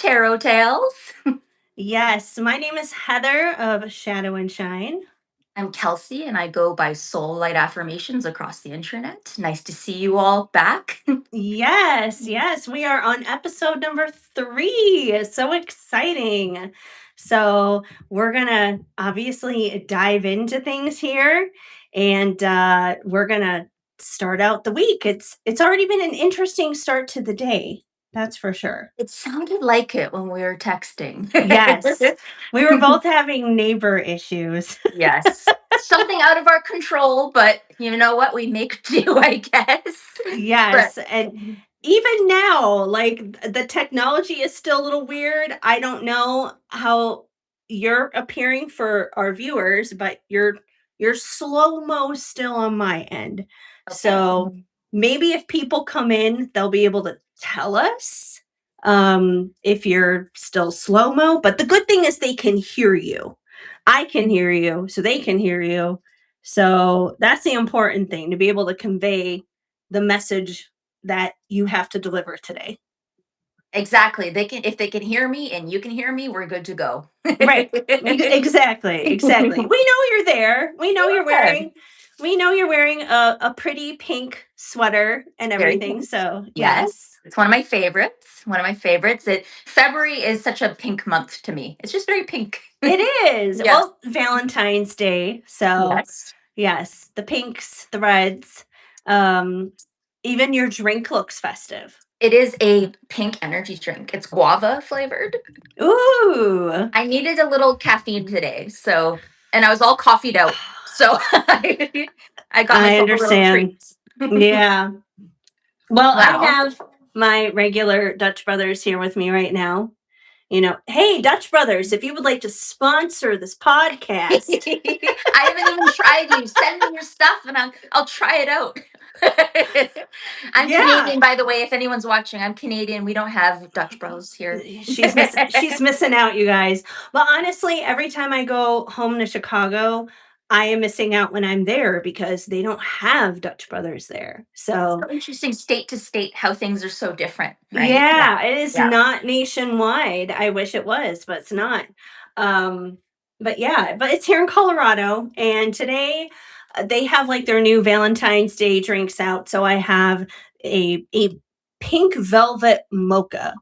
Tarot Tales. Yes, my name is Heather of Shadow and Shine. I'm Kelsey, and I go by Soul Light Affirmations across the internet. Nice to see you all back. Yes, we are on episode number 3. So exciting. So, we're going to obviously dive into things here and we're going to start out the week. It's already been an interesting start to the day. That's for sure. It sounded like it when we were texting. Yes. We were both having neighbor issues. Yes. Something out of our control, but you know what? We make do, I guess. Yes, But and even now, like the technology is still a little weird. I don't know how you're appearing for our viewers, but you're slow-mo still on my end. okay. So maybe if people come in, they'll be able to tell us if you're still slow-mo. But the good thing is they can hear you. I can hear you, so they can hear you. So that's the important thing, to be able to convey the message that you have to deliver today. Exactly. They can if they can hear me and you can hear me, we're good to go. Right. Exactly. We know you're there. Yeah. We know you're wearing a pretty pink sweater and Very everything. nice. So yes. Yes, it's one of my favorites. One of my favorites. February is such a pink month to me. It's just very pink. It is. Yes. Well, Valentine's Day. So Yes. yes, the pinks, the reds. Um, even your drink looks festive. It is a pink energy drink. It's guava flavored. Ooh. I needed a little caffeine today, and I was all coffeeed out. So I got I myself a little understand. treat. Yeah. Well, I Wow. have my regular Dutch brothers here with me right now. Hey, Dutch brothers, if you would like to sponsor this podcast. I haven't even tried you. Send me your stuff and I'll try it out. I'm Yeah. Canadian, by the way. If anyone's watching, I'm Canadian. We don't have Dutch bros here. She's missing out, you guys. But honestly, every time I go home to Chicago, I am missing out when I'm there because they don't have Dutch brothers there. It's So so interesting, state to state, how things are so different, right? Yeah. yeah, it is Yeah. not nationwide. I wish it was, but it's not. Um, but yeah, but it's here in Colorado, and today they have like their new Valentine's Day drinks out. So I have a pink velvet mocha.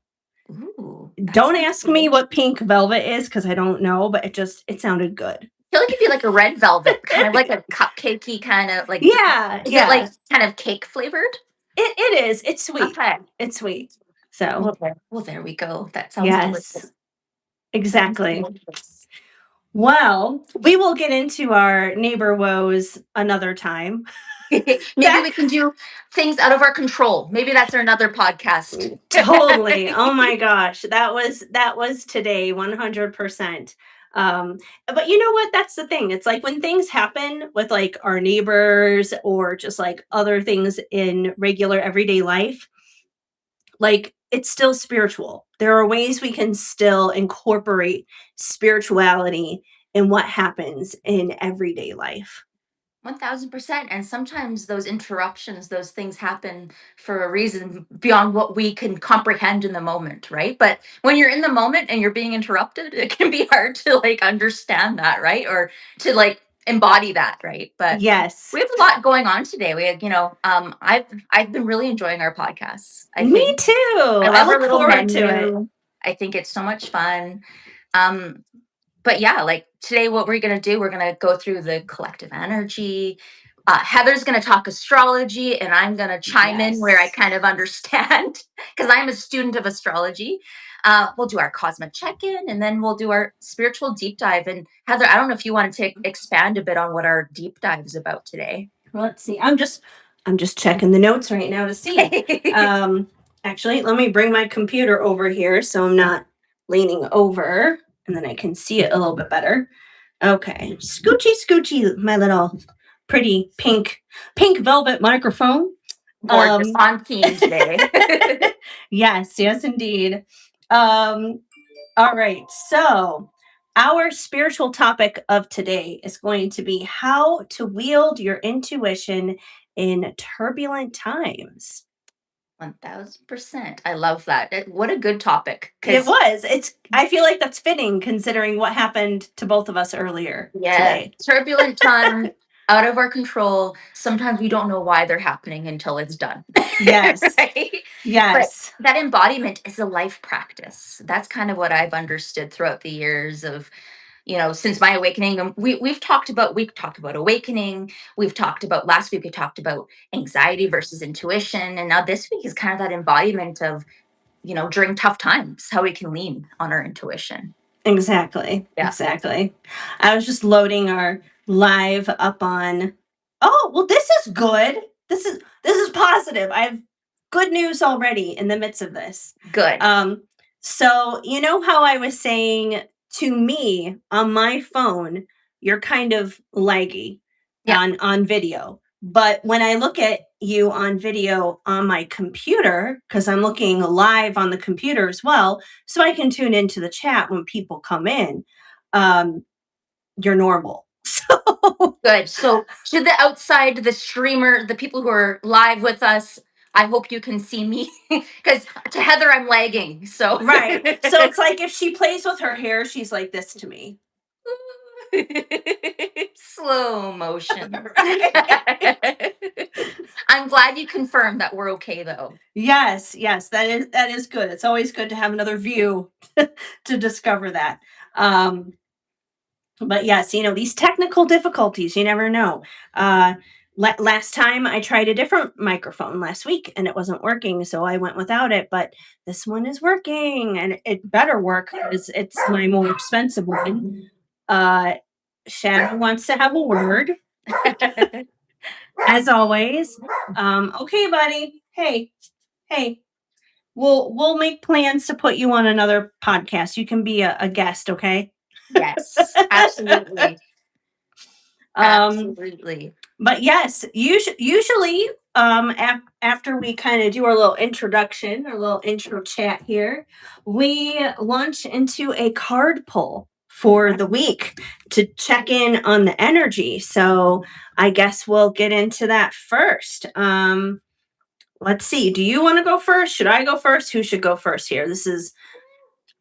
Ooh, Don't ask me what pink velvet is because I don't know, but it sounded good. I feel like it'd be like a red velvet, kind of like a cupcakey kind of like. Yeah, Is it like yeah. kind of cake flavored? It is. It's sweet. Okay. It's sweet. So Well, there we go. That sounds yes, delicious. Sounds exactly. delicious. Well, we will get into our neighbor woes another time. Maybe we can do things out of our control. Maybe that's another podcast. Totally. Oh my gosh. That was today 100%. But you know what? That's the thing. It's like when things happen with like our neighbors or just like other things in regular everyday life, like it's still spiritual. There are ways we can still incorporate spirituality in what happens in everyday life. 1000%. And sometimes those interruptions, those things happen for a reason beyond what we can comprehend in the moment, right? But when you're in the moment and you're being interrupted, it can be hard to like understand that, right? Or to like embody that, right? But Yes. we have a lot going on today. We have, I've been really enjoying our podcasts. I Me think too. I I love our look little forward to it. menu. I think it's so much fun. Um, but yeah, like today, what we're going to do, we're going to go through the collective energy. Heather's going to talk astrology, and I'm going to chime in where I Yes. kind of understand because I'm a student of astrology. We'll do our cosmic check in, and then we'll do our spiritual deep dive. And Heather, I don't know if you want to expand a bit on what our deep dive is about today. Let's see. I'm just checking the notes right now to see. Actually, let me bring my computer over here so I'm not leaning over and then I can see it a little bit better. Okay. Scoochie, my little pretty pink velvet microphone. Gorgeous on theme today. Yes, indeed. All right. So, our spiritual topic of today is going to be how to wield your intuition in turbulent times. 1000%. I love that. What a good topic. It Because, was. I feel like that's fitting considering what happened to both of us earlier yeah, today. turbulent times, out of our control. Sometimes we don't know why they're happening until it's done. Yes. Right? But Yes. that embodiment is a life practice. That's kind of what I've understood throughout the years of, since my awakening. And we've talked about awakening. We've talked about last week, we talked about anxiety versus intuition. And now this week is kind of that embodiment of, during tough times, how we can lean on our intuition. Exactly. Yeah. Exactly. I was just loading our live up on. Oh, well, this is good. This is positive. I have good news already in the midst of this. Good. So you know how I was saying to me on my phone, you're kind of laggy Yeah. on video. But when I look at you on video on my computer, because I'm looking live on the computer as well, so I can tune into the chat when people come in, um, you're normal. So Good. So to the streamer, the people who are live with us, I hope you can see me because to Heather, I'm lagging. So right. So it's like if she plays with her hair, she's like this to me. slow motion. Right. I'm glad you confirmed that we're okay though. Yes, yes, that is good. It's always good to have another view to discover that. Um, but yes, these technical difficulties, you never know. Last time I tried a different microphone last week and it wasn't working, so I went without it. But this one is working, and it better work because it's my more expensive one. Uh, Shadow wants to have a word, as always. Okay, buddy. Hey, hey. We'll make plans to put you on another podcast. You can be a guest, okay? Yes, absolutely. um, Absolutely. but yes, usually after we kind of do our little introduction, our little intro chat here, we launch into a card pull for the week to check in on the energy. So I guess we'll get into that first. Let's see. Do you want to go first? Should I go first? Who should go first here? This is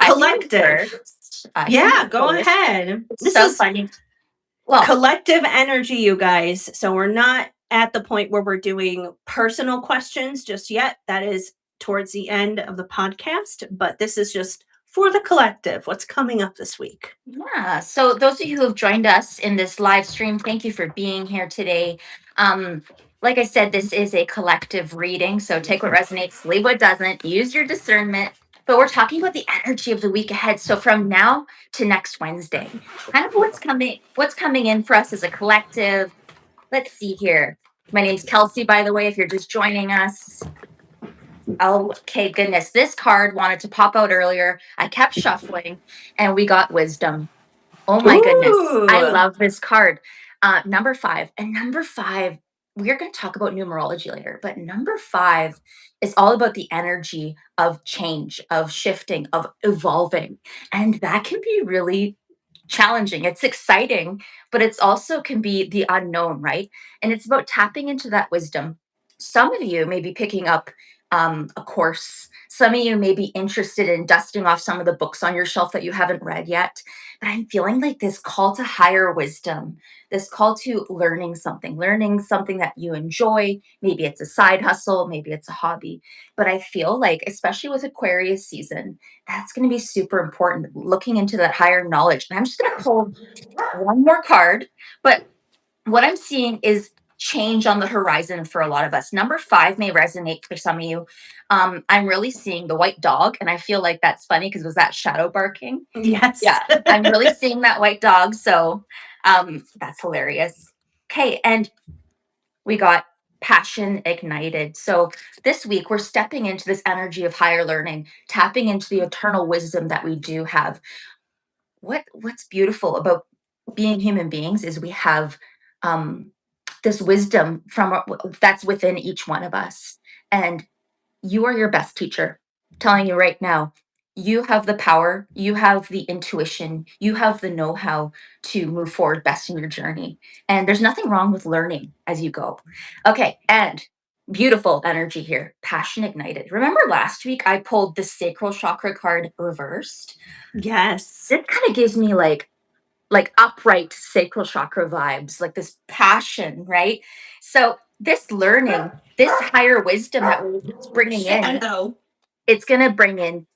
I can go collective. first. I can Yeah, go go first. ahead. It's This so is funny. Well, collective energy, you guys. So we're not at the point where we're doing personal questions just yet. That is towards the end of the podcast, but this is just for the collective. What's coming up this week? yeah. So those of you who have joined us in this live stream, thank you for being here today. Um, like I said, this is a collective reading. So take what resonates, leave what doesn't, use your discernment. But we're talking about the energy of the week ahead. So from now to next Wednesday, kind of what's coming in for us as a collective. Let's see here. My name's Kelsey, by the way, if you're just joining us. Okay, goodness. This card wanted to pop out earlier. I kept shuffling and we got wisdom. Oh my goodness. I Ooh. love this card. Number five. And number five, we're going to talk about numerology later, but number five is all about the energy of change, of shifting, of evolving. And that can be really challenging. It's exciting, but it's also can be the unknown, right? And it's about tapping into that wisdom. Some of you may be picking up a course. Some of you may be interested in dusting off some of the books on your shelf that you haven't read yet. But I'm feeling like this call to higher wisdom, this call to learning something that you enjoy. Maybe it's a side hustle, maybe it's a hobby. But I feel like, especially with Aquarius season, that's going to be super important, looking into that higher knowledge. And I'm just going to pull one more card, but what I'm seeing is change on the horizon for a lot of us. Number five may resonate for some of you. I'm really seeing the white dog, and I feel like that's funny because was that shadow barking? Yes. Yeah, I'm really seeing that white dog. So that's hilarious. Okay, and we got passion ignited. So this week we're stepping into this energy of higher learning, tapping into the eternal wisdom that we do have. What's beautiful about being human beings is we have um, this wisdom that's within each one of us, and you are your best teacher. I'm telling you right now, you have the power, you have the intuition, you have the know-how to move forward best in your journey. And there's nothing wrong with learning as you go. Okay, and Beautiful energy here. Passion ignited. Remember last week I pulled the sacral chakra card reversed? Yes. This kind of gives me like upright sacral chakra vibes, like this passion, right? So this learning, this higher wisdom that we're bringing Shit, I in, know. it's going to bring in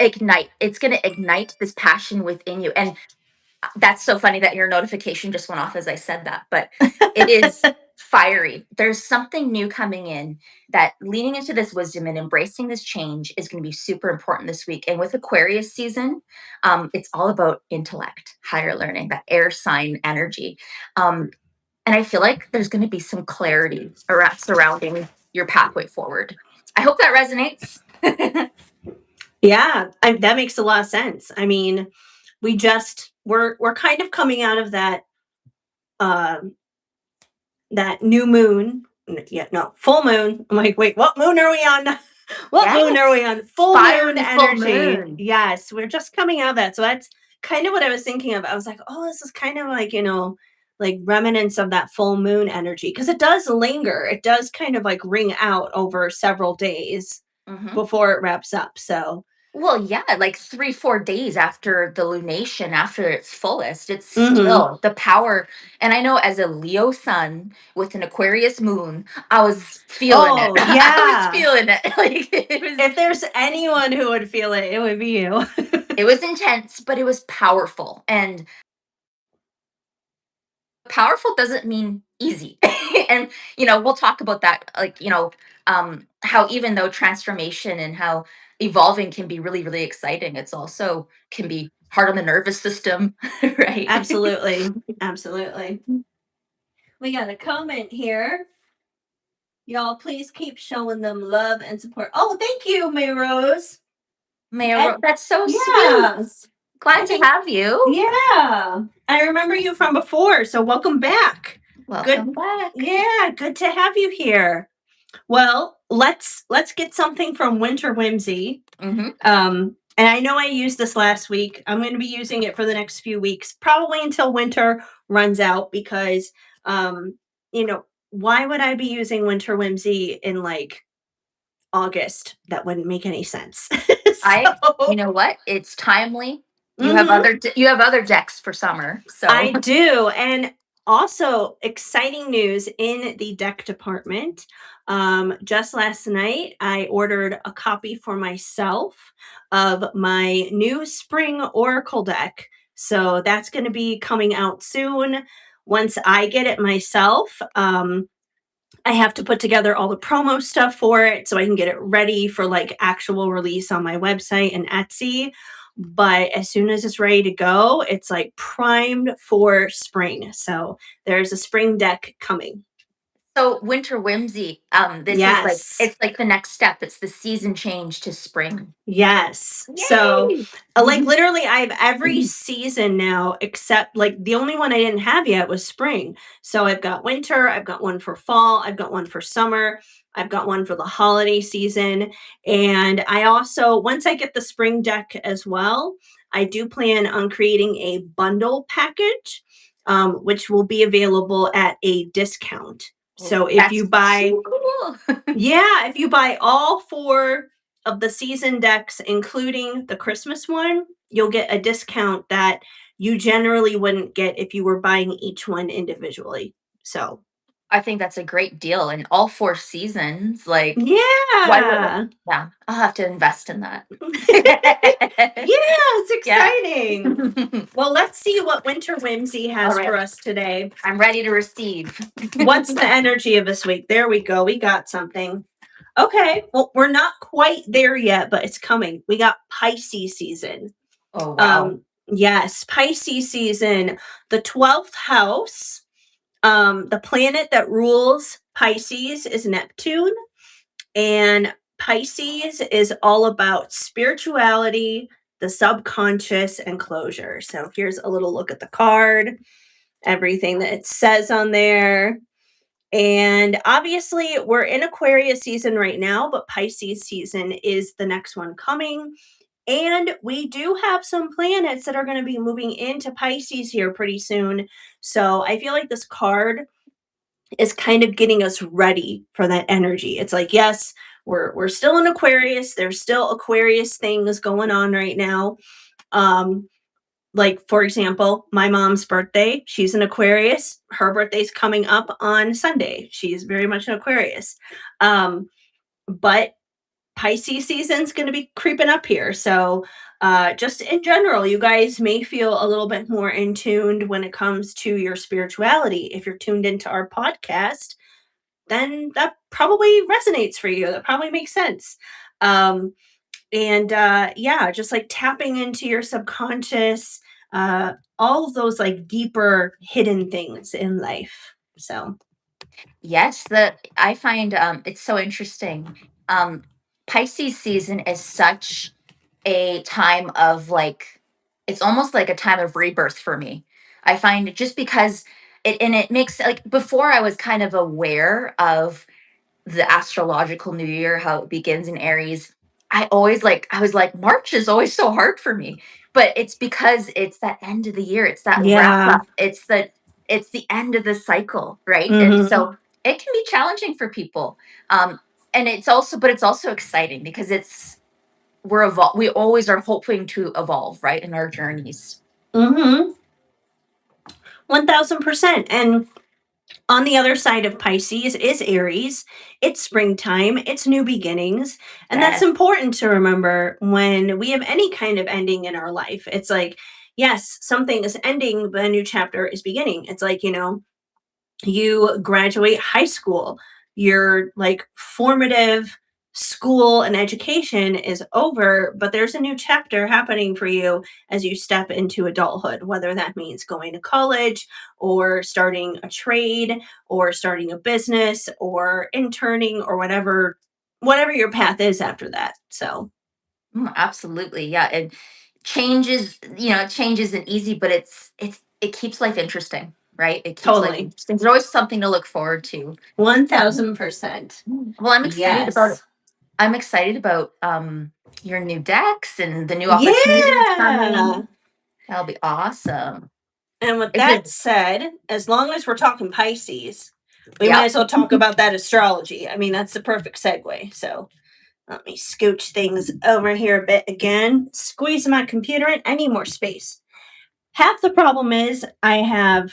ignite. It's going to ignite this passion within you. And that's so funny that your notification just went off as I said that, but it is fiery. There's something new coming in that leaning into this wisdom and embracing this change is going to be super important this week. And with Aquarius season, it's all about intellect, higher learning, that air sign energy. And I feel like there's going to be some clarity around surrounding your pathway forward. I hope that resonates. Yeah, that makes a lot of sense. I mean, we're kind of coming out of um that new moon. Yeah, no, full moon. I'm like, wait, what moon are we on? What moon are we Yes. on? Full moon Fiery full energy. moon. Yes, we're just coming out of that. So that's kind of what I was thinking of. I was like, oh, this is kind of like, like remnants of that full moon energy because it does linger. It does kind of like ring out over several days Mhm. before it wraps up. So, Well, yeah, like 3, 4 days after the lunation, after its fullest, it's mhm. still the power. And I know as a Leo sun with an Aquarius moon, I was feeling it. Oh, I was yeah. feeling it. Like it was If there's anyone who would feel it, it would be you. it was intense, but it was powerful. And powerful doesn't mean easy. And we'll talk about that, like, how even though transformation and how evolving can be really, really exciting, it's also can be hard on the nervous system, right? Absolutely. Absolutely. We got a comment here. Y'all, please keep showing them love and support. Oh, thank you, May Rose. Mayor, And that's so sweet. yeah, I Glad to think, have you. yeah, I remember you from before. So welcome back. Good. Welcome back. Yeah, good to have you here. Well, let's get something from Winter Whimsy. Hmm. And I know I used this last week. I'm going to be using it for the next few weeks, probably until winter runs out, because, um, why would I be using Winter Whimsy in like August? That wouldn't make any sense. You So, know what? It's timely. mhm. You have other decks for summer, so I do. And also, exciting news in the deck department. Just last night, I ordered a copy for myself of my new spring oracle deck. So that's going to be coming out soon. Once I get it myself, I have to put together all the promo stuff for it so I can get it ready for like actual release on my website and Etsy. But as soon as it's ready to go, it's like primed for spring. So there's a spring deck coming. so winter whimsy. This is like Yes. it's like the next step. It's the season change to spring. Yes. So, Yay! like literally, I have every season now except like the only one I didn't have yet was spring. So I've got winter, I've got one for fall, I've got one for summer, I've got one for the holiday season. And I also, once I get the spring deck as well, I do plan on creating a bundle package, which will be available at a discount. Well, So if that's you buy so cool. yeah, if you buy all 4 of the season decks, including the Christmas one, you'll get a discount that you generally wouldn't get if you were buying each one individually. So, I think that's a great deal. And all 4 seasons, like, why wouldn't yeah. yeah, I'll have to invest in that. Yeah, it's Yeah. exciting. Well, let's see what Winter Whimsy All has right. for us today. I'm ready to receive. What's the energy of this week? There we go. We got something. Okay. Well, we're not quite there yet, but it's coming. We got Pisces season. Oh, wow. Yes, Pisces season, the 12th house. The planet that rules Pisces is Neptune, and Pisces is all about spirituality, the subconscious, and closure. So here's a little look at the card, everything that it says on there. And obviously, we're in Aquarius season right now, but Pisces season is the next one coming. And we do have some planets that are going to be moving into Pisces here pretty soon. So I feel like this card is kind of getting us ready for that energy. It's like, yes, we're still in Aquarius. There's still Aquarius things going on right now. Um, like for example, my mom's birthday, she's an Aquarius. Her birthday's coming up on Sunday. She's very much an Aquarius. But Pisces season's going to be creeping up here. So, just in general, you guys may feel a little bit more in tuned when it comes to your spirituality. If you're tuned into our podcast, then that probably resonates for you. That probably makes sense. Um, and yeah, just like tapping into your subconscious, all of those like deeper hidden things in life. So, Yes, the I find it's so interesting. Um Pisces season is such a time of like, it's almost like a time of rebirth for me. I find it just because it makes, like, before I was kind of aware of the astrological new year, how it begins in Aries. I was like, March is always so hard for me. But it's because it's that end of the year. It's that wrap yeah. up. It's the end of the cycle, right? And Hmm. so it can be challenging for people. Um, and it's also, but it's also exciting because we always are hoping to evolve, right, in our journeys. Hmm. 1000%. And on the other side of Pisces is Aries. It's springtime, it's new beginnings. And that's Yes. important to remember when we have any kind of ending in our life. It's like, yes, something is ending, but a new chapter is beginning. It's like, you graduate high school, your like formative school and education is over, but there's a new chapter happening for you as you step into adulthood, whether that means going to college or starting a trade or starting a business or interning or whatever your path is after that. So, Absolutely. Yeah. And changes, change isn't easy, but it keeps life interesting, right? It keeps life totally. interesting. There's always something to look forward to. Um, 1000%. well, Yes. I'm excited about your new decks and the new opportunities Yeah. coming. That'll be awesome. And with Is that it? said, as long as we're talking Pisces, we might Yep. as well talk about that astrology. I mean, that's the perfect segue. So let me scooch things over here a bit again. Squeeze my computer in. I need more space. Half the problem is I have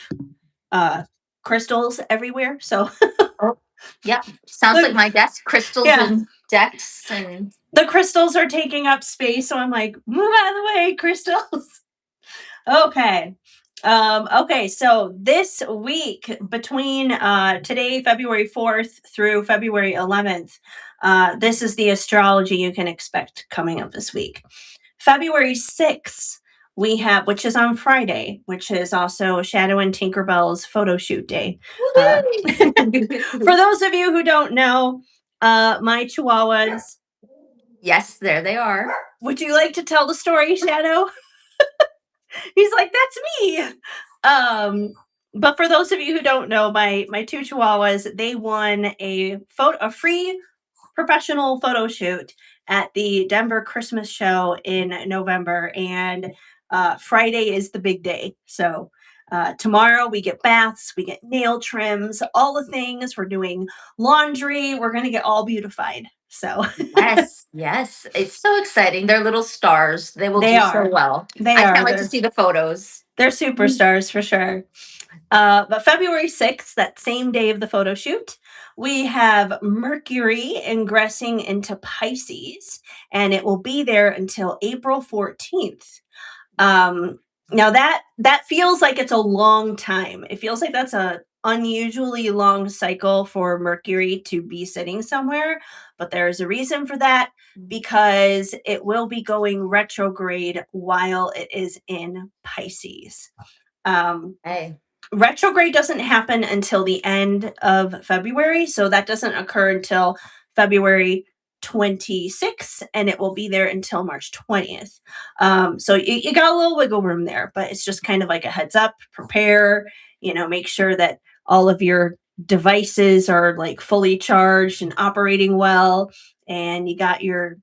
uh, crystals everywhere. So Oh, yep. Sounds like the, my desk, crystals yeah, and decks and the crystals are taking up space. So I'm like, move out of the way, crystals. Okay. Okay, so this week between today, February 4th through February 11th, this is the astrology you can expect coming up this week. February 6th, we have, which is on Friday, which is also Shadow and Tinkerbell's photo shoot day. For woohoo! those of you who don't know, my chihuahuas, Yes, there they are. would you like to tell the story, Shadow? He's like, that's me. Um, but for those of you who don't know, my two chihuahuas, they won a free professional photo shoot at the Denver Christmas show in November, and Friday is the big day. So tomorrow we get baths, we get nail trims, all the things. We're doing laundry. We're gonna get all beautified. So Yes, yes. It's so exciting. They're little stars. They will they do so are, well. they I can't are. wait to see the photos. They're Mm. superstars for sure. But February 6th, that same day of the photo shoot, we have Mercury ingressing into Pisces, and it will be there until April 14th. Now that feels like it's a long time. It feels like that's a unusually long cycle for Mercury to be sitting somewhere, but there's a reason for that because it will be going retrograde while it is in Pisces. Um, Hey, Retrograde doesn't happen until the end of February, so that doesn't occur until February 26th, and it will be there until March 20th. So you got a little wiggle room there, but it's just kind of like a heads up, prepare, make sure that all of your devices are like fully charged and operating well, and you got your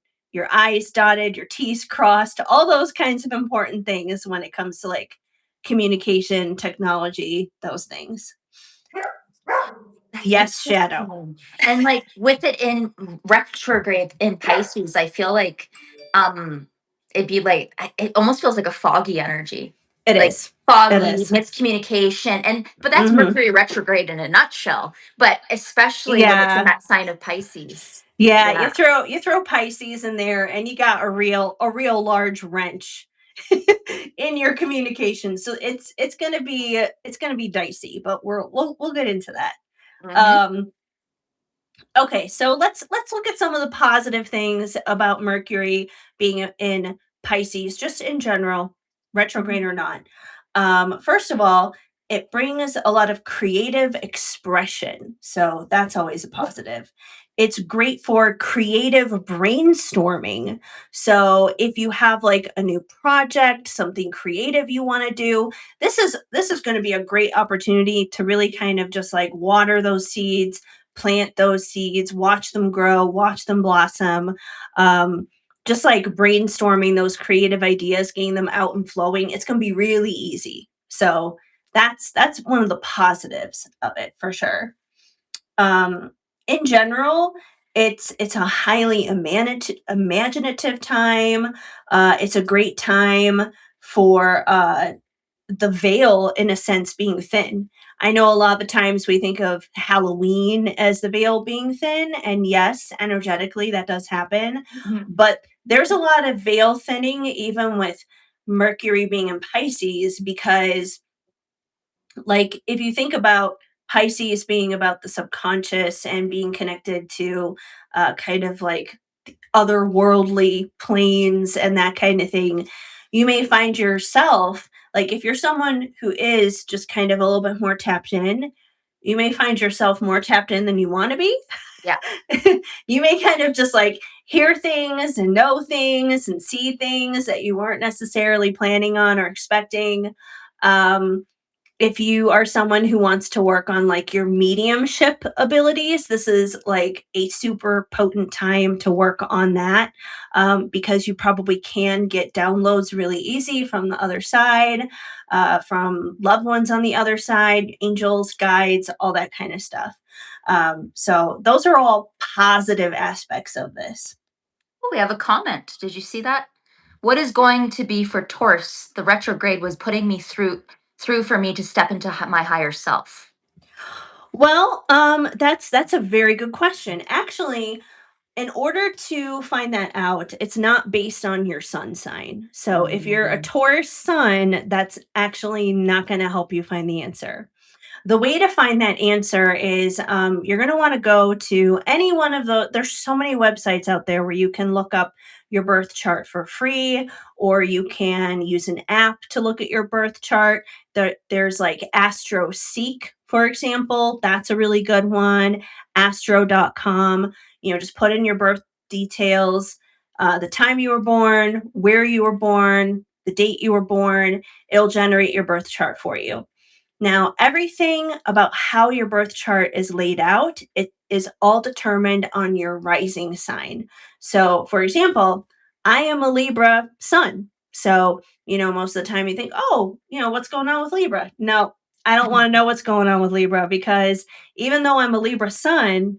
I's dotted, your T's crossed, all those kinds of important things when it comes to like communication, technology, those things. Yes, shadow. And like with it in retrograde in Pisces, I feel like um it'd be like it almost feels like a foggy energy. It Like is. It foggy, is. miscommunication. And but that's Mm-hmm. Mercury retrograde in a nutshell. But especially when it's in Yeah. that sign of Pisces. Yeah, Yeah. you throw Pisces in there and you got a real large wrench in your communication. So it's gonna be dicey, but we'll get into that. Hmm. Um okay, so let's look at some of the positive things about Mercury being in Pisces, just in general, retrograde or not. First of all, it brings a lot of creative expression, so that's always a positive. It's great for creative brainstorming. So if you have like a new project, something creative you want to do, this is going to be a great opportunity to really kind of just like water those seeds, plant those seeds, watch them grow, watch them blossom. Um, just like brainstorming those creative ideas, getting them out and flowing, it's going to be really easy. So that's one of the positives of it for sure. Um, in general, it's a highly imaginative time. It's a great time for the veil in a sense being thin. I know a lot of the times we think of Halloween as the veil being thin, and yes, energetically that does happen, Hmm. but there's a lot of veil thinning even with Mercury being in Pisces because like if you think about Pisces being about the subconscious and being connected to kind of like otherworldly planes and that kind of thing, you may find yourself like if you're someone who is just kind of a little bit more tapped in, you may find yourself more tapped in than you want to be. Yeah. You may kind of just like hear things and know things and see things that you weren't necessarily planning on or expecting. Um, if you are someone who wants to work on like your mediumship abilities, this is like a super potent time to work on that because you probably can get downloads really easy from the other side, from loved ones on the other side, angels, guides, all that kind of stuff. So, those are all positive aspects of this. Oh, we have a comment. Did you see that? What is going to be for Taurus? The retrograde was putting me through for me to step into my higher self. Well, that's a very good question. Actually, in order to find that out, it's not based on your sun sign. So if you're a Mhm. Taurus sun, that's actually not going to help you find the answer. The way to find that answer is you're going to want to go to any one of there's so many websites out there where you can look up your birth chart for free, or you can use an app to look at your birth chart. There's like Astro Seek, for example. That's a really good one. Astro.com. You know, just put in your birth details, the time you were born, where you were born, the date you were born. It'll generate your birth chart for you. Now, everything about how your birth chart is laid out, it is all determined on your rising sign. So, for example, I am a Libra sun. So, you know, most of the time you think, oh, you know, what's going on with Libra? No, I don't want to know what's going on with Libra because even though I'm a Libra sun,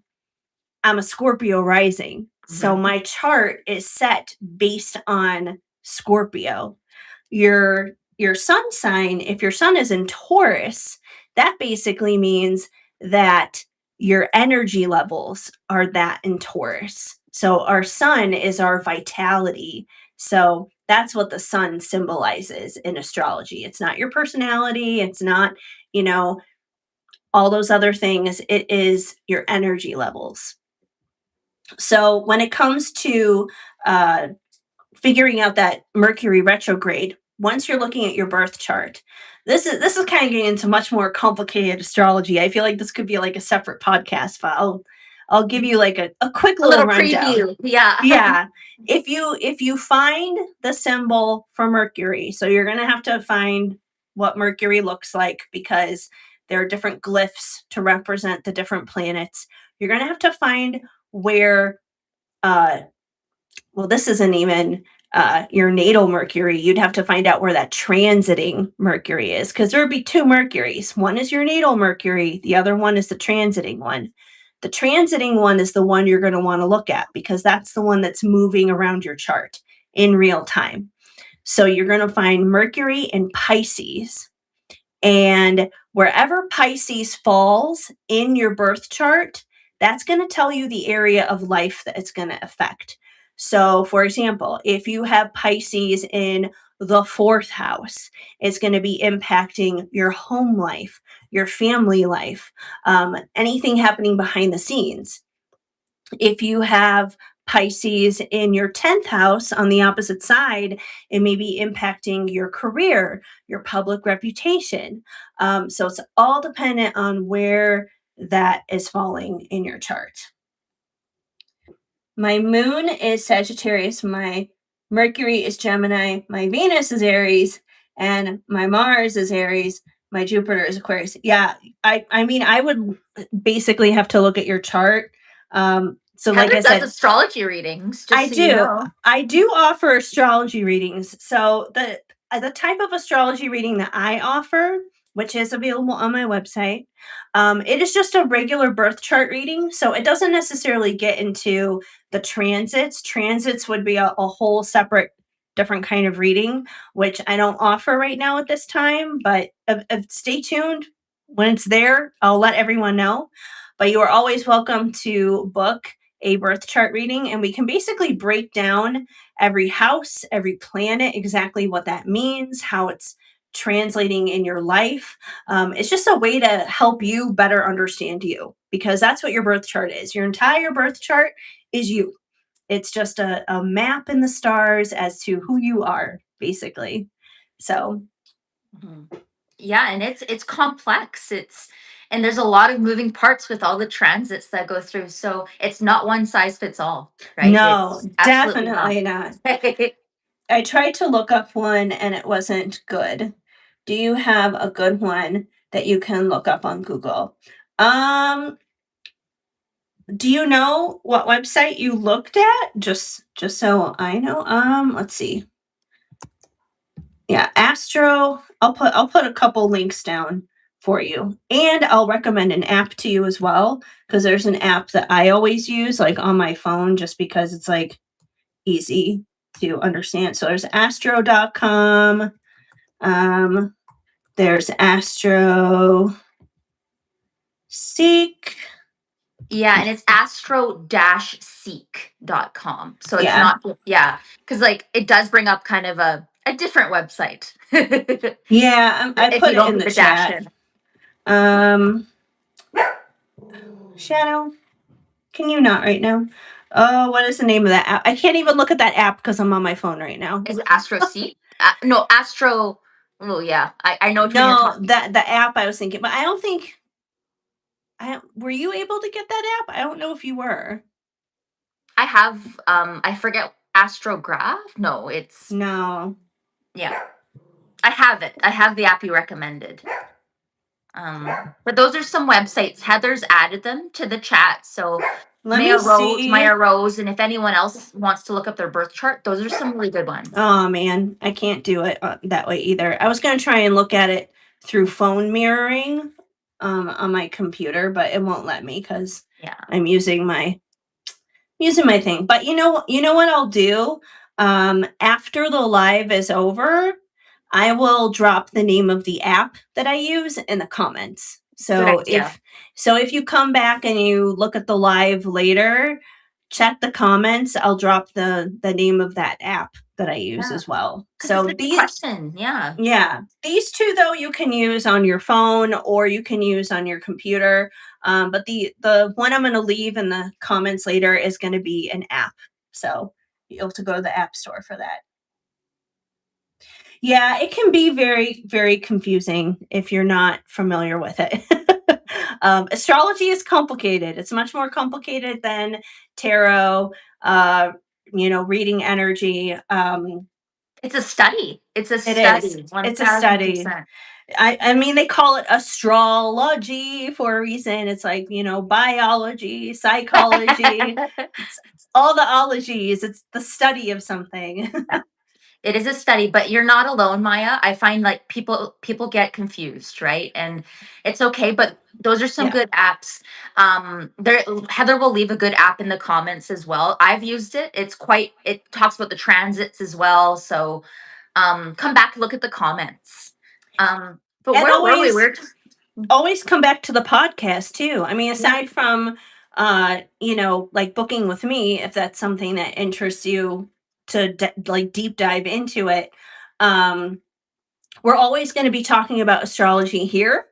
I'm a Scorpio rising. So Mhm. my chart is set based on Scorpio. Your sun sign, if your sun is in Taurus, that basically means that your energy levels are that in Taurus. So our sun is our vitality. So that's what the sun symbolizes in astrology. It's not your personality, it's not, you know, all those other things. It is your energy levels. So when it comes to uh, figuring out that Mercury retrograde, once you're looking at your birth chart, this is kind of getting into much more complicated astrology. I feel like this could be like a separate podcast, but I'll give you like a quick A little little rundown. preview. Yeah. Yeah. If you find the symbol for Mercury, so you're gonna have to find what Mercury looks like because there are different glyphs to represent the different planets. You're gonna have to find where uh well, this isn't even your natal Mercury, you'd have to find out where that transiting Mercury is, because there would be two Mercuries. One is your natal Mercury, the other one is the transiting one. The transiting one is the one you're going to want to look at because that's the one that's moving around your chart in real time. So you're going to find Mercury in Pisces. And wherever Pisces falls in your birth chart, that's going to tell you the area of life that it's going to affect. So, for example, if you have Pisces in the fourth house, it's going to be impacting your home life, your family life, anything happening behind the scenes. If you have Pisces in your 10th house on the opposite side, it may be impacting your career, your public reputation. So it's all dependent on where that is falling in your chart. My moon is Sagittarius, my Mercury is Gemini, my Venus is Aries, and my Mars is Aries, my Jupiter is Aquarius. Yeah, I mean, I would basically have to look at your chart. So like Heather I does said, astrology readings, I just so you do. know. I do offer astrology readings. So the type of astrology reading that I offer, which is available on my website, it is just a regular birth chart reading. So it doesn't necessarily get into the transits. Transits would be a whole separate, different kind of reading, which I don't offer right now at this time. But stay tuned. When it's there, I'll let everyone know. But you are always welcome to book a birth chart reading, and we can basically break down every house, every planet, exactly what that means, how it's translating in your life. It's just a way to help you better understand you, because that's what your birth chart is. Your entire birth chart is you. It's just a map in the stars as to who you are, basically. So, Mhm. Yeah, and it's complex. It's and there's a lot of moving parts with all the transits that go through. So it's not one size fits all, right? no, It's absolutely not. definitely not. I tried to look up one and it wasn't good. Do you have a good one that you can look up on Google? Um, do you know what website you looked at? Just so I know. Let's see. Yeah, Astro. I'll put a couple links down for you. And I'll recommend an app to you as well, because there's an app that I always use like on my phone just because it's like easy to understand. So there's astro.com. There's Astro Seek. Yeah, and it's astro-seek.com. So it's Yeah. not, yeah, because like it does bring up kind of a different website. Yeah, I If put you it don't in put the the dash chat. in. Um, Shadow, can you not right now? Oh, what is the name of that app? I can't even look at that app because I'm on my phone right now. Is it Astro Seek? No, Astro. Oh yeah, I know which one you're No, talking. that the app I was thinking, but I don't think were you able to get that app? I don't know if you were. I have I forget Astrograph. No, it's No. yeah. I have it. I have the app you recommended. But those are some websites. Heather's added them to the chat. So Let me see. Maya Rose, and if anyone else wants to look up their birth chart, those are some really good ones. Oh man, I can't do it that way either. I was gonna try and look at it through phone mirroring on my computer, but it won't let me because Yeah. I'm using my thing. But you know what I'll do? After the live is over, I will drop the name of the app that I use in the comments. Good So idea. if you come back and you look at the live later, check the comments. I'll drop the name of that app that I use Yeah. as well. Because it's So a good question. Yeah. yeah, these two though you can use on your phone or you can use on your computer. But the one I'm going to leave in the comments later is going to be an app. So you'll have to go to the app store for that. Yeah, it can be very, very confusing if you're not familiar with it. Astrology is complicated. It's much more complicated than tarot, reading energy. It's a study. It's a It is. study, It's a study. 1000%. I mean, they call it astrology for a reason. It's like, biology, psychology. It's all the ologies. It's the study of something. It is a study, but you're not alone, Maya. I find like people get confused, right? And it's okay, but those are some Yeah. good apps. There Heather will leave a good app in the comments as well. I've used it. It talks about the transits as well. So come back, look at the comments. But And where were we? We're always come back to the podcast too. I mean, yeah. aside from like booking with me, if that's something that interests you to like deep dive into it. Um we're always going to be talking about astrology here.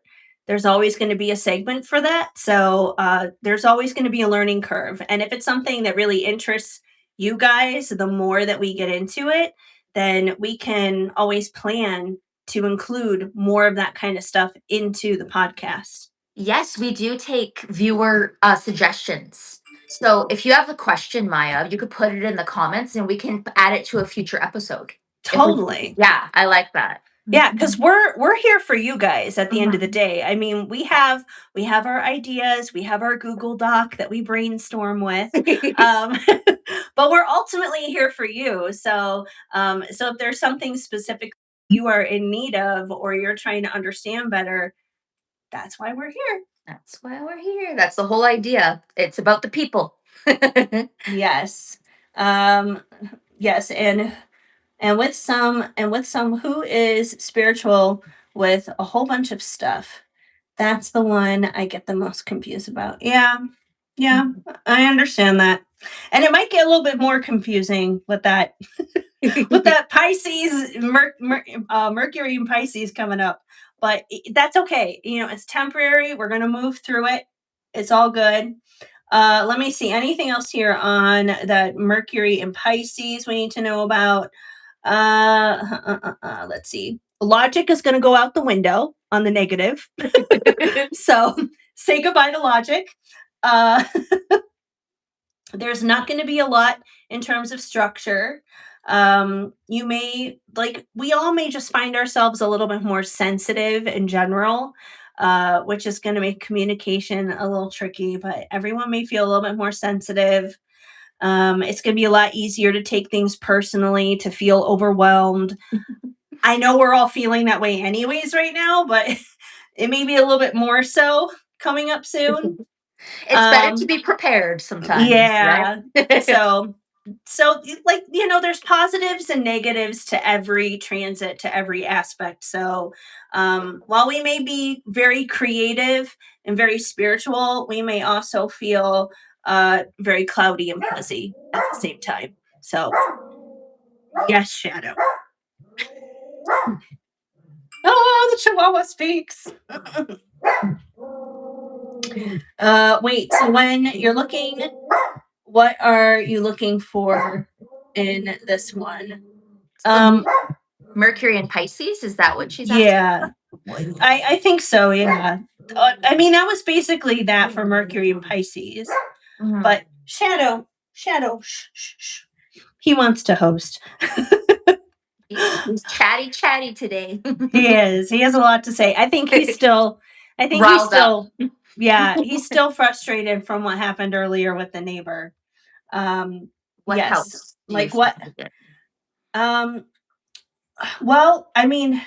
There's always going to be a segment for that. So there's always going to be a learning curve. And if it's something that really interests you guys, the more that we get into it, then we can always plan to include more of that kind of stuff into the podcast. Yes, we do take viewer suggestions. So if you have a question, Maya, you could put it in the comments and we can add it to a future episode. If we, Totally. yeah, I like that. Yeah, because we're here for you guys at the end of the Mhm. day. I mean, we have our ideas, we have our Google Doc that we brainstorm with, um, but we're ultimately here for you. So if there's something specific you are in need of, or you're trying to understand better, that's why we're here. That's why we're here. That's the whole idea. It's about the people. Yes, um, yes, and with some who is spiritual with a whole bunch of stuff. That's the one I get the most confused about. Yeah. Yeah, I understand that. And it might get a little bit more confusing with that Pisces Mercury and Pisces coming up. But that's okay. It's temporary. We're going to move through it. It's all good. Let me see. Anything else here on that Mercury and Pisces we need to know about? Let's see. Logic is going to go out the window on the negative. So say goodbye to logic. Uh, there's not going to be a lot in terms of structure. You may, like, we all may just find ourselves a little bit more sensitive in general, which is going to make communication a little tricky, but everyone may feel a little bit more sensitive. It's going to be a lot easier to take things personally, to feel overwhelmed. I know we're all feeling that way anyways right now, but it may be a little bit more so coming up soon. It's better to be prepared sometimes, right? Yeah. So like, there's positives and negatives to every transit, to every aspect. So while we may be very creative and very spiritual, we may also feel very cloudy and fuzzy at the same time. So yes, Shadow. Oh, the Chihuahua speaks. Wait, so when you're looking, what are you looking for in this one? Um, Mercury and Pisces, is that what she's asking? yeah, I think so. Yeah, I mean that was basically that for Mercury and Pisces. Mhm. But Shadow, shh, shh, shh. He wants to host. He's chatty today. He is. He has a lot to say. I think he's still. I think he's Riled up. still. Yeah, he's still frustrated from what happened earlier with the neighbor. What Yes. helps do you Like what? think? Um. Well, I mean,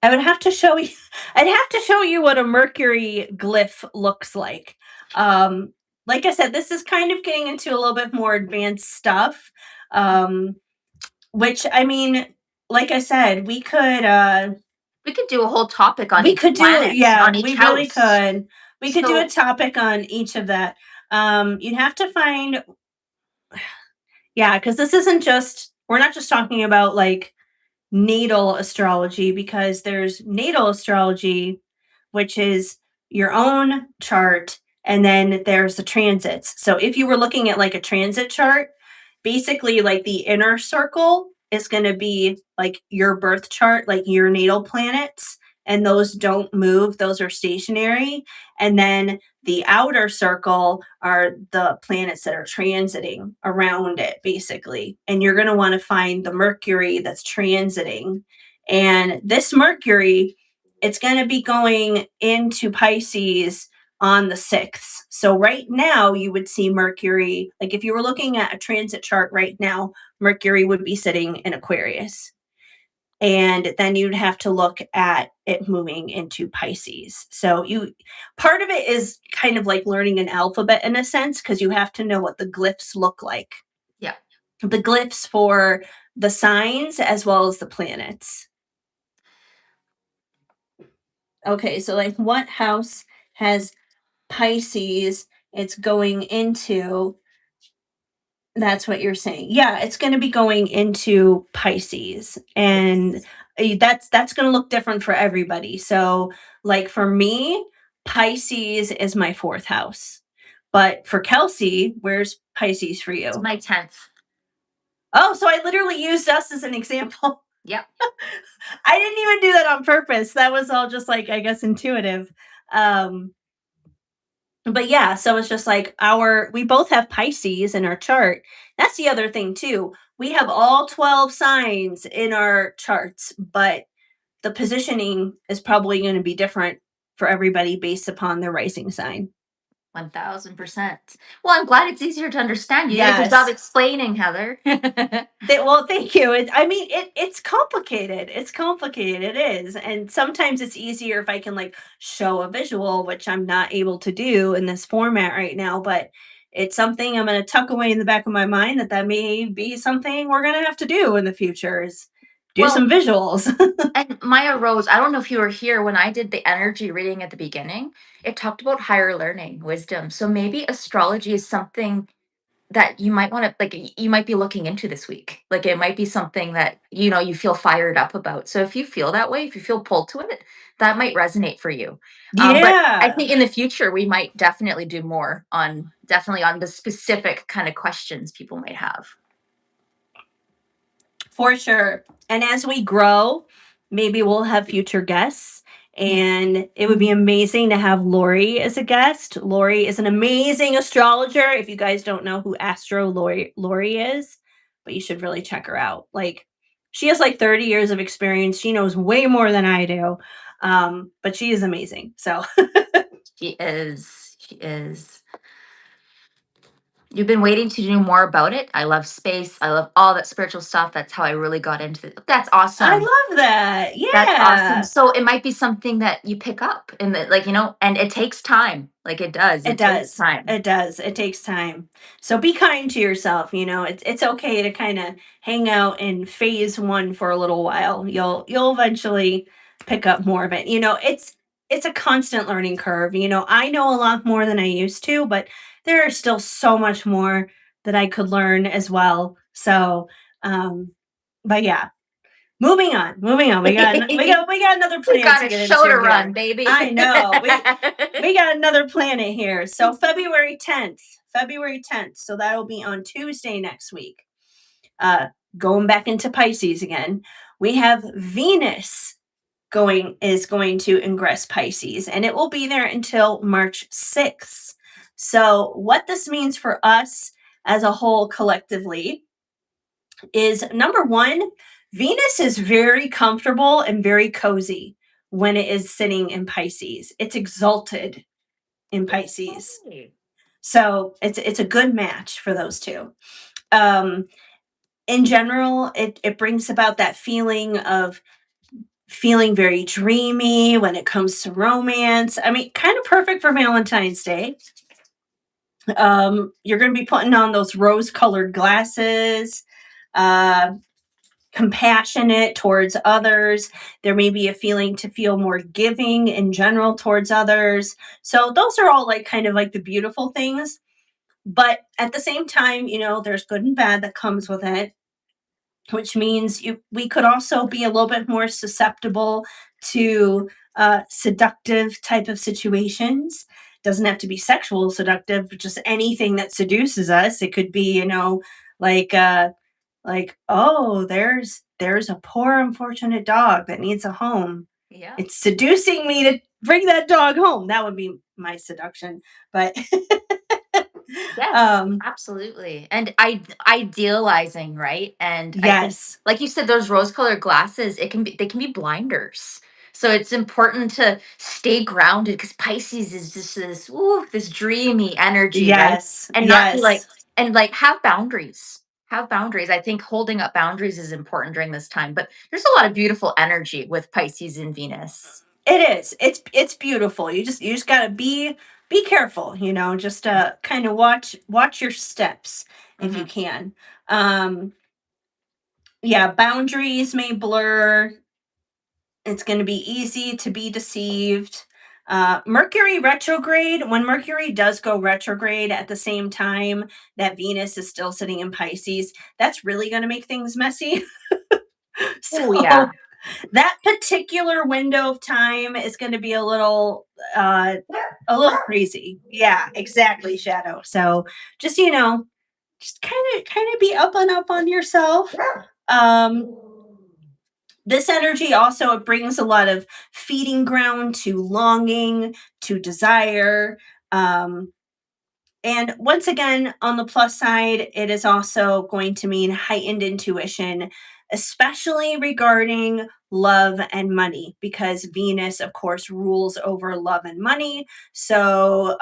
I would have to show you. I'd have to show you what a Mercury glyph looks like. Um. Like I said, this is kind of getting into a little bit more advanced stuff. Um. Which I mean, like I said, We could do a whole topic on we each could do, planet, yeah, on each we really house. could. We could do a So topic on each of that. You'd have to find, yeah, because this isn't just, we're not just talking about like natal astrology, because there's natal astrology, which is your own chart, and then there's the transits. So if you were looking at like a transit chart, basically like the inner circle is going to be like your birth chart, like your natal planets, and those don't move, those are stationary. And then the outer circle are the planets that are transiting around it, basically. And you're going to want to find the Mercury that's transiting. And this Mercury, it's going to be going into Pisces on the 6th. So right now you would see Mercury, like if you were looking at a transit chart right now, Mercury would be sitting in Aquarius. And then you'd have to look at it moving into Pisces. So you part of it is kind of like learning an alphabet in a sense, because you have to know what the glyphs look like. Yeah. The glyphs for the signs as well as the planets. Okay, so like what house has Pisces? It's going into, that's what you're saying. Yeah, it's going to be going into Pisces, and Yes. that's going to look different for everybody. So, like for me, Pisces is my 4th house. But for Kelsey, where's Pisces for It's you? my 10th. Oh, so I literally used us as an example. Yep. I didn't even do that on purpose. That was all just like, I guess, intuitive. Um, but yeah, so it's just like we both have Pisces in our chart. That's the other thing too. We have all 12 signs in our charts, but the positioning is probably going to be different for everybody based upon their rising sign. 1000%. Well, I'm glad it's easier to understand. You did a good job Yes. explaining, Heather. Well, thank you. I mean, it's complicated. It's complicated. It is. And sometimes it's easier if I can like show a visual, which I'm not able to do in this format right now, but it's something I'm going to tuck away in the back of my mind that may be something we're going to have to do in the future is do Well, some visuals. and Maya Rose, I don't know if you were here when I did the energy reading at the beginning. It talked about higher learning, wisdom. So maybe astrology is something that you might want to like you might be looking into this week. Like it might be something that you feel fired up about. So if you feel that way, if you feel pulled to it, that might resonate for you. But I Yeah. think in the future we might definitely do more on definitely on the specific kind of questions people might have. For sure. And as we grow, maybe we'll have future guests. Yeah. And it would be amazing to have Lori as a guest. Lori is an amazing astrologer. If you guys don't know who Lori is, but you should really check her out. Like, she has like 30 years of experience. She knows way more than I do. But she is amazing. So, She is. She is. You've been waiting to do more about it. I love space. I love all that spiritual stuff. That's how I really got into it. That's I awesome. love that. That's awesome. Yeah. So it might be something that you pick up and that like, and it takes time. Like it does. It It takes does. time. It does. It takes time. So be kind to yourself, it's okay to kind of hang out in phase 1 for a little while. You'll eventually pick up more of it. It's a constant learning curve. I know a lot more than I used to, but there is still so much more that I could learn as well. So, um but yeah, moving on, moving on. We got another We planet got to a get show to into run, here. baby. I know. We got another planet here. So February 10th. February 10th. So that'll be on Tuesday next week. Uh Going back into Pisces again. We have Venus going to ingress Pisces, and it will be there until March 6th. So what this means for us as a whole collectively is number 1, Venus is very comfortable and very cozy when it is sitting in Pisces. It's exalted in Pisces. Yay. So it's a good match for those two. Um, in general, it brings about that feeling of feeling very dreamy when it comes to romance. I mean, kind of perfect for Valentine's Day. You're going to be putting on those rose-colored glasses. Uh, Compassionate towards others. There may be a feeling to feel more giving in general towards others. So those are all like kind of like the beautiful things. But at the same time, there's good and bad that comes with it, which means we could also be a little bit more susceptible to seductive type of situations. Doesn't have to be sexual seductive, but just anything that seduces us. It could be, like oh, there's a poor unfortunate dog that needs a home. Yeah. It's seducing me to bring that dog home. That would be my seduction. But Yes, um absolutely. And idealizing, right? And I think, yes. like you said, those rose-colored glasses, they can be blinders. So it's important to stay grounded because Pisces is just this, ooh, this dreamy energy, right? Yes. And not be like, Yes. and like have boundaries. Have boundaries. I think holding up boundaries is important during this time. But there's a lot of beautiful energy with Pisces and Venus. It is. It's beautiful. You just got to be careful, just kind of watch your steps if you Hmm. can. Um yeah, boundaries may blur. It's going to be easy to be deceived. Mercury retrograde, when Mercury does go retrograde at the same time that Venus is still sitting in Pisces, that's really going to make things messy. Oh yeah. So that particular window of time is going to be uh a little crazy. Yeah, exactly, Shadow. So just just kind of be up and up on yourself. Um this energy also, it brings a lot of feeding ground to longing, to desire. um and once again, on the plus side, it is also going to mean heightened intuition, especially regarding love and money, because Venus, of course, rules over love and money. So,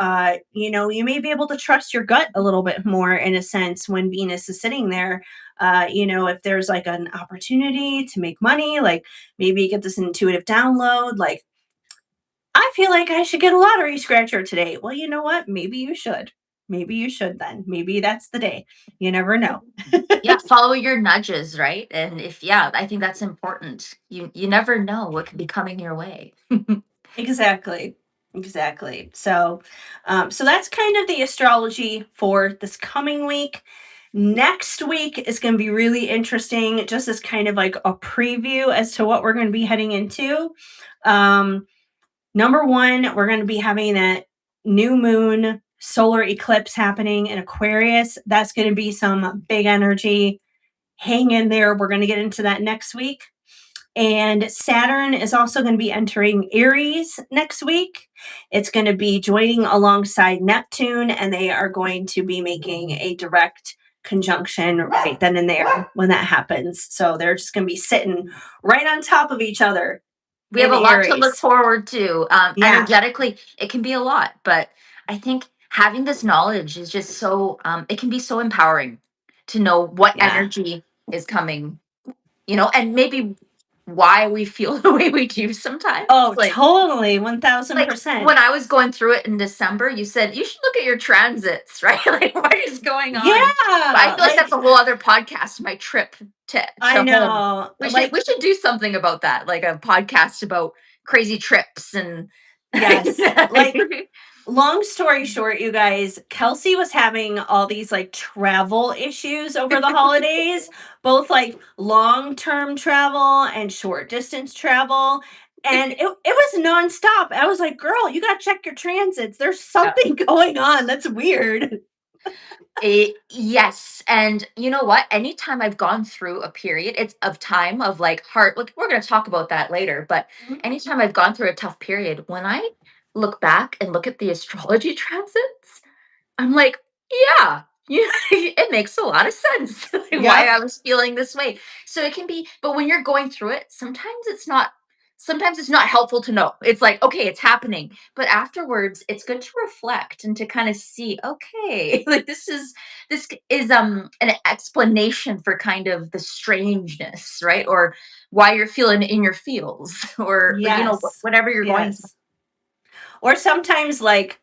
you may be able to trust your gut a little bit more in a sense when Venus is sitting there. If there's like an opportunity to make money, like maybe you get this intuitive download, like, I feel like I should get a lottery scratcher today. Well, you know what? Maybe you should. Maybe you should then. Maybe that's the day. You never know. Yeah, follow your nudges, right? And if yeah, I think that's important. You never know what could be coming your way. Exactly. Exactly. So that's kind of the astrology for this coming week. Next week is going to be really interesting, just as kind of like a preview as to what we're going to be heading into. Um, Number one, we're going to be having that new moon solar eclipse happening in Aquarius. That's going to be some big energy. Hang in there. We're going to get into that next week. And Saturn is also going to be entering Aries next week. It's going to be joining alongside Neptune, and they are going to be making a direct conjunction right then and there when that happens. So they're just going to be sitting right on top of each other We have in a lot to look Aries. forward to. Yeah, Energetically, it can be a lot, but I think having this knowledge is just so, it can be so empowering to know what yeah. energy is coming, and maybe why we feel the way we do sometimes. Oh, Like, totally, like 1000%. when I was going through it in December, you said you should look at your transits, right? Like what is going on? But I Yeah, feel like that's a whole other podcast. My trip I to home. know. We should do something about that, like a podcast about crazy trips and. Yes. Long story short, you guys, Kelsey was having all these like travel issues over the holidays, both like long-term travel and short distance travel. And it was nonstop. I was like, girl, you got to check your transits. There's Yeah. something going on. That's weird. Yes, and you know what? Anytime I've gone through a period, it's of time of like heart. Look, we're going to talk about that later. But Mhm. anytime I've gone through a tough period, when I look back and look at the astrology transits, I'm like, yeah, yeah, it makes a lot of sense why Yep. I was feeling this way. So it can be, but when you're going through it, sometimes it's not helpful to know. It's like, okay, it's happening. But afterwards, it's good to reflect and to kind of see, okay, like this is an explanation for kind of the strangeness, right? Or why you're feeling in your feels, or Yes. whatever you're going through. Yes. Or sometimes like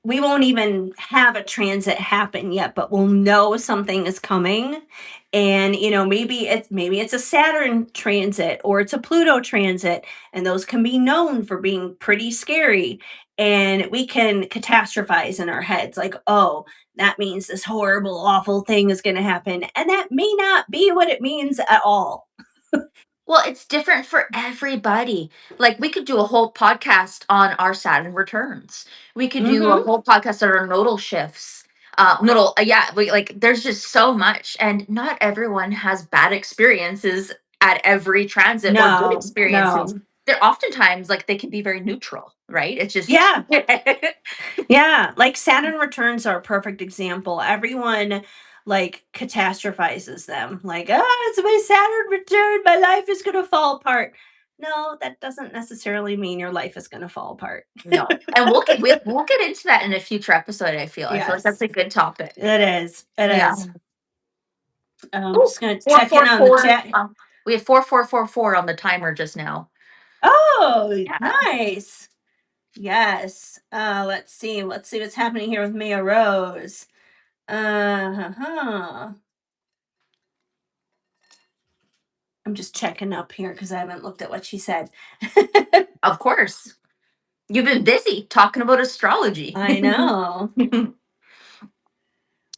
we won't even have a transit happen yet, but we'll know something is coming. And maybe it's a Saturn transit or it's a Pluto transit, and those can be known for being pretty scary. And we can catastrophize in our heads like, oh, that means this horrible, awful thing is going to happen. And that may not be what it means at all. Well, it's different for everybody. Like we could do a whole podcast on our Saturn returns. We could do a Hmm. whole podcast on our nodal shifts. Yeah, there's just so much, and not everyone has bad experiences at every transit or good No, experiences. no. they're oftentimes like they can be very neutral, right? It's just Yeah. Yeah, like Saturn returns are a perfect example. Everyone like catastrophizes them. Like, "Oh, it's my Saturn return. My life is going to fall apart." No, that doesn't necessarily mean your life is going to fall apart. no. And we'll get into that in a future episode, I feel like that's Yes, a good topic. it is. It Yeah. is. I'm Ooh, just going to four check in four on the four. chat. We have 4444 on the timer just now. Oh, Yeah. nice. Yes. Let's see. Let's see what's happening here with Mia Rose. Uh-huh. I'm just checking up here because I haven't looked at what she said. Of course. You've been busy talking about astrology. I know.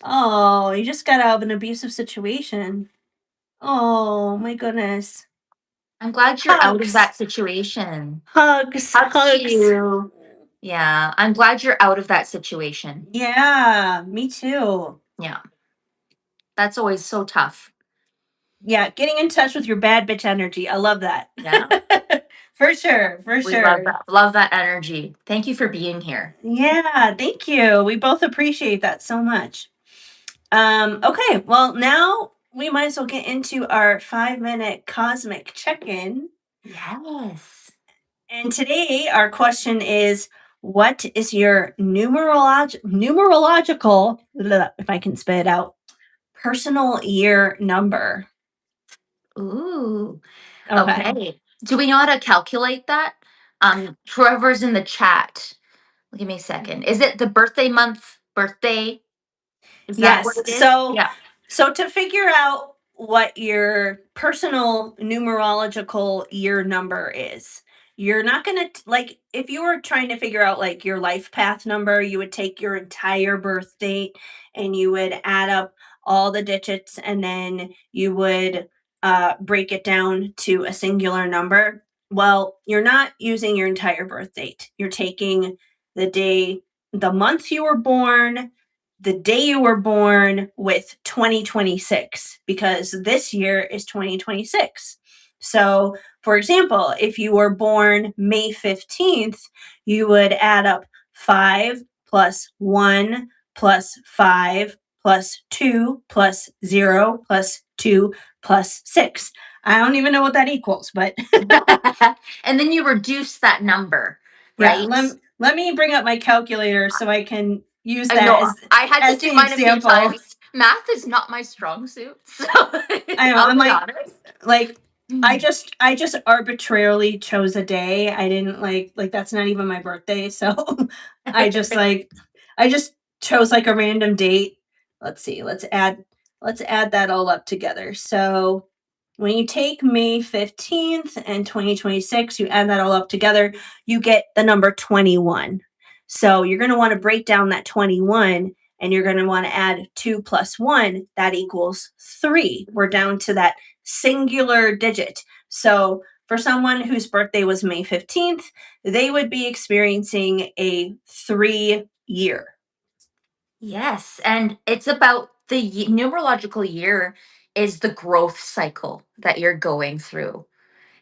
Oh, you just got out of an abusive situation. Oh, my goodness. I'm glad you're out of Hugs. that situation. Hugs. Hugs to Hugs. you. Yeah, I'm glad you're out of that situation. Yeah, me too. Yeah, that's always so tough. Yeah, getting in touch with your bad bitch energy. I love that. Yeah, For sure. For we love sure. that. Love that energy. Thank you for being here. Yeah, thank you. We both appreciate that so much. Okay, well, now we might as well get into our 5-minute cosmic check in. Yes. And today, our question is, what is your numerological, if I can spit it out, personal year number? Ooh. Okay. Okay. Do we know how to calculate that? Whoever's in the chat, give me a second. Is it the birthday month? Birthday? Is that what Yes. it is? Yeah. So to figure out what your personal numerological year number is, you're not going to like if you were trying to figure out like your life path number, you would take your entire birth date and you would add up all the digits and then you would break it down to a singular number. Well, you're not using your entire birth date. You're taking the day, the month you were born, the day you were born with 2026 because this year is 2026. So, for example, if you were born May 15th, you would add up 5 plus 1 plus 5 plus 2 plus 0 plus 2 plus 6. I don't even know what that equals, but And then you reduce that number, yeah, right? let me bring up my calculator so I can use I that know I had to as do the mine a few example. times. Math is not my strong suit, so I know. I'll I'm be like, honest. like I just arbitrarily chose a day. I didn't like that's not even my birthday. So I just like I just chose like a random date. Let's see. Let's add that all up together. So when you take May 15th and 2026, you add that all up together, you get the number 21. So you're going to want to break down that 21 and you're going to want to add 2 plus 1, that equals 3. We're down to that singular digit. So for someone whose birthday was May 15th, they would be experiencing a 3 year. Yes, and it's about the numerological year is the growth cycle that you're going through.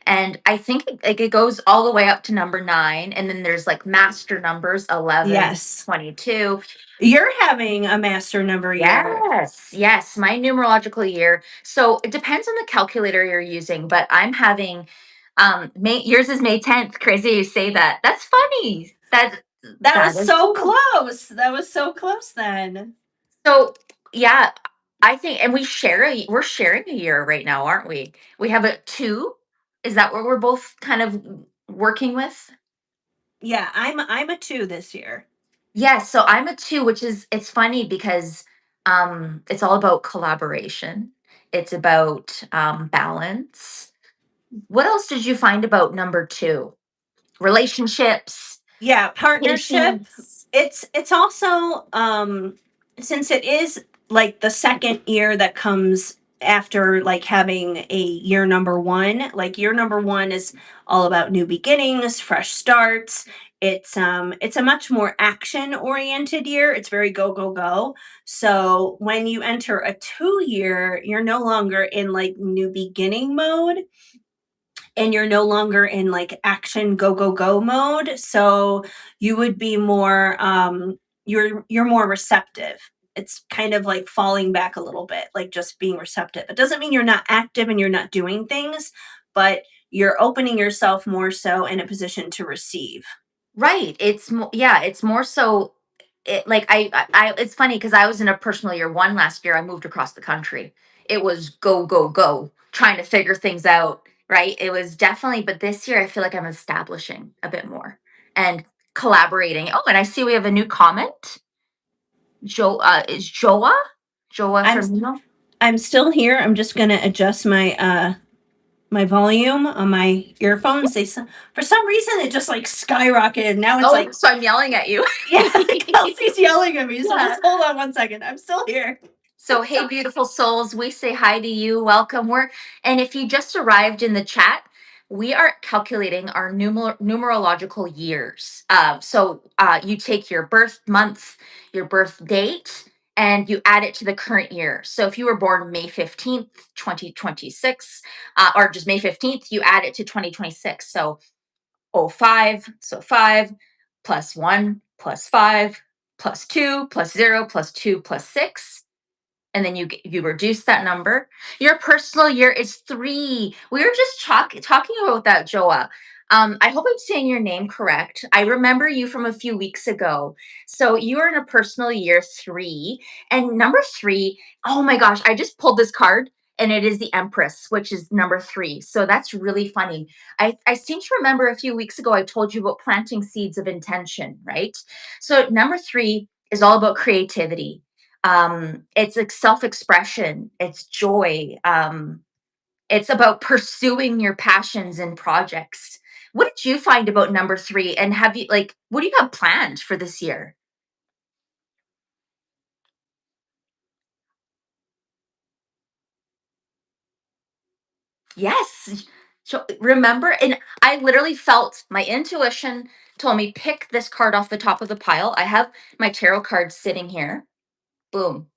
And I think like it goes all the way up to number 9 and then there's like master numbers 11, Yes. 22. You're having a master number year. Yes, yes, my numerological year. So it depends on the calculator you're using, but I'm having May yours is May 10th. Crazy you say that. That's funny. That That was is so cool. close. That was so close then. So yeah, I think and we're sharing a year right now, aren't we? We have a 2. Is that what we're both kind of working with? Yeah, I'm a 2 this year. Yes, so I'm a 2, which is it's funny because it's all about collaboration. It's about balance. What else did you find about number 2? Relationships, Yeah, partnership. patience. It's also since it is like the second year that comes after like having a year number 1, like year number 1 is all about new beginnings, fresh starts. It's a much more action oriented year. It's very go go go. So when you enter a 2 year, you're no longer in like new beginning mode. and you're no longer in like action go go go mode. So you would be more you're more receptive. It's kind of like falling back a little bit, like just being receptive. It doesn't mean you're not active and you're not doing things, but you're opening yourself more so in a position to receive. Right. Yeah, it's more so like it's funny because I was in a personal year one last year. I moved across the country. It was go, go, go, trying to figure things out, right? It was definitely, but this year I feel like I'm establishing a bit more and collaborating. Oh, and I see we have a new comment. Is Joa? Joa I'm from I'm still here. I'm just going to adjust my volume on my earphones. For some reason it just like skyrocketed. Now it's Oh, like so I'm yelling at you. yeah, Kelsey's yelling at me. So Yeah. just hold on one second. I'm still here. So, hey, beautiful souls, we say hi to you. Welcome. And if you just arrived in the chat, we are calculating our numerological years. You take your birth month, your birth date, and you add it to the current year. So, if you were born May 15th, 2026, or just May 15th, you add it to 2026. So, oh 05, so 5 plus 1 plus 5 plus 2 plus 0 plus 2 plus 6, and then you reduce that number. Your personal year is 3. We were just talking about that, Joa. I hope I'm saying your name correct. I remember you from a few weeks ago. So you are in a personal year 3, and number 3. Oh my gosh, I just pulled this card. And it is the Empress, which is number 3. So that's really funny. I seem to remember a few weeks ago I told you about planting seeds of intention, right? So number 3 is all about creativity. It's like self-expression, it's joy, it's about pursuing your passions and projects. What did you find about number 3, and have you like what do you have planned for this year? Yes. So remember, and I literally felt my intuition told me pick this card off the top of the pile. I have my tarot cards sitting here. Boom.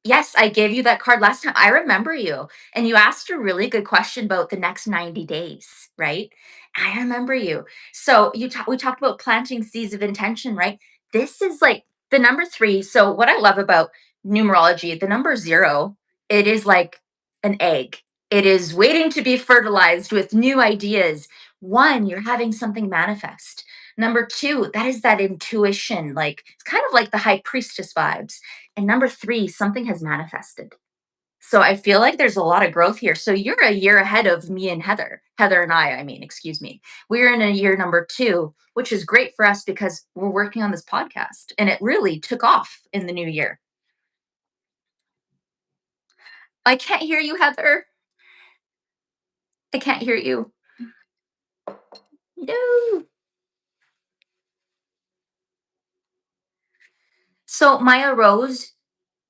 Yes, I gave you that card last time. I remember you. And you asked a really good question about the next 90 days, right? I remember you. So we talked about planting seeds of intention, right? This is like the number 3. So what I love about numerology, the number 0, it is like an egg. It is waiting to be fertilized with new ideas. 1, you're having something manifest. Number 2, that is that intuition. Like it's kind of like the high priestess vibes, and number 3, something has manifested. So I feel like there's a lot of growth here. So you're a year ahead of me and Heather and I mean, excuse me. We're in a year number 2, which is great for us because we're working on this podcast and it really took off in the new year. I can't hear you, Heather. I can't hear you. No. So Maya Rose,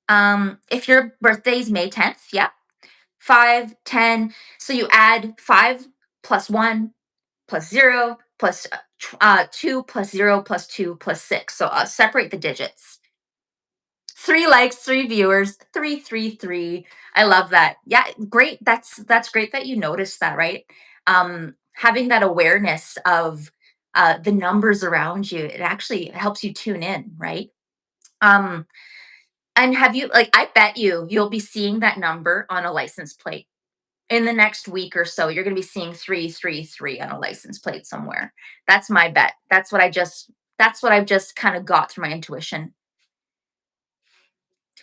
if your birthday's May 10th, yeah. 5, 10. So you add 5 plus 1 plus 0 plus 2 plus 0 plus 2 plus 6. So separate the digits. 3 likes, 3 viewers, 333. I love that. Yeah, great. That's great that you noticed that, right? Having that awareness of the numbers around you, it actually helps you tune in, right? Um, and have you like I bet you'll be seeing that number on a license plate in the next week or so. You're going to be seeing 333 on a license plate somewhere. That's my bet. That's what I've just kind of got through my intuition.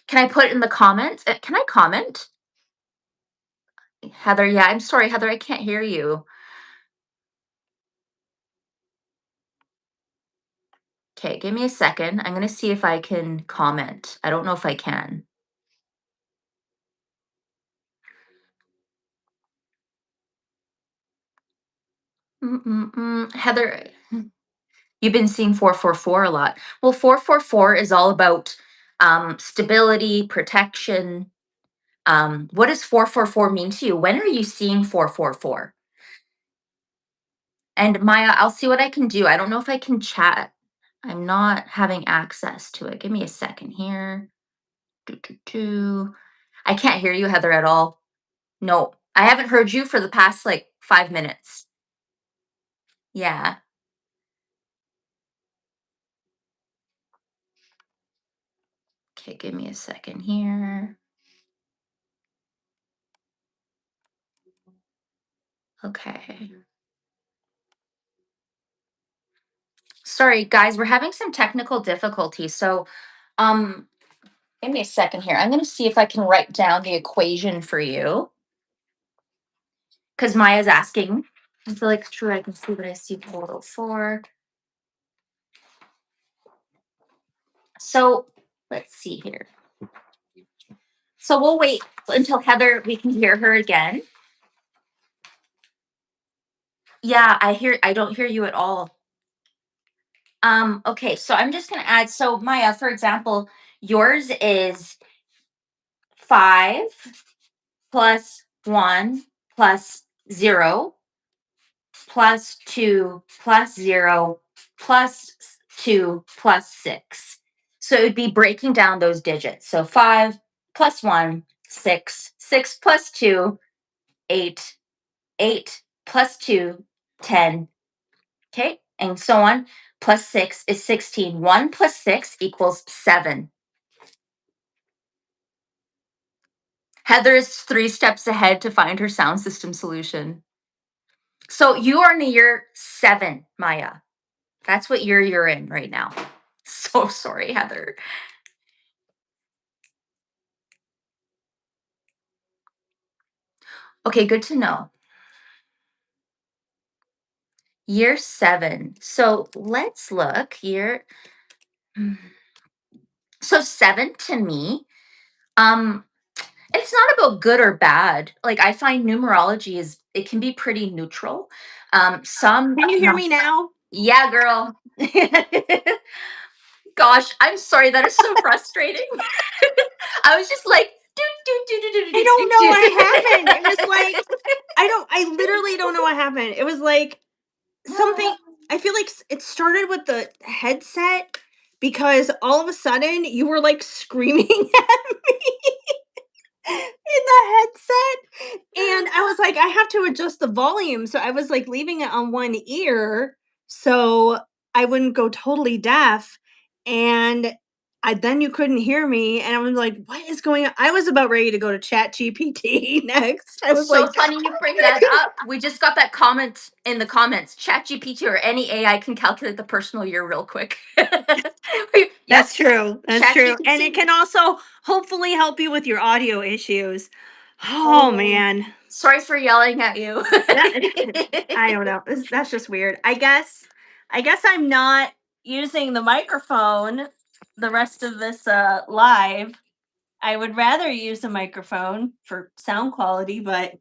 Can I put it in the comments? Can I comment? Heather, yeah, I'm sorry, Heather, I can't hear you. Okay, give me a second. I'm going to see if I can comment. I don't know if I can. Heather, you've been seeing 444 a lot. Well, 444 is all about stability, protection. What does 444 mean to you? When are you seeing 444? And Maya, I'll see what I can do. I don't know if I can chat. I'm not having access to it. Give me a second here. I can't hear you, Heather, at all. No. I haven't heard you for the past like 5 minutes. Yeah. Okay, give me a second here. Okay. Sorry, guys, we're having some technical difficulties. So, um, give me a second here. I'm going to see if I can write down the equation for you because Maya's asking. I feel like true. I can see what I see total for. So, let's see here. So we'll wait until Heather. We can hear her again. Yeah, I hear. I don't hear you at all. Okay, so I'm just gonna add. So Maya, for example, yours is 5 plus 1 plus 0 plus 2 plus 0 plus 2 plus 6. So it would be breaking down those digits. So 5 plus 1, 6, 6 plus 2, 8, 8 plus 2, 10. Okay, and so on. Plus 6 is 16. 1 plus 6 equals 7. Heather is 3 steps ahead to find her sound system solution. So you are in the year 7, Maya. That's what year you're in right now. So sorry, Heather. Okay, good to know. Year 7. So let's look. So 7 to me, um, it's not about good or bad. Like I find numerology is it can be pretty neutral. Some Can you hear me now? yeah, girl. Gosh, I'm sorry. That is so frustrating. I was just like, do do do do do I do don't do know do. what happened. It was like I literally don't know what happened. It was like something I feel like it started with the headset because all of a sudden you were like screaming at me in the headset and I was like I have to adjust the volume so I was like leaving it on one ear so I wouldn't go totally deaf and then you couldn't hear me and I was like what is going on. I was about ready to go to chat gpt next. I was So like funny you bring that up. We just got that comment in the comments. ChatGPT or any AI can calculate the personal year real quick. Yep, that's true. That's true. And it ChatGPT. can also hopefully help you with your audio issues. Oh Oh, man. sorry for yelling at you. That I don't know. That's just weird. I guess I'm not using the microphone the rest of this live. I would rather use a microphone for sound quality, but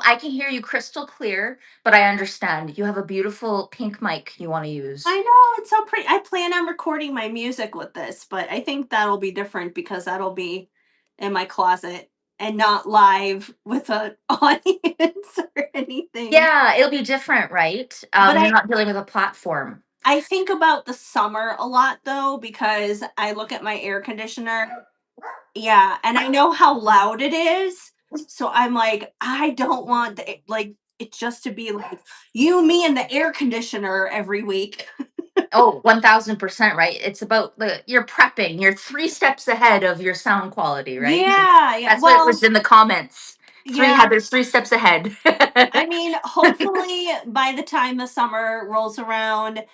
I can hear you crystal clear, but I understand. You have a beautiful pink mic you want to I use. know it's so pretty. I plan on recording my music with this, but I think that'll be different because that'll be in my closet and not live with an audience or anything. Yeah, it'll be different, right? But You're I not dealing with a platform. I think about the summer a lot though because I look at my air conditioner. Yeah, and I know how loud it is. So I'm like, I don't want like it just to be like you, me, and the air conditioner every week. Oh, 1000%, right? It's about you're prepping. You're 3 steps ahead of your sound quality, right? Yeah, yeah. That's what it was Well, in the comments. yeah. There's 3 steps ahead. I mean, hopefully by the time the summer rolls around,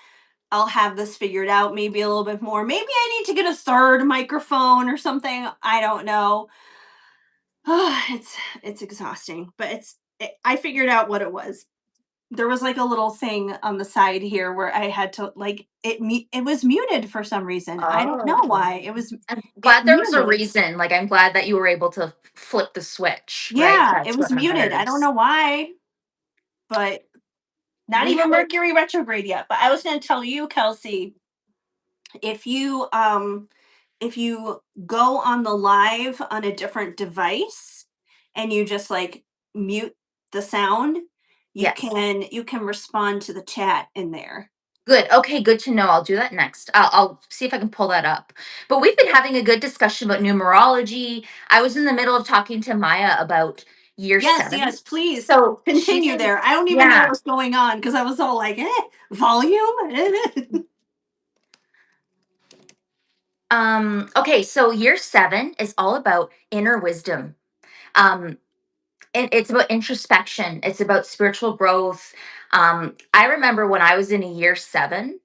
I'll have this figured out maybe a little bit more. Maybe I need to get a third microphone or something. I don't know. it's exhausting, but I figured out what it was. There was like a little thing on the side here where I had to like it was muted for some reason. I don't know Oh. why. I'm It glad there was a muted. reason. Like I'm glad that you were able to flip the switch, right? Yeah, it That's was what muted. I don't matters. know why, but not We even have Mercury retrograde yet. But I was going to tell you, Kelsey, if you if you go on the live on a different device and you just like mute the sound, yes. you can respond to the chat in there. Good. Okay, good to know. I'll do that next. I'll see if I can pull that up. But we've been having a good discussion about numerology. I was in the middle of talking to Maya about year Yes, 7. yes, please So she's continue in, there. I don't even know yeah. what's going on because I was all like, volume? Okay, so year 7 is all about inner wisdom. Um, it's about introspection. It's about spiritual growth. I remember when I was in a year 7,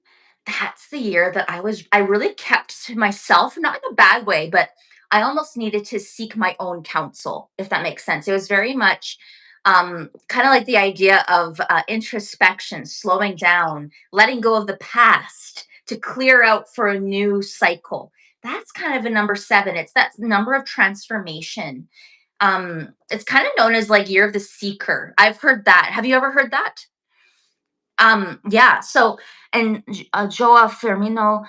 that's the year that I really kept to myself, not in a bad way, but I almost needed to seek my own counsel, if that makes sense. It was very much kind of like the idea of introspection, slowing down, letting go of the past to clear out for a new cycle. That's kind of a number 7. It's that number of transformation. It's kind of known as like year of the seeker. I've heard that. Have you ever heard that? Yeah. So, and Joa Firmino,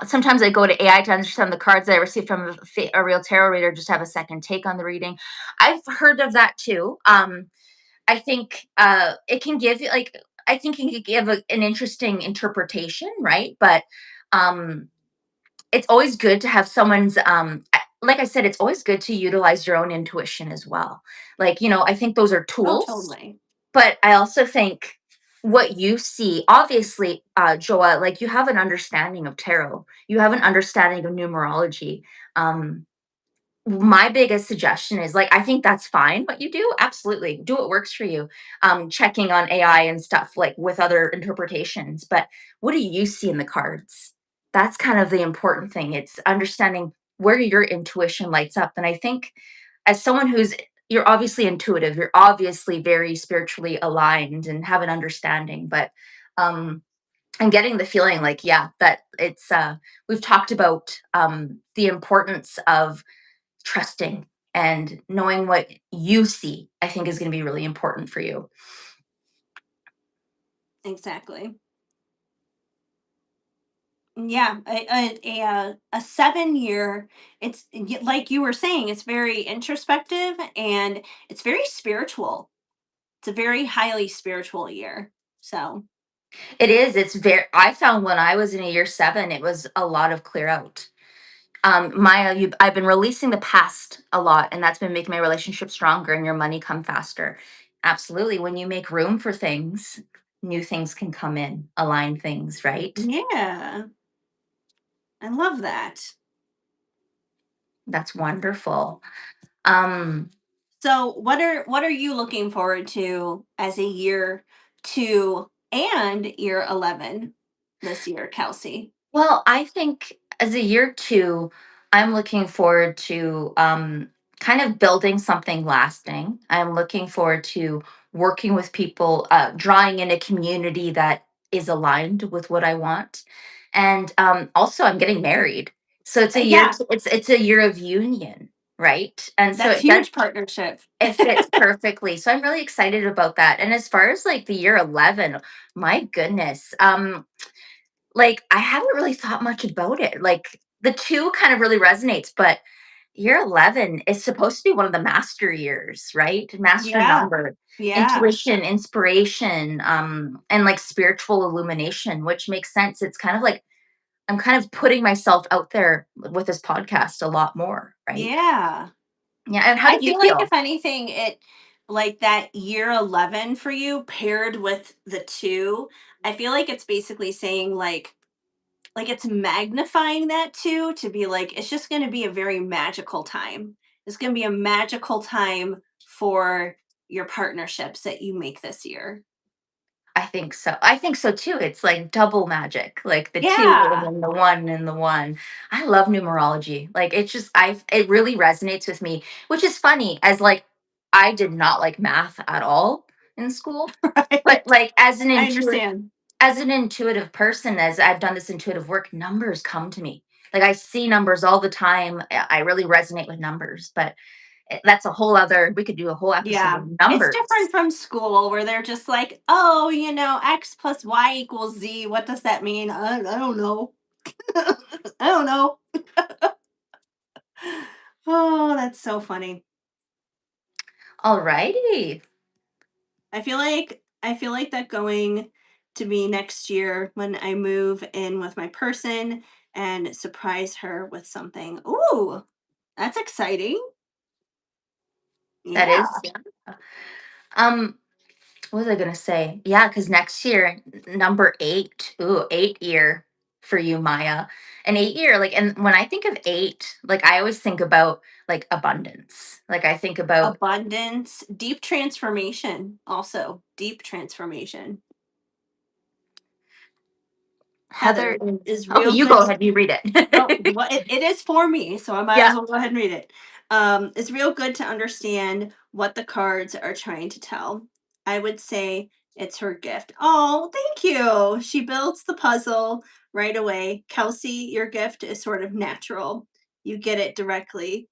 sometimes I go to AI to understand the cards that I receive from a real tarot reader, just have a second take on the reading. I've heard of that too. I think it can give you like, I think it can give an interesting interpretation, right? But um, it's always good to have someone's like I said, it's always good to utilize your own intuition as well. Like, I think those are Oh, tools, totally. but I also think what you see, obviously, Joa, like you have an understanding of tarot, you have an understanding of numerology. My biggest suggestion is like I think that's fine what you do. Absolutely. Do what works for you. Checking on AI and stuff like with other interpretations. But what do you see in the cards? That's kind of the important thing. It's understanding where your intuition lights up. And I think as someone you're obviously intuitive, you're obviously very spiritually aligned and have an understanding, but um I'm getting the feeling like, yeah, that it's we've talked about the importance of trusting and knowing what you see, I think is going to be really important for you. Exactly. Yeah, a 7 year. Like you were saying, it's very introspective and it's very spiritual. It's a very highly spiritual year. So It is. It's very. I found when I was in a year 7, it was a lot of clear out. Maya, I've been releasing the past a lot, and that's been making my relationship stronger and your money come faster. Absolutely. When you make room for things, new things can come in, align things, right? yeah, I love that. That's wonderful. Um, So what are you looking forward to as a year 2 and year 11 this year, Kelsey? Well, I think as a year 2, I'm looking forward to kind of building something lasting. I'm looking forward to working with people, drawing in a community that is aligned with what I want, and also I'm getting married. So it's a year. Yeah, It's a year of union, right? And so that's huge partnership. it fits perfectly. So I'm really excited about that. And as far as like the year 11, my goodness. Like, I haven't really thought much about it. Like, the 2 kind of really resonates, but year 11 is supposed to be one of the master years, right? Master Yeah, number, yeah, intuition, inspiration, and like spiritual illumination, which makes sense. It's kind of like I'm kind of putting myself out there with this podcast a lot more, right? yeah. Yeah. And how I do you feel like if feel? anything, it like that year 11 for you paired with the 2, I feel like it's basically saying like it's magnifying that too to be like it's just going to be a very magical time. It's going to be a magical time for your partnerships that you make this year. I think so. I think so too. It's like double magic, like the 2 and Yeah. then the 1 and the 1. I love numerology. Like it's just it really resonates with me, which is funny as like I did not like math at all in school, but Right. like I understand. as an intuitive person, as I've done this intuitive work, numbers come to me. Like I see numbers all the time. I really resonate with numbers, but that's a whole other we could do a whole episode Yeah. on It's numbers. different from school where they're just like, oh, x plus y equals z. What does that mean? I don't know. I don't know. Oh, that's so funny. All righty. I feel like that going to be next year when I move in with my person and surprise her with something. Ooh, that's exciting. That is, Yeah, yeah. Um, what was I gonna say? Yeah, because next year, number 8, ooh, 8 year for you, Maya. An 8 year, like, and when I think of 8, like, I always think about like abundance. Like, I think about abundance, deep transformation, also deep transformation. Heather Heather is, is okay, real you good. go ahead, you read Oh, it. well, it is for me, so I might Yeah. as well go ahead and read it. It's real good to understand what the cards are trying to tell. I would say it's her gift. Oh, thank you. She builds the puzzle right away. Kelsey, your gift is sort of natural. You get it directly.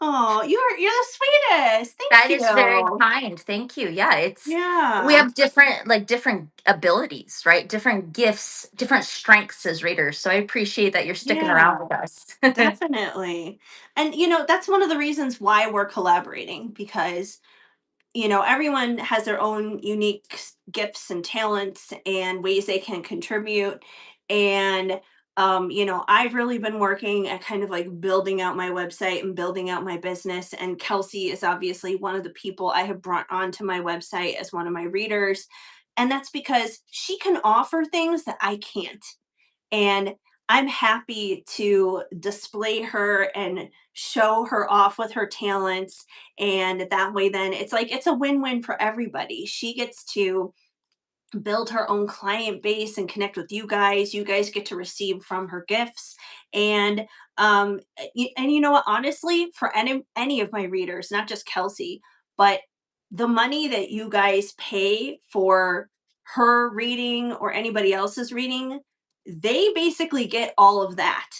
Oh, you're the sweetest. That Thank is very you. kind. Thank you. Yeah, it's we Yeah, have different, like, different abilities, right? Different gifts, different strengths as readers. So I appreciate that you're sticking around yeah. with us. Definitely. And that's one of the reasons why we're collaborating because everyone has their own unique gifts and talents and ways they can contribute. And, I've really been working at kind of like building out my website and building out my business. And Kelsey is obviously one of the people I have brought onto my website as one of my readers. And that's because she can offer things that I can't. And I'm happy to display her and show her off with her talents. And that way, then it's like it's a win win for everybody. She gets to build her own client base and connect with you guys. You guys get to receive from her gifts. And and you know what, honestly, for any of my readers, not just Kelsey, but the money that you guys pay for her reading or anybody else's reading, they basically get all of that.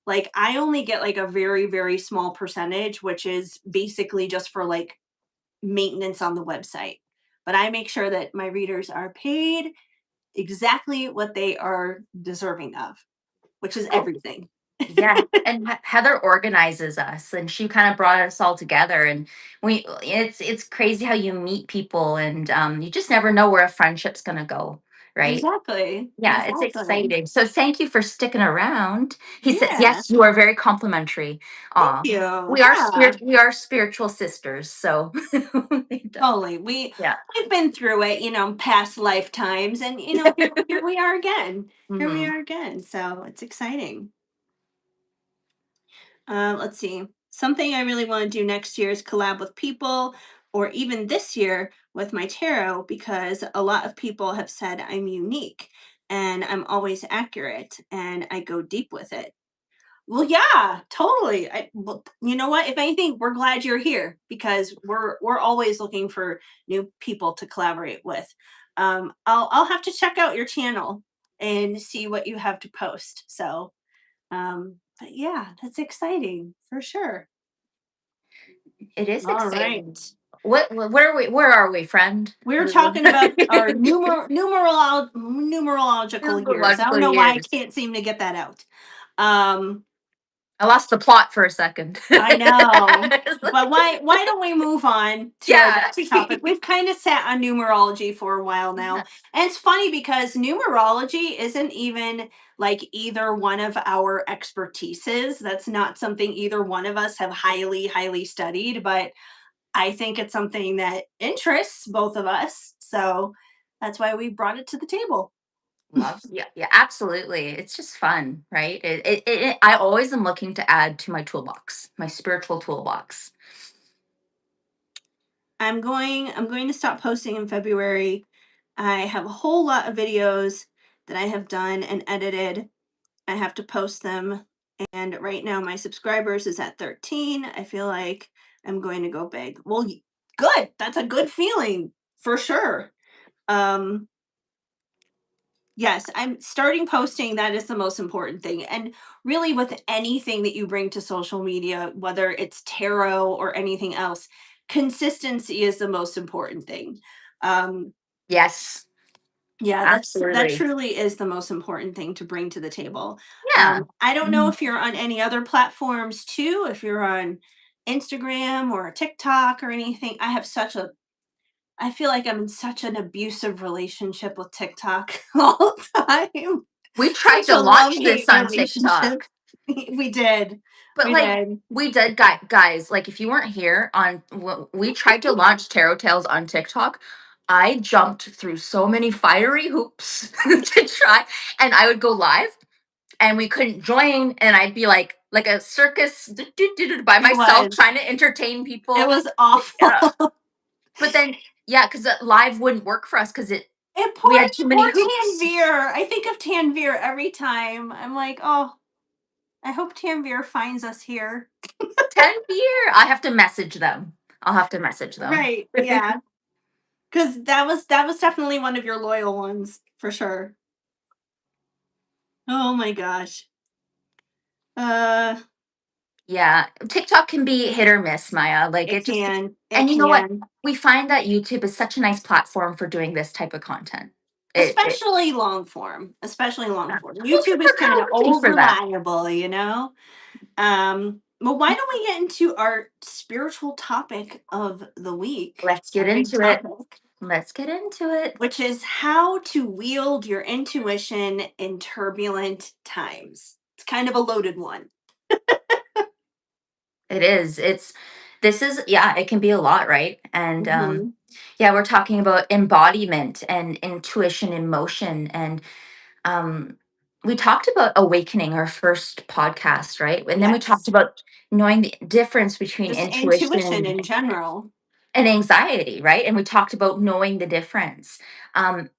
Like I only get like a very very small percentage, which is basically just for like maintenance on the website. But I make sure that my readers are paid exactly what they are deserving of, which is Oh, everything. yeah. And Heather organizes us, and she kind of brought us all together. And it's crazy how you meet people, and you just never know where a friendship's gonna go, right? Exactly. Yeah, it's Exactly. exciting. So thank you for sticking around. He says, Yeah. "Yes, you are very complimentary." Thank Aw, you. Yeah. we are spiritual sisters. So Totally. We yeah. we've been through it, past lifetimes, and here we are again. Here we Mhm. are again. So it's exciting. Let's see. Something I really want to do next year is collab with people, or even this year with my tarot, because a lot of people have said I'm unique and I'm always accurate and I go deep with it. Well, yeah, totally. Well, you know what? If anything, we're glad you're here because we're always looking for new people to collaborate with. I'll have to check out your channel and see what you have to post. So but yeah, that's exciting for sure. It is All exciting. right. Where are we? Where are we, friend? We're talking about our numerological years. I don't Numerological know why I years. can't seem to get that out. Um, I lost the plot for a second. I know. But why don't we move on to our Yeah. next topic? We've kind of sat on numerology for a while now. And it's funny because numerology isn't even like either one of our expertises. That's not something either one of us have highly studied, but I think it's something that interests both of us. So that's why we brought it to the table. Love, yeah, yeah, absolutely. It's just fun, right? I always am looking to add to my toolbox, my spiritual toolbox. I'm going to stop posting in February. I have a whole lot of videos that I have done and edited. I have to post them, and right now my subscribers is at 13. I feel like I'm going to go big. Well, good. That's a good feeling for sure. Um Yes, I'm starting posting. That is the most important thing. And really, with anything that you bring to social media, whether it's tarot or anything else, consistency is the most important thing. Um, Yes, yeah, that absolutely. truly is the most important thing to bring to the table. Yeah. I don't know Mhm. if you're on any other platforms too, if you're on Instagram or TikTok or anything. I feel like I'm in such an abusive relationship with TikTok all the time. We tried Such to a launch this love-hate on relationship. TikTok. We did. But We like did. we did, guys. Like if you weren't here we tried to launch Tarot Tales on TikTok. I jumped through so many fiery hoops to try, and I would go live, and we couldn't join, and I'd be like a circus by It myself was. trying to entertain It people. was awful. Yeah. But then, yeah, because live wouldn't work for us because And we had too many poor hoops. Tanvir. I think of Tanvir every time. I'm like, oh, I hope Tanvir finds us here. 10 beer. I have to message them. I'll have to message them. Right. Yeah. Because that was definitely one of your loyal ones for sure. Oh my gosh. Uh, Yeah, TikTok can be hit or miss, Maya. Like it it just, can. It and you know what? can. We find that YouTube is such a nice platform for doing this type of content. It Especially long form. Especially long yeah. form. Well, YouTube people is are kind kind of of looking old for that. reliable, you know? Well, why don't we get into our spiritual topic of the week? Let's get Our big into it. topic, Let's get into it. which is how to wield your intuition in turbulent times. It's kind of a loaded one. It is. It's this is yeah, it can be a lot, right? And Hmm. yeah, we're talking about embodiment and intuition in motion. And um we talked about awakening, our first podcast, right? And then we talked Yes. about knowing the difference between Just intuition intuition in general. and anxiety, right? And we talked about knowing the difference. Um,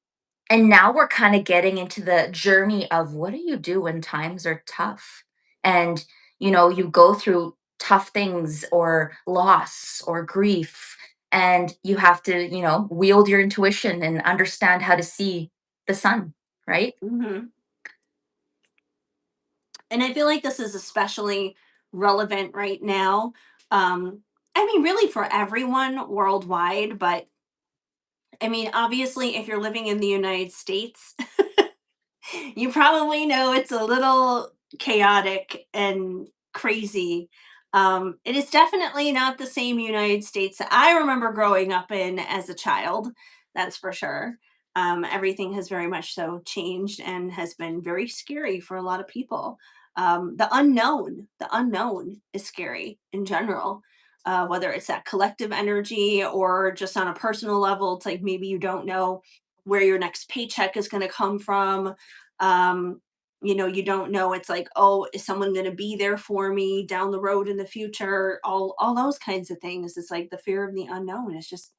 and now we're kind of getting into the journey of what do you do when times are tough? And, you go through tough things or loss or grief, and you have to, wield your intuition and understand how to see the sun, right? Hmm. And I feel like this is especially relevant right now. Um, I mean, really for everyone worldwide, but I mean, obviously, if you're living in the United States, you probably know it's a little chaotic and crazy. It is definitely not the same United States that I remember growing up in as a child. That's for sure. Everything has very much so changed and has been very scary for a lot of people. The unknown is scary in general. Whether it's that collective energy or just on a personal level, it's like maybe you don't know where your next paycheck is going to come from. um you don't know, it's like, oh, is someone going to be there for me down the road in the future, all those kinds of things. It's like the fear of the unknown. It's just,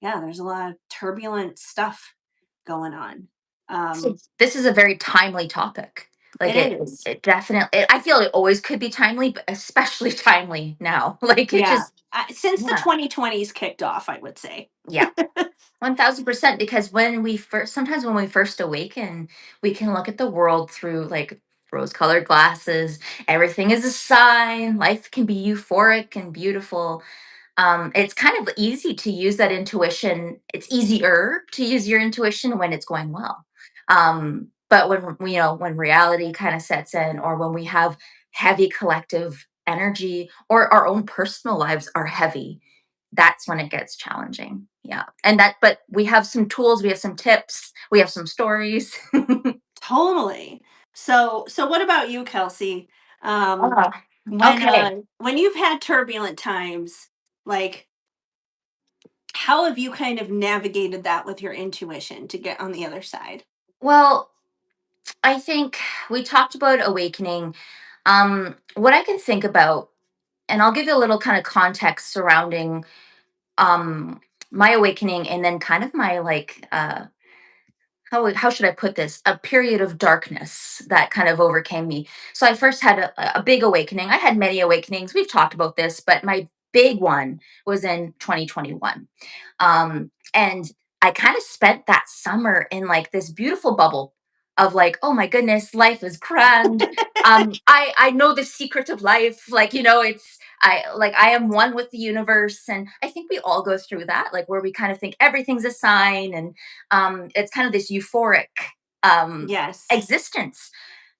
yeah, there's a lot of turbulent stuff going on. So um this is a very timely topic. Like it it, is. it definitely. I feel it always could be timely, but especially timely now. Like it Yeah. just, Since the yeah, 2020s kicked off, I would say. yeah. 1000%, because sometimes when we first awaken, we can look at the world through like rose colored glasses. Everything is a sign. Life can be euphoric and beautiful. It's kind of easy to use that intuition. It's easier to use your intuition when it's going well. But when reality kind of sets in, or when we have heavy collective energy, or our own personal lives are heavy, that's when it gets challenging. Yeah. But we have some tools, we have some tips, we have some stories. Totally. So what about you, Kelsey? um Ah, when okay. uh when you've had turbulent times, like, how have you kind of navigated that with your intuition to get on the other side? Well, I think we talked about awakening. What I can think about, and I'll give you a little kind of context surrounding um my awakening, and then kind of my like how should I put this? A period of darkness that kind of overcame me. So I first had a big awakening. I had many awakenings. We've talked about this, but my big one was in 2021. And I kind of spent that summer in like this beautiful bubble of like, oh my goodness, life is grand. I know the secret of life. Like, I am one with the universe. And I think we all go through that, like where we kind of think everything's a sign, and it's kind of this euphoric Yes. existence.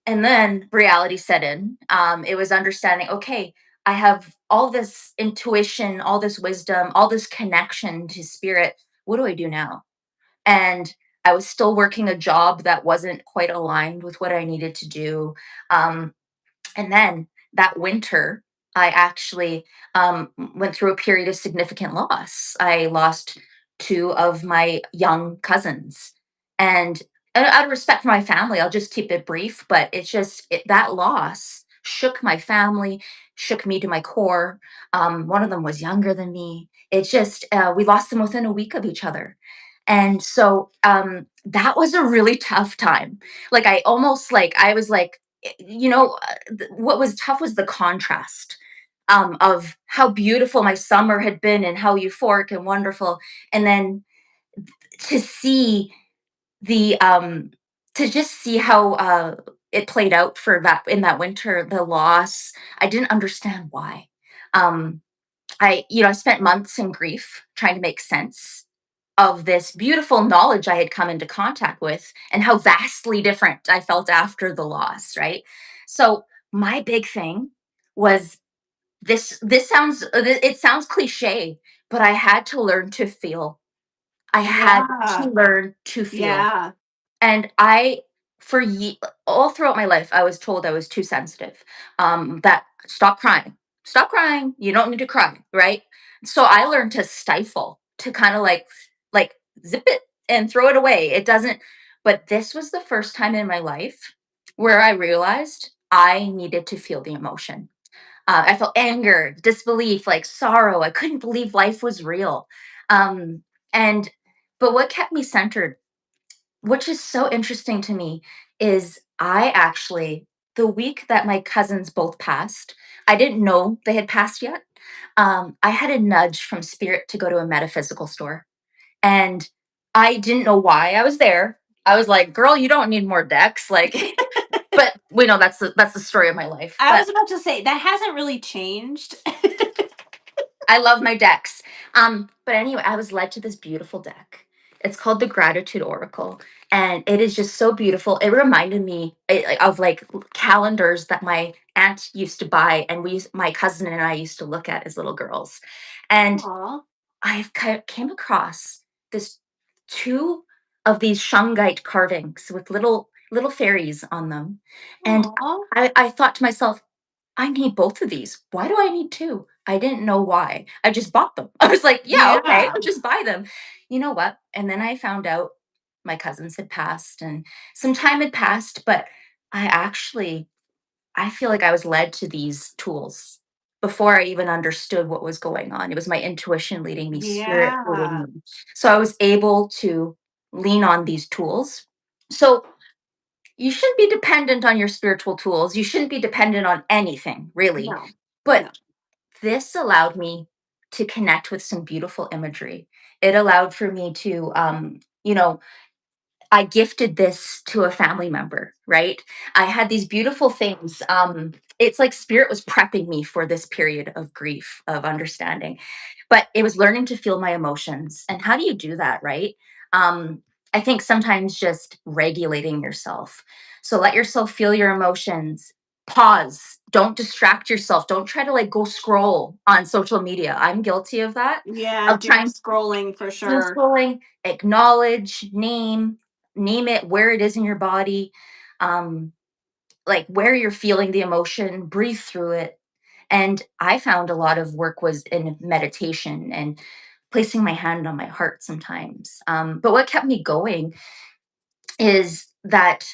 And then reality set in. It was understanding, okay, I have all this intuition, all this wisdom, all this connection to spirit. What do I do now? And I was still working a job that wasn't quite aligned with what I needed to do. Um, and then that winter, I actually went through a period of significant loss. I lost two of my young cousins. And out of respect for my family, I'll just keep it brief, but that loss shook my family, shook me to my core. One of them was younger than me. We lost them within a week of each other. And so that was a really tough time. Like, I was like, what was tough was the contrast of how beautiful my summer had been and how euphoric and wonderful. And then to see the to just see how it played out for that in that winter, the loss. I didn't understand why. Um, I spent months in grief trying to make sense of this beautiful knowledge I had come into contact with and how vastly different I felt after the loss, right? So my big thing was it sounds cliche, but I had to learn to feel. I had to Yeah. learn to feel. Yeah. And all throughout my life, I was told I was too sensitive. That stop crying. You don't need to cry, right? So I learned to stifle, to kind of like zip it and throw it away. It doesn't. But this was the first time in my life where I realized I needed to feel the emotion. I felt anger, disbelief, like sorrow. I couldn't believe life was real. Um, and but what kept me centered, which is so interesting to me, is the week that my cousins both passed, I didn't know they had passed yet. I had a nudge from spirit to go to a metaphysical store. And I didn't know why I was there. I was like, girl, you don't need more decks. Like, but we know that's the story of my life. I But was about to say that hasn't really changed. I love my decks. But anyway, I was led to this beautiful deck. It's called the Gratitude Oracle, and it is just so beautiful. It reminded me of like calendars that my aunt used to buy, and my cousin and I used to look at as little girls. And Aw. came across this two of these shungite carvings with little fairies on them, and Aw. I thought to myself, I need both of these. Why do I need 2? I didn't know why. I just bought them. I was like, "Yeah, okay, Yeah. I'll just buy them." You know what? And then I found out my cousins had passed and some time had passed, but I feel like I was led to these tools before I even understood what was going on. It was my intuition leading me, spirit leading Yeah. me. So I was able to lean on these tools. So you shouldn't be dependent on your spiritual tools. You shouldn't be dependent on anything, really. No. But No. this allowed me to connect with some beautiful imagery. It allowed for me to, I gifted this to a family member, right? I had these beautiful things. It's like spirit was prepping me for this period of grief, of understanding, but it was learning to feel my emotions. And how do you do that, right? Um, I think sometimes just regulating yourself. So let yourself feel your emotions. Pause. Don't distract yourself. Don't try to like go scroll on social media. I'm guilty of that. Yeah, Of doom trying scrolling for doom sure. scrolling, acknowledge, name it where it is in your body, um, like where you're feeling the emotion, breathe through it. And I found a lot of work was in meditation and placing my hand on my heart sometimes. But what kept me going is that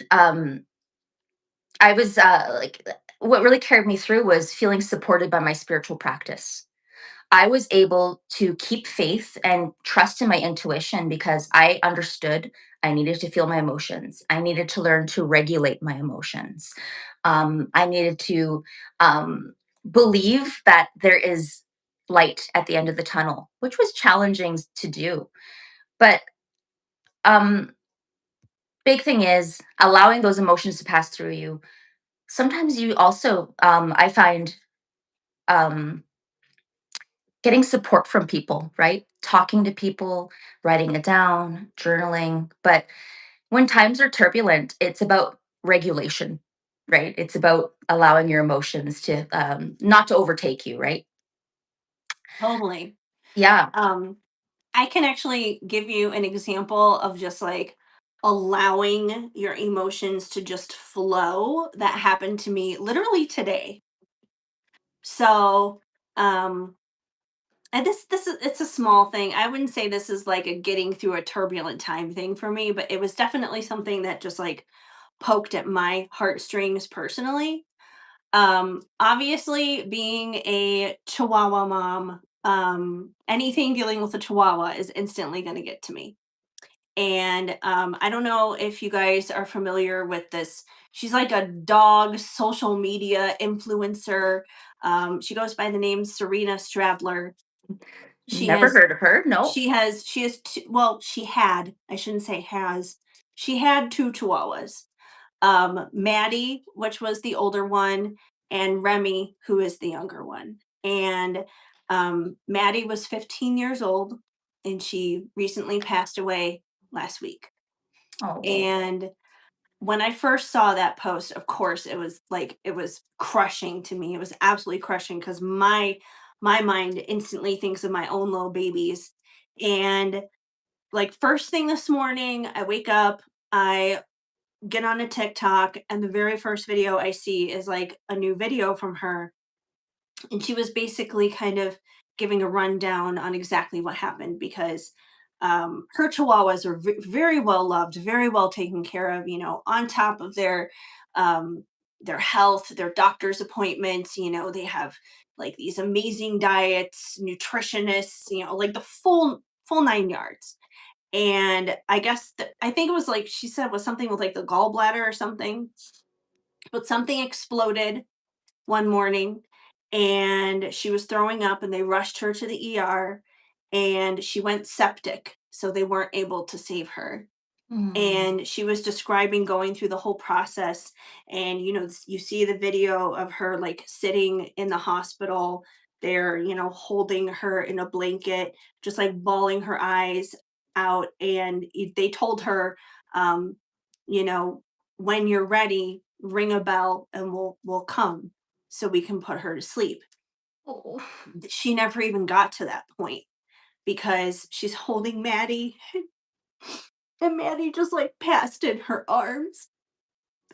I was what really carried me through was feeling supported by my spiritual practice. I was able to keep faith and trust in my intuition because I understood I needed to feel my emotions. I needed to learn to regulate my emotions. I needed to um, believe that there is light at the end of the tunnel, which was challenging to do. But um, big thing is allowing those emotions to pass through you. Sometimes you also, I find, um, getting support from people, right? Talking to people, writing it down, journaling. But when times are turbulent, it's about regulation, right? It's about allowing your emotions to not to overtake you, right? Totally. Yeah. Um, I can actually give you an example of just like allowing your emotions to just flow. That happened to me literally today. So, um, and this is it's a small thing. I wouldn't say this is like a getting through a turbulent time thing for me, but it was definitely something that just like poked at my heartstrings personally. Obviously, being a Chihuahua mom, anything dealing with a Chihuahua is instantly going to get to me. And I don't know if you guys are familiar with this. She's like a dog social media influencer. She goes by the name Serena Stradler. She Never has, heard of her. No. she has, well, she had, I shouldn't say has, she had two Chihuahuas, Maddie, which was the older one, and Remy, who is the younger one. And Maddie was 15 years old, and she recently passed away last week. Oh, And when I first saw that post, of course, it was like it was crushing to me. It was absolutely crushing because my mind instantly thinks of my own little babies. And like first thing this morning, I wake up, I get on a TikTok, and the very first video I see is like a new video from her. And she was basically kind of giving a rundown on exactly what happened because her chihuahuas are very well loved, very well taken care of, you know, on top of um, their health, their doctor's appointments, you know, they have like these amazing diets, nutritionists, you know, like the full 9 yards. And I guess I think it was like she said was something with like the gallbladder or something, but something exploded one morning and she was throwing up and they rushed her to the ER and she went septic. So they weren't able to save her. mm, And she was describing going through the whole process, and you know you see the video of her like sitting in the hospital there, you know, holding her in a blanket, just like bawling her eyes out. And they told her, um you know, when you're ready, ring a bell and we'll come so we can put her to sleep. oh, She never even got to that point because she's holding Maddie, and Maddie just like passed in her arms.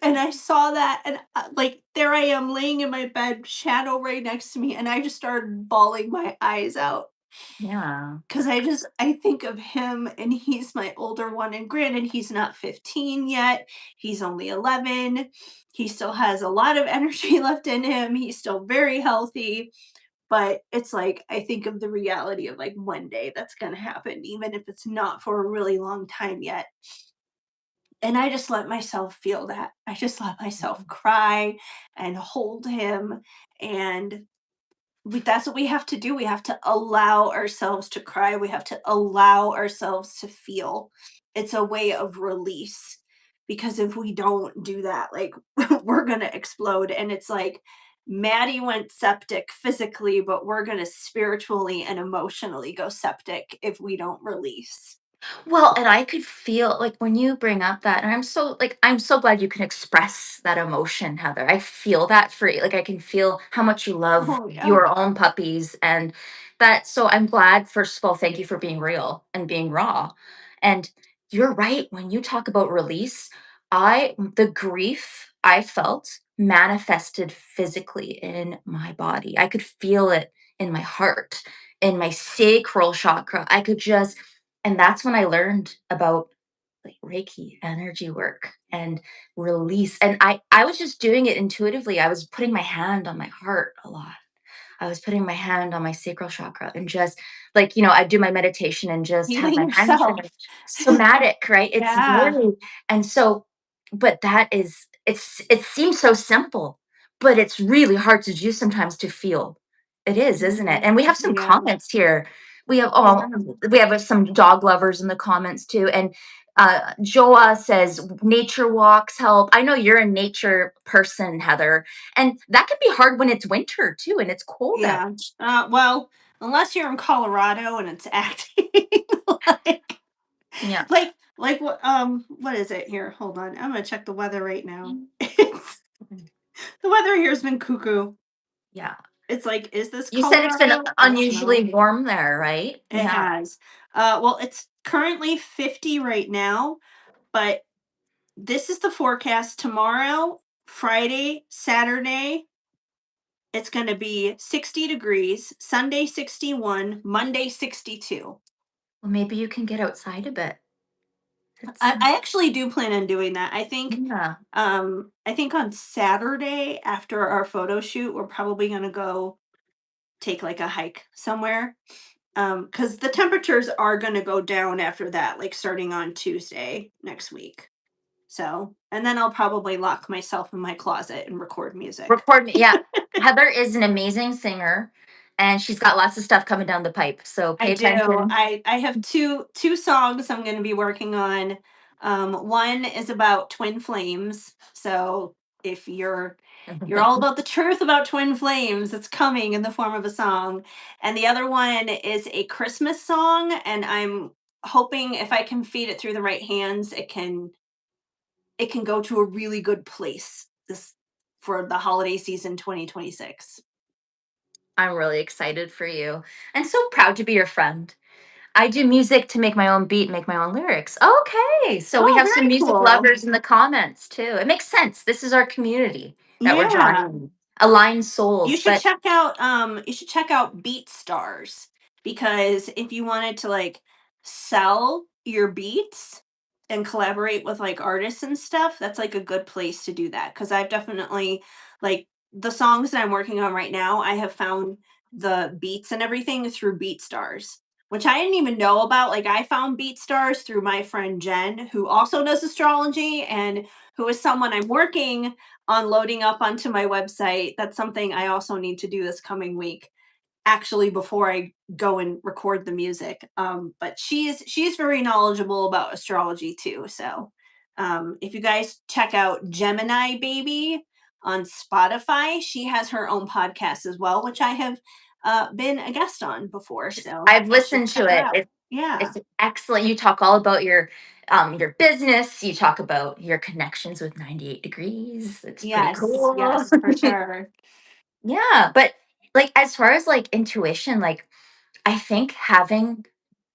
And I saw that, and like there I am laying in my bed, Shadow right next to me, and I just started bawling my eyes out yeah. because I think of him, and he's my older one. And granted, he's not 15 yet; he's only 11. He still has a lot of energy left in him. He's still very healthy, but it's like I think of the reality of like one day that's going to happen, even if it's not for a really long time yet. And I just let myself feel that. I just let myself cry and hold him. And that's what we have to do. We have to allow ourselves to cry. We have to allow ourselves to feel. It's a way of release. Because if we don't do that, like we're going to explode. And it's like Maddie went septic physically, but we're going to spiritually and emotionally go septic if we don't release. Well, and I could feel like when you bring up that, and I'm so glad you can express that emotion, Heather. I feel that for you. Like I can feel how much you love Oh, yeah. your own puppies and that. So I'm glad, first of all, thank you for being real and being raw. And you're right. When you talk about release, the grief I felt manifested physically in my body. I could feel it in my heart, in my sacral chakra. I could just, and that's when I learned about like Reiki, energy work, and release. And I was just doing it intuitively. I was putting my hand on my heart a lot. I was putting my hand on my sacral chakra and just like, I do my meditation and just have Healing my hands there. yourself. Somatic, right? It's Yeah. very, and so, but it seems so simple, but it's really hard to do sometimes to feel. It is, isn't it? Mhm. And we have some Yeah. comments here. We have, Yeah. we have some dog lovers in the comments too. And Joa says nature walks help. I know you're a nature person, Heather, and that can be hard when it's winter too and it's cold out. Yeah. Well, unless you're in Colorado and it's acting like Yeah. what is it here? Hold on. I'm gonna check the weather right now. It's the weather here has been cuckoo. Yeah. It's like, is this You said it's been Colorado? I don't unusually know. warm there, right? It Yeah. has. Well, it's currently 50 right now, but this is the forecast tomorrow, Friday, Saturday. It's going to be 60 degrees, Sunday 61, Monday 62. Well, maybe you can get outside a bit. It's I actually do plan on doing that. yeah. I think on Saturday after our photo shoot, we're probably going to go take like a hike somewhere. Cuz the temperatures are going to go down after that, like starting on Tuesday next week. So, and then I'll probably lock myself in my closet and record music. Record me. Yeah. Heather is an amazing singer and she's got lots of stuff coming down the pipe. So I pay do. attention. I have two songs I'm going to be working on. One is about twin flames. So if you're all about the truth about twin flames, it's coming in the form of a song. And the other one is a Christmas song, and I'm hoping if I can feed it through the right hands, it can go to a really good place this for the holiday season 2026. I'm really excited for you and so proud to be your friend. I do music to make my own beat, make my own lyrics. Okay. So we Oh, have some very music cool. lovers in the comments too. It makes sense. This is our community that we're Yeah. joining. Aligned souls. But You should check out BeatStars, because if you wanted to like sell your beats and collaborate with like artists and stuff, that's like a good place to do that, cuz I've definitely like the songs that I'm working on right now, I have found the beats and everything through BeatStars, which I didn't even know about. Like I found BeatStars through my friend Jen, who also does astrology and who is someone I'm working on loading up onto my website. That's something I also need to do this coming week, actually, before I go and record the music. But she's very knowledgeable about astrology too. So if you guys check out Gemini Baby on Spotify, she has her own podcast as well, which I have been a guest on before. So I've you should listened to check her it. out. Yeah. It's excellent. You talk all about your business. You talk about your connections with 98 degrees. It's pretty Yes. cool. Yes, for sure. Yeah, but like as far as like intuition, like I think having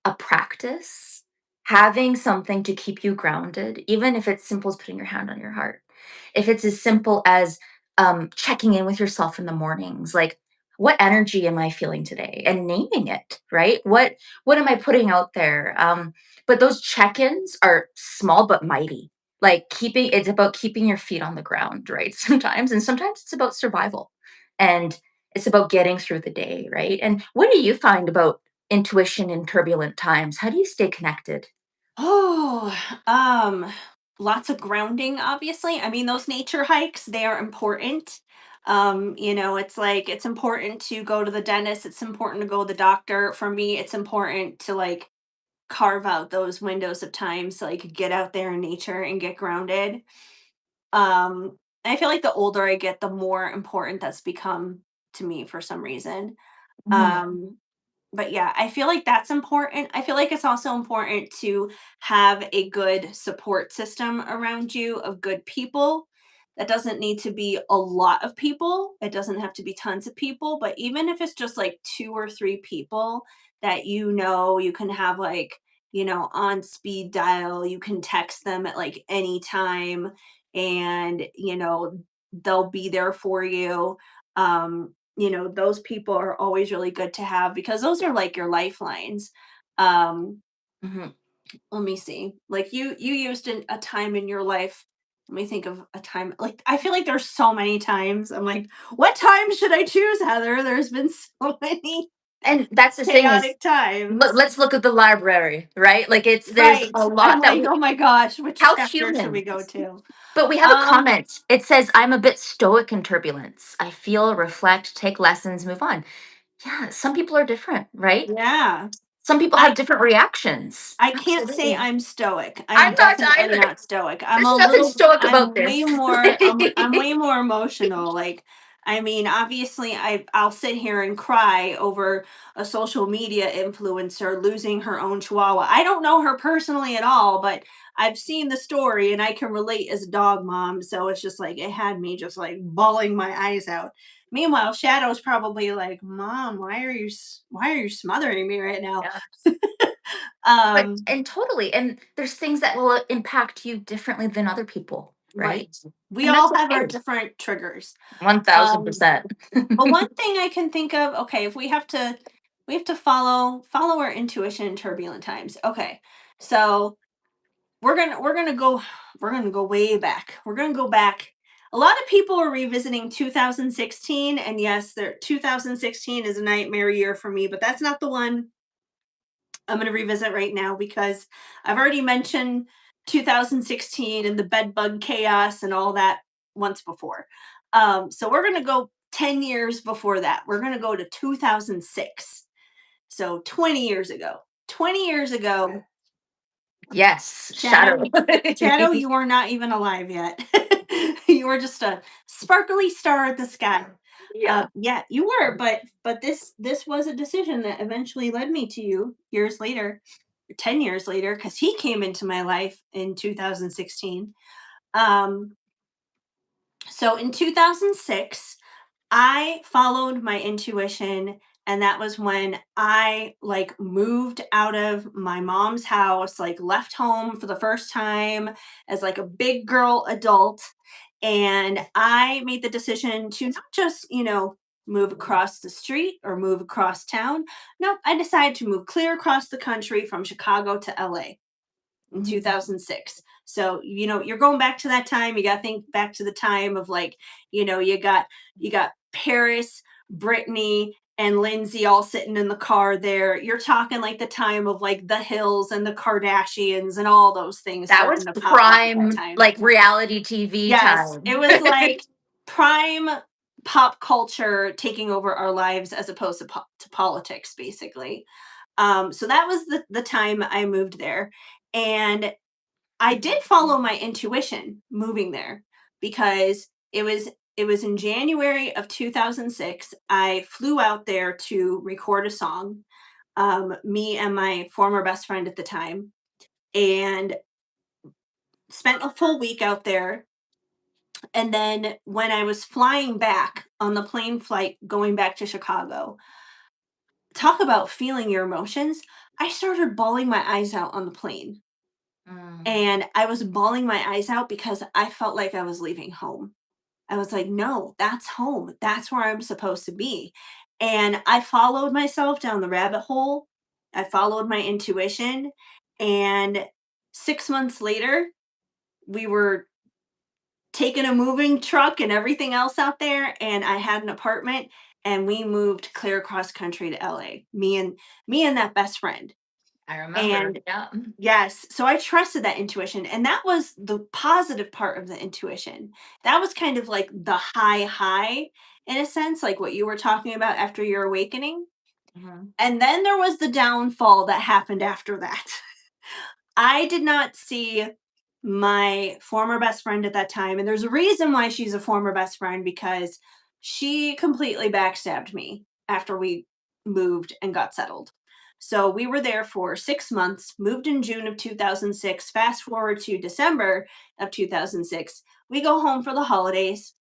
a practice, having something to keep you grounded, even if it's simple as putting your hand on your heart, if it's as simple as checking in with yourself in the mornings, like what energy am I feeling today, and naming it, right? What am I putting out there? But those check-ins are small but mighty. Like keeping it's about keeping your feet on the ground, right? Sometimes, and sometimes it's about survival, and it's about getting through the day, right? And what do you find about intuition in turbulent times? How do you stay connected? Oh, um, lots of grounding, obviously. I mean, those nature hikes, they are important. It's like it's important to go to the dentist, it's important to go to the doctor. For me, it's important to like carve out those windows of time to like get out there in nature and get grounded. I feel like the older I get, the more important that's become to me for some reason. Mhm, Um, but yeah, I feel like that's important. I feel like it's also important to have a good support system around you of good people. That doesn't need to be a lot of people. It doesn't have to be tons of people, but even if it's just like two or three people that you can have like, on speed dial, you can text them at like any time, and they'll be there for you. Those people are always really good to have because those are like your lifelines. um mhm. Let me see, like you used a time in your life. Let me think of a time. Like I feel like there's so many times I'm like, what time should I choose, Heather? There's been so many And that's the thing is, chaotic times. let's look at the library, right? Like there's Right, a I'm lot that like, oh my gosh, which how chapter should we human. go to? But we have a um comment. It says, I'm a bit stoic in turbulence. I feel, reflect, take lessons, move on. Yeah, some people are different, right? yeah, Some people have i different reactions. I can't say Absolutely. I'm stoic. I'm I'm not definitely either. not stoic. I'm There's a nothing little stoic about I'm this. way more I'm way more emotional. Like I mean, obviously I'll sit here and cry over a social media influencer losing her own chihuahua. I don't know her personally at all, but I've seen the story and I can relate as a dog mom, so it's just like it had me just like bawling my eyes out. Meanwhile, Shadow's probably like, "Mom, why are you smothering me right now?" Yeah. But um and totally. And there's things that will impact you differently than other people. Right. right? We And that's all have our okay. different triggers. Um, 1000%. but one thing I can think of, okay, if we have to follow our intuition in turbulent times. Okay. So we're gonna go way back. We're gonna go back. A lot of people are revisiting 2016, and yes, 2016 is a nightmare year for me, but that's not the one I'm going to revisit right now because I've already mentioned 2016 and the bed bug chaos and all that once before. So we're going to go 10 years before that. We're going to go to 2006. So 20 years ago. 20 years ago, Yes, Shadow, shadow. Shadow, you are not even alive yet. You were just a sparkly star at the sky. Yeah. Yeah, you were, but this was a decision that eventually led me to you years later, 10 years later, because he came into my life in 2016. Um, so in 2006, I followed my intuition, and that was when I like moved out of my mom's house, like left home for the first time as like a big girl adult. And I made the decision to not just, move across the street or move across town. No, I decided to move clear across the country from Chicago to LA in Mhm. 2006. So, you're going back to that time. You got to think back to the time of like, you got Paris, Brittany, and Lindsay all sitting in the car there. You're talking like the time of like the Hills and the Kardashians and all those things That was starting to pop up at that prime, time. like, reality TV Yes, it time. was like prime pop culture taking over our lives as opposed to politics, basically. So that was the time I moved there. And I did follow my intuition moving there because it was in January of 2006. I flew out there to record a song, me and my former best friend at the time, and spent a full week out there. And then when I was flying back on the plane flight going back to Chicago, talk about feeling your emotions. I started bawling my eyes out on the plane. Mm. And I was bawling my eyes out because I felt like I was leaving home. I was like, no, that's home. That's where I'm supposed to be. And I followed myself down the rabbit hole. I followed my intuition. And 6 months later, we were taking a moving truck and everything else out there. And I had an apartment and we moved clear across country to LA, me and that best friend. I remember, And yeah. yes. So I trusted that intuition. And that was the positive part of the intuition. That was kind of like the high, in a sense, like what you were talking about after your awakening. Mhm. And then there was the downfall that happened after that. I did not see my former best friend at that time. And there's a reason why she's a former best friend because she completely backstabbed me after we moved and got settled. So we were there for 6 months, moved in June of 2006. Fast forward to December of 2006. We go home for the holidays,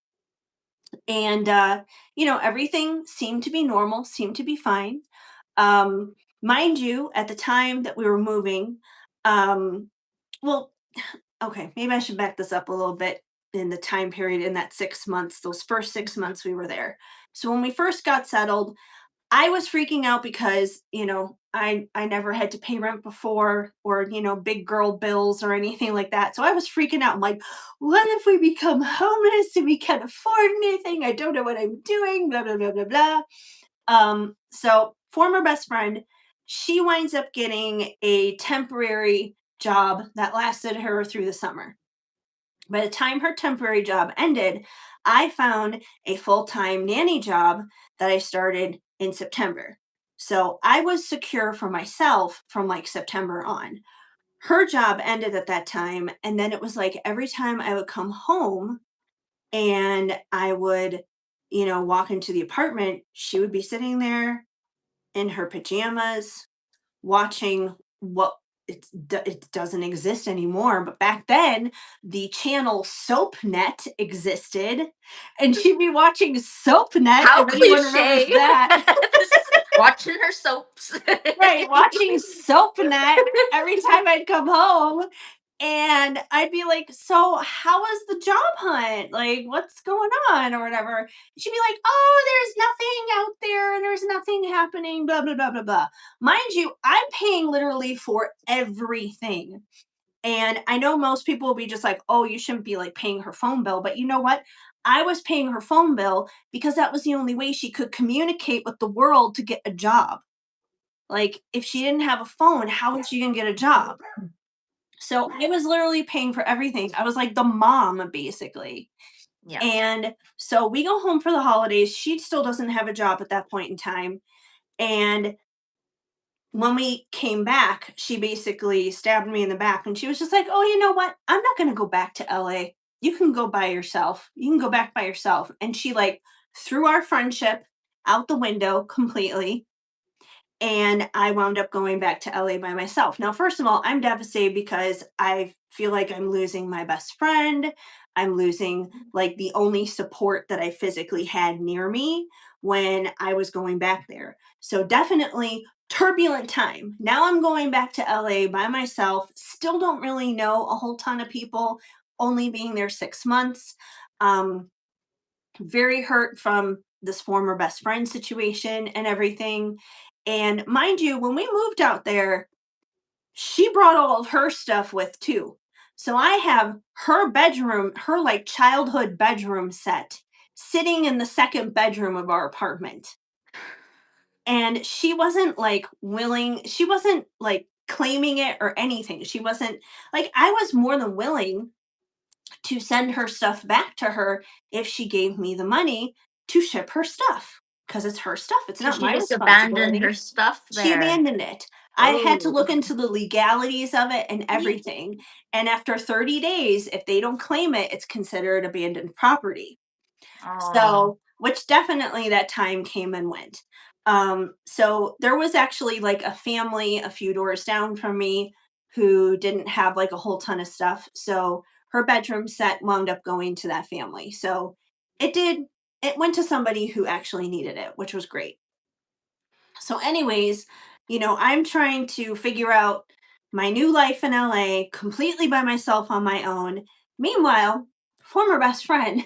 and everything seemed to be normal, seemed to be fine. um Mind you, at the time that we were moving, um well, okay, maybe I should back this up a little bit. In the time period, in that 6 months, those first 6 months we were there, so when we first got settled, I was freaking out because, I never had to pay rent before, or, big girl bills or anything like that. So I was freaking out. I'm like, what if we become homeless and we can't afford anything? I don't know what I'm doing, blah, blah, blah, blah, blah. So former best friend, she winds up getting a temporary job that lasted her through the summer. By the time her temporary job ended, I found a full time nanny job that I started in September. So I was secure for myself from like September on. Her job ended at that time. And then it was like every time I would come home and I would, walk into the apartment, she would be sitting there in her pajamas watching what it doesn't exist anymore, but back then the channel SoapNet existed, and she'd be watching SoapNet, How if anyone remembers cliche. that. Watching her soaps. Right, watching SoapNet every time I'd come home. And I'd be like, "So, how was the job hunt? Like, what's going on?" or whatever. She'd be like, "Oh, there's nothing out there and there's nothing happening, blah, blah, blah, blah, blah." Mind you, I'm paying literally for everything. And I know most people will be just like, "Oh, you shouldn't be like paying her phone bill." But you know what? I was paying her phone bill because that was the only way she could communicate with the world to get a job. Like, if she didn't have a phone, how was she going to get a job? So I was literally paying for everything. I was like the mom, basically. Yeah. And so we go home for the holidays. She still doesn't have a job at that point in time. And when we came back, she basically stabbed me in the back and she was just like, "Oh, you know what? I'm not going to go back to LA. You can go by yourself. You can go back by yourself." And she like threw our friendship out the window completely. And I wound up going back to LA by myself. Now, first of all, I'm devastated because I feel like I'm losing my best friend. I'm losing like the only support that I physically had near me when I was going back there. So, definitely turbulent time. Now I'm going back to LA by myself. Still don't really know a whole ton of people, only being there 6 months. Um, Very hurt from this former best friend situation and everything. And mind you, when we moved out there, she brought all of her stuff with too. So I have her bedroom, her like childhood bedroom set sitting in the second bedroom of our apartment. And she wasn't like willing, she wasn't like claiming it or anything. She wasn't like, I was more than willing to send her stuff back to her if she gave me the money to ship her stuff because it's her stuff. It's So not she my just abandoned her responsibility. stuff She there. abandoned it. I had to Oh. look into the legalities of it and everything. And after 30 days, if they don't claim it, it's considered abandoned property. Oh. So, which definitely that time came and went. So there was actually like a family a few doors down from me who didn't have like a whole ton of stuff. So her bedroom set wound up going to that family. So it did, it went to somebody who actually needed it, which was great. So, anyways, I'm trying to figure out my new life in LA completely by myself on my own. Meanwhile, former best friend,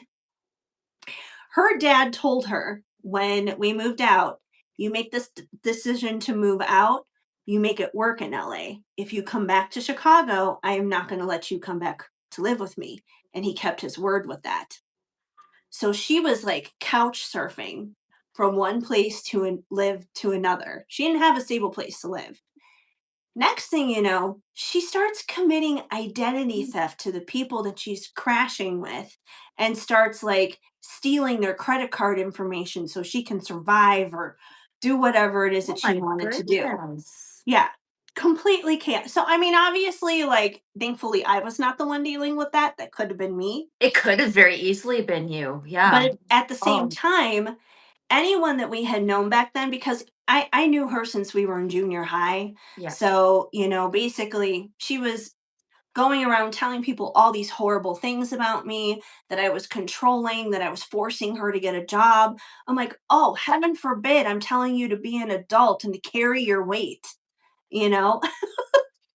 her dad told her when we moved out, "You make this decision to move out, you make it work in LA. If you come back to Chicago, I am not going to let you come back to live with me." And he kept his word with that. So she was like couch surfing from one place to live to another. She didn't have a stable place to live. Next thing you know, she starts committing identity theft to the people that she's crashing with and starts like stealing their credit card information so she can survive or do whatever it is Oh that she my wanted to do. goodness. Yeah, completely chaos. So, I mean, obviously, like, thankfully, I was not the one dealing with that. That could have been me. It could have very easily been you. But Yeah. at the same Oh, time, anyone that we had known back then, because I knew her since we were in junior high. yeah. So, basically, she was going around telling people all these horrible things about me, that I was controlling, that I was forcing her to get a job. I'm like, "Oh, heaven forbid, I'm telling you to be an adult and to carry your weight, you know?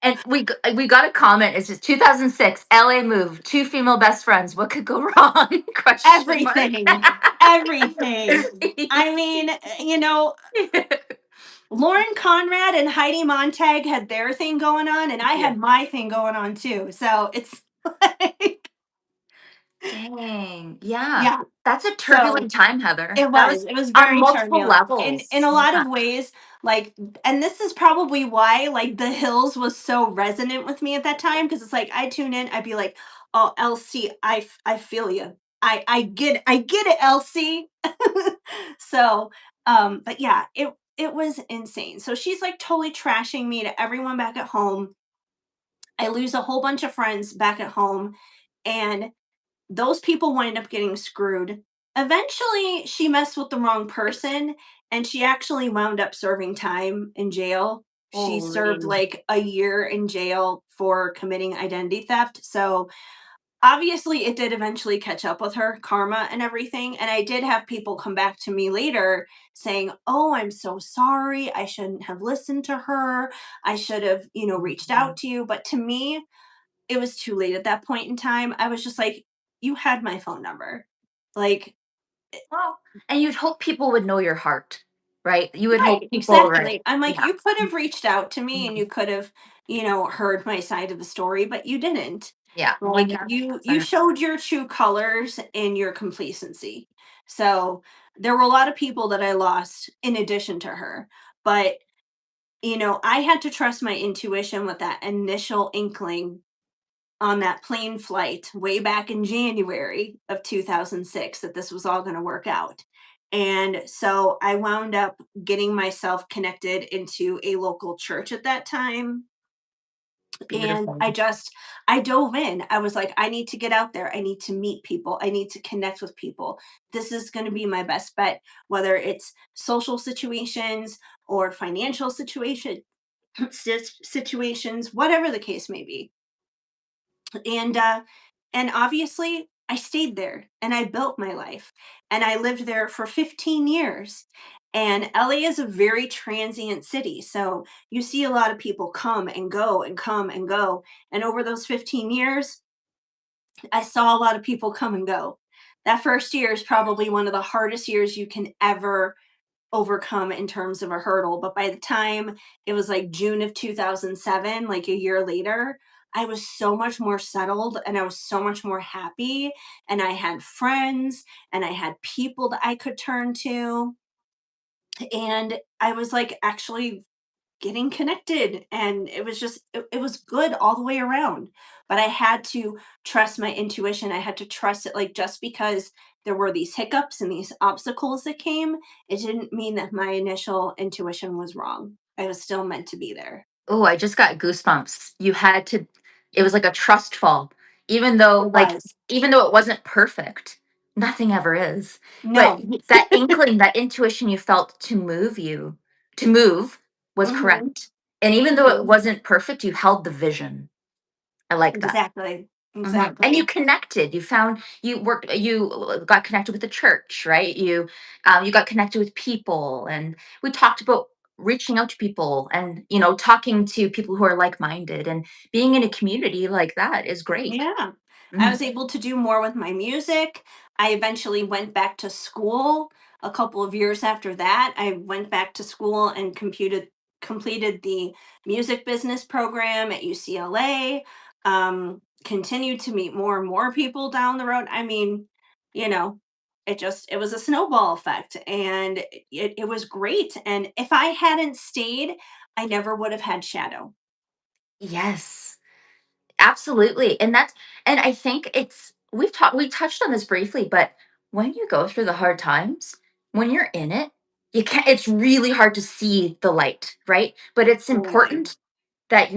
And we got a comment. It's just 2006 LA move, two female best friends. What could go wrong? Question mark. Everything, everything. I mean, Lauren Conrad and Heidi Montag had their thing going on, and I Yeah. had my thing going on too. So it's like, Dang. Yeah. yeah. That's a So turbulent time, Heather. it That was. was It was on very multiple turbulent. In levels. a lot Yeah. of ways, like, and this is probably why like The Hills was so resonant with me at that time, because it's like I tune in, I'd be like, "Oh, Elsie, I feel you. I get it, Elsie." So, but yeah, it was insane. So she's like totally trashing me to everyone back at home. I lose a whole bunch of friends back at home, and those people wind up getting screwed. Eventually, she messed with the wrong person and she actually wound up serving time in jail. She served Holy. like a year in jail for committing identity theft. So, obviously, it did eventually catch up with her, karma and everything. And I did have people come back to me later saying, "Oh, I'm so sorry. I shouldn't have listened to her. I should have, reached out to you." But to me, it was too late at that point in time. I was just like, you had my phone number. Like, Well, and you'd hope people would know your heart, right? You would hope right, people, right? exactly. I'm like, Yeah. you could have reached out to me and Mhm. you could have, heard my side of the story, but you didn't. Yeah, Like, you 1000%. showed your true colors in your complacency. So there were a lot of people that I lost in addition to her. But, I had to trust my intuition with that initial inkling on that plane flight way back in January of 2006 that this was all going to work out. And so I wound up getting myself connected into a local church at that time. And Beautiful. I dove in. I was like, I need to get out there. I need to meet people. I need to connect with people. This is going to be my best bet, whether it's social situations or financial situations, whatever the case may be. And obviously I stayed there and I built my life and I lived there for 15 years. And LA is a very transient city, so you see a lot of people come and go and come and go. And over those 15 years I saw a lot of people come and go. That first year is probably one of the hardest years you can ever overcome in terms of a hurdle. But by the time it was like June of 2007, like a year later, I was so much more settled and I was so much more happy. And I had friends and I had people that I could turn to. And I was like actually getting connected. And it was good all the way around. But I had to trust my intuition. I had to trust it. Like, just because there were these hiccups and these obstacles that came, it didn't mean that my initial intuition was wrong. I was still meant to be there. Oh, I just got goosebumps. You had to, it was like a trust fall. It Like, was. even though it wasn't perfect, nothing ever is. But No. that inkling, that intuition you felt to move was Hmm. correct. And even though it Hmm. wasn't perfect, you held the vision. I like that. Exactly. And you Exactly. connected. You got connected with the church, right? You got connected with people, and we talked about reaching out to people, and talking to people who are like-minded, and being in a community like that is great. Yeah. I Mhm. was able to do more with my music. I eventually went back to school a couple of years after that. I went back to school and completed the music business program at UCLA. Continued to meet more and more people down the road. I mean, you know, it was a snowball effect and it was great. And if I hadn't stayed, I never would have had Shadow. Yes, absolutely. And I think we touched on this briefly, but when you go through the hard times, when you're in it, you can't it's really hard to see the light, right? But it's Totally. important that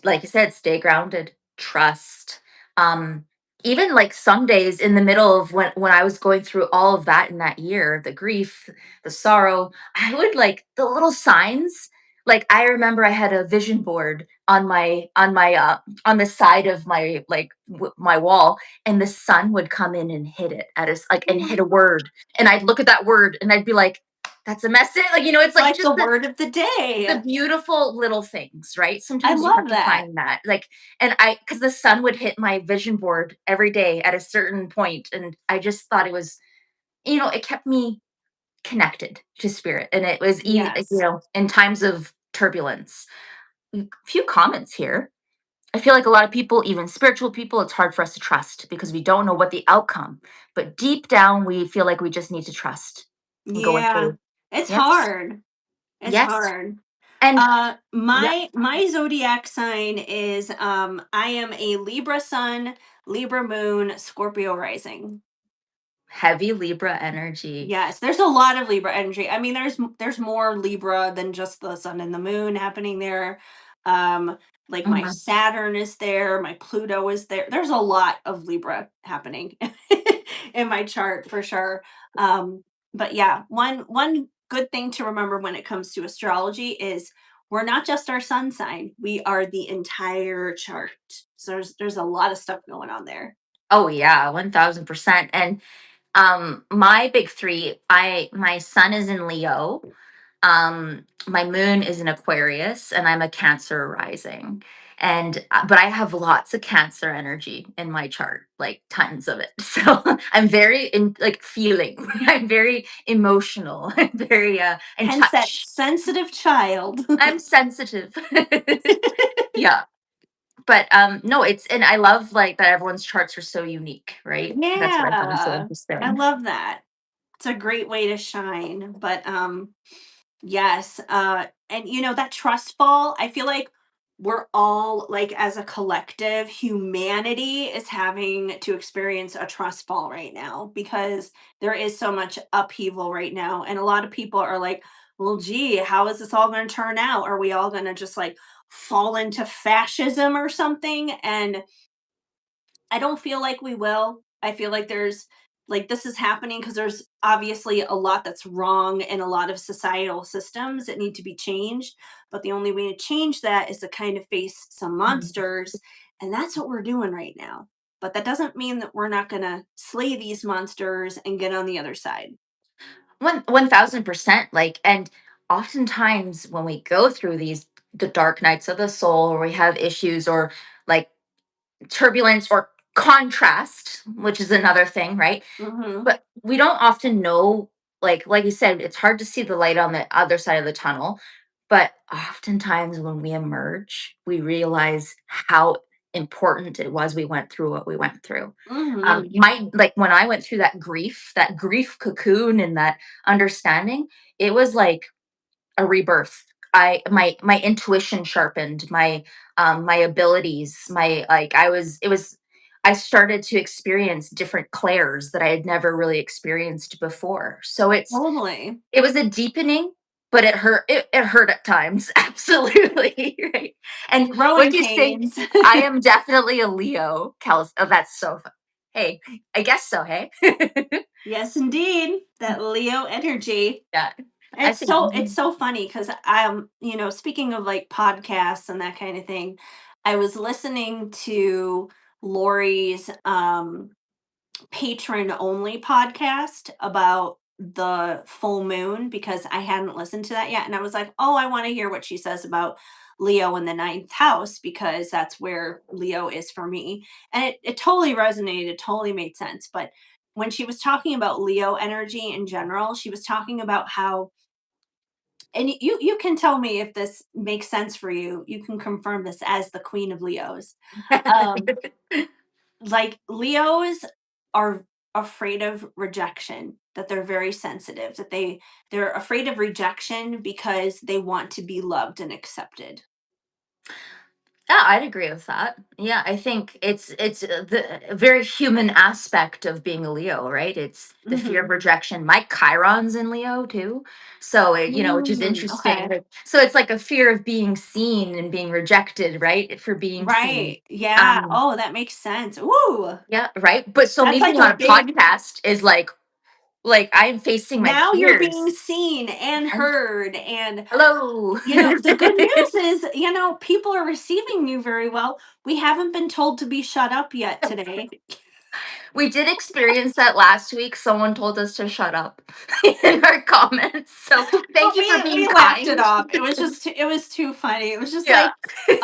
like you said, stay grounded, trust. Um, Even like some days in the middle of when I was going through all of that in that year, the grief, the sorrow, I would like the little signs. Like I remember I had a vision board on the side of my wall, and the sun would come in and hit it at us like and hit a word, and I'd look at that word and I'd be like, "That's a message." Like it's like Like just the word of the the day. beautiful little things, right? I Sometimes you have love to that. find that. Because the sun would hit my vision board every day at a certain point, and I just thought it was, it kept me connected to spirit, and it was, Yes. in times of turbulence. A few comments here. I feel like a lot of people, even spiritual people, it's hard for us to trust because we don't know what the outcome, but deep down, we feel like we just need to trust and going Yeah. through. It's Yes, hard. It's yes, hard. and yeah, My zodiac sign is I am a Libra sun, Libra moon, Scorpio rising. heavy Libra energy. Yes, there's a lot of Libra energy. I mean, there's more Libra than just the sun and the moon happening there. Um, like my Mhm. Saturn is there, my Pluto is there. There's a lot of Libra happening in my chart for sure. But yeah, one good thing to remember when it comes to astrology is we're not just our sun sign. We are the entire chart. So there's a lot of stuff going on there. Oh yeah, 1000%. And my big three, my sun is in Leo, my moon is in Aquarius, and I'm a Cancer rising. And but I have lots of Cancer energy in my chart, like tons of it. So I'm very in like feeling. I'm very emotional. I'm very in Hence that touch. sensitive child. I'm sensitive. Yeah. But no, it's and I love like that everyone's charts are so unique, right? That's what I find so Yeah. I interesting. love that. It's a great way to shine. But yes, and that trust fall, I feel like we're all like as a collective, humanity is having to experience a trust fall right now because there is so much upheaval right now. And a lot of people are like, well, gee, how is this all going to turn out? Are we all going to just like fall into fascism or something? And I don't feel like we will. I feel like there's like this is happening because there's obviously a lot that's wrong in a lot of societal systems that need to be changed. But the only way to change that is to kind of face some Mhm. monsters. And that's what we're doing right now. But that doesn't mean that we're not going to slay these monsters and get on the other side. 1000%. Like, and oftentimes when we go through these the dark nights of the soul, or we have issues, or like turbulence or contrast, which is another thing, right? Hmm. But we don't often know, like you said, it's hard to see the light on the other side of the tunnel. But oftentimes when we emerge, we realize how important it was we went through what we went through. Hmm. My like when I went through that grief cocoon and that understanding, it was like a rebirth. My intuition sharpened, my abilities, my like I was it was I started to experience different clairs that I had never really experienced before. So Totally. it was a deepening, but it hurt at times. Absolutely. Right. And what Growing do you say? pains. I am definitely a Leo, Kelsey. Oh, that's so fun. Hey, I guess so, hey? Yes, indeed. That Leo energy. Yeah. I It's think so funny because speaking of like podcasts and that kind of thing, I was listening to Lori's patron only podcast about the full moon because I hadn't listened to that yet. And I was like, oh, I want to hear what she says about Leo in the ninth house because that's where Leo is for me. And it totally resonated, it totally made sense. But when she was talking about Leo energy in general, she was talking about how, and you can tell me if this makes sense for you. You can confirm this as the queen of Leos. Um, like Leos are afraid of rejection, that they're very sensitive, that they're afraid of rejection because they want to be loved and accepted. Yeah, I'd agree with that. Yeah, I think it's the a very human aspect of being a Leo, right? It's the fear of Hmm. rejection. My Chiron's in Leo too, so which is interesting. Okay. So it's like a fear of being seen and being rejected, right? For being seen. Right. Yeah. Um, Oh, that makes sense. Ooh, yeah, right. But so that's me like being a on a big. podcast is like I'm facing my Now you're being fears. seen and And heard, and hello. the good news is, people are receiving you very well. We haven't been told to be shut up yet today. We did experience that last week. Someone told us to shut up in our comments. So thank But you for we being laughed it kind. off. It was too funny. It was just Yeah. like,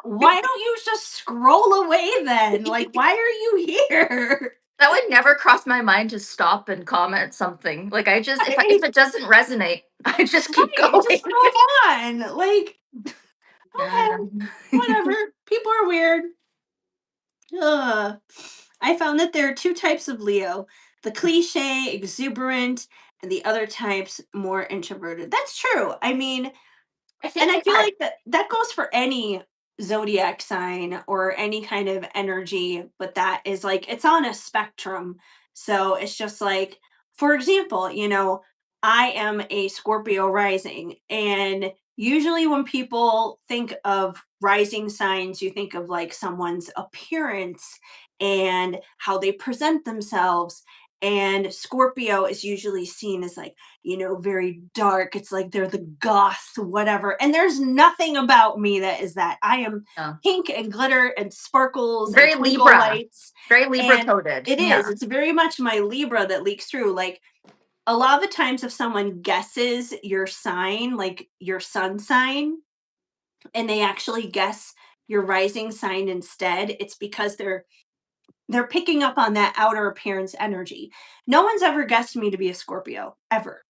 why don't you just scroll away then? Like, why are you here? That would never cross my mind to stop and comment something. Like I just if Right, it doesn't resonate, I just keep right. going. Just move on. Like, Yeah. okay, whatever. People are weird. Ugh. I found that there are two types of Leo: the cliche, exuberant, and the other types more introverted. That's true. I mean, I and think I I've feel had like that goes for any zodiac sign or any kind of energy, but that is like it's on a spectrum. So it's just like, for example, I am a Scorpio rising, and usually when people think of rising signs, you think of like someone's appearance and how they present themselves. And Scorpio is usually seen as like, very dark. It's like they're the goth, whatever. And there's nothing about me that is that. I am no. pink and glitter and sparkles and Very twinkle Libra. lights. Very Libra And coded. it is, Yeah. it's very much my Libra that leaks through. Like a lot of the times, if someone guesses your sign, like your sun sign, and they actually guess your rising sign instead, it's because they're picking up on that outer appearance energy. No one's ever guessed me to be a Scorpio ever.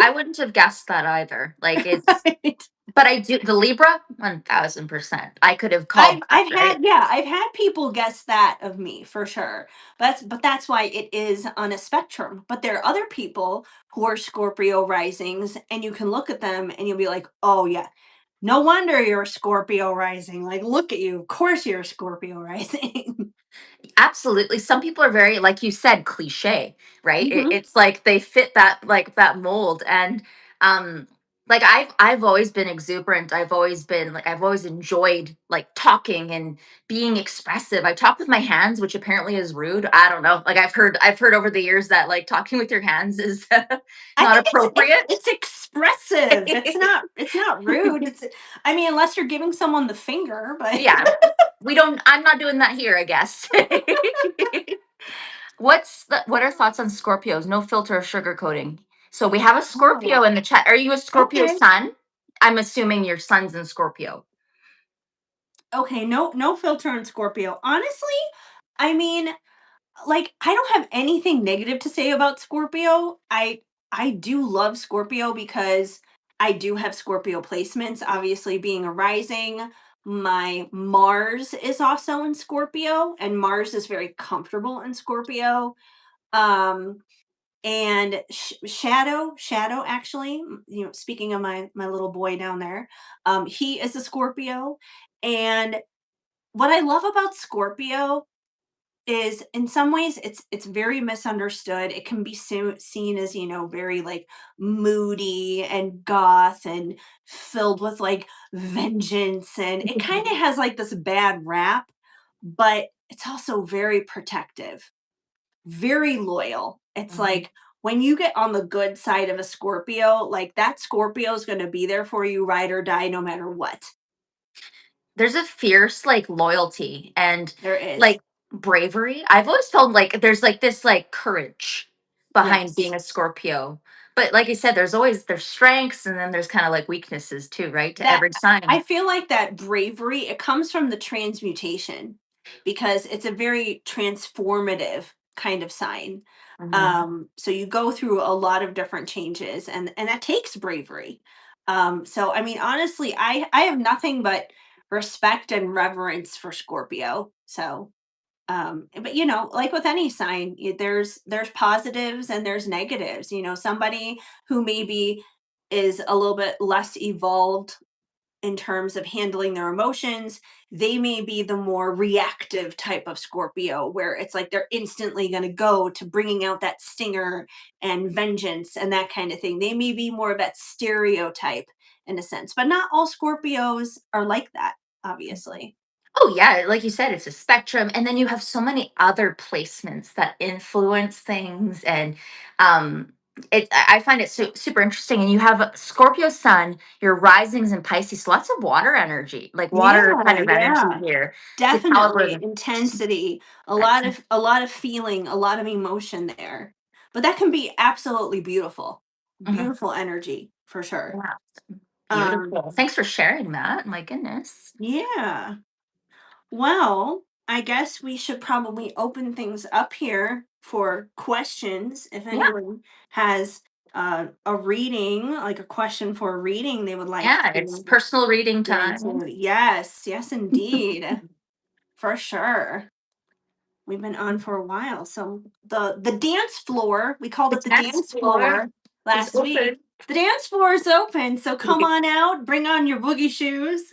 I wouldn't have guessed that either. Like it's, Right? but I do the Libra 1000%. I could have called that, I've had, right? yeah, I've had people guess that of me for sure. But that's why it is on a spectrum. But there are other people who are Scorpio risings, and you can look at them and you'll be like, oh yeah, no wonder you're a Scorpio rising. Like, look at you. Of course you're a Scorpio rising. Absolutely. Some people are very, like you said, cliche, right? Hmm. It's like they fit that, like that mold. And um like I've always been exuberant. I've always been like, I've always enjoyed like talking and being expressive. I talk with my hands, which apparently is rude. I don't know. Like I've heard over the years that like talking with your hands is I not think appropriate. it's expressive. It's not rude. It's, I mean, unless you're giving someone the finger, but Yeah. We don't, I'm not doing that here, I guess. What are thoughts on Scorpios? No filter or sugarcoating. So we have a oh, Scorpio in the chat. Are you a Scorpio okay. sun? I'm assuming your sun's in Scorpio. Okay, no filter on Scorpio. Honestly, I mean, like I don't have anything negative to say about Scorpio. I do love Scorpio because I do have Scorpio placements. Obviously, being a rising, my Mars is also in Scorpio, and Mars is very comfortable in Scorpio. Um, and Shadow actually, speaking of my little boy down there, he is a Scorpio, and what I love about Scorpio is in some ways it's very misunderstood. It can be seen as, very like moody and goth and filled with like vengeance, and it kind of has like this bad rap, but it's also very protective, very loyal. It's Mhm. like when you get on the good side of a Scorpio, like that Scorpio is going to be there for you, ride or die, no matter what. There's a fierce like loyalty and There is. like bravery. I've always felt like there's like this like courage behind being Yes. a Scorpio. But like I said, there's strengths and then there's kind of like weaknesses too, right? To That every sign. I feel like that bravery, it comes from the transmutation because it's a very transformative kind of sign. Mhm. So you go through a lot of different changes, and that takes bravery. So I mean, honestly, I have nothing but respect and reverence for Scorpio. So but like with any sign, there's positives and there's negatives. Somebody who maybe is a little bit less evolved in terms of handling their emotions, they may be the more reactive type of Scorpio, where it's like they're instantly going to go to bringing out that stinger and vengeance and that kind of thing. They may be more of that stereotype in a sense, but not all Scorpios are like that, obviously. Oh yeah, like you said, it's a spectrum, and then you have so many other placements that influence things, and um, I find it super interesting. And you have a Scorpio Sun, your risings in Pisces, so lots of water energy, like water kind Yeah, of energy yeah. here to calibrate. Definitely intensity, a lot Excellent. of a lot of feeling, a lot of emotion there. But that can be absolutely beautiful. Mhm. Beautiful energy for sure. Yeah, Um beautiful. Thanks for sharing that. My goodness. yeah. Well, I guess we should probably open things up here for questions if Yeah, anyone has a reading, like a question for a reading they would like yeah, it's to personal reading get time. into. Yes, yes indeed. For sure. We've been on for a while. So the dance floor, we called The it the dance dance floor floor is last week. open. The dance floor is open, so come on out, bring on your boogie shoes.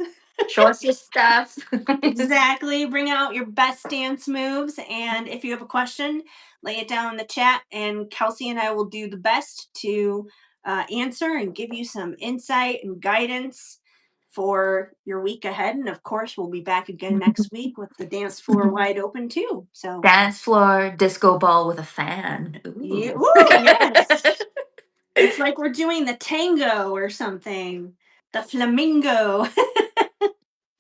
Show us your stuff. Exactly. Bring out your best dance moves. And if you have a question, lay it down in the chat, and Kelsey and I will do the best to answer and give you some insight and guidance for your week ahead. And of course, we'll be back again next week with the dance floor wide open, too. So, Dance floor, disco ball with a fan. yeah. Ooh. Ooh, yes. It's like we're doing the tango or something, the flamingo.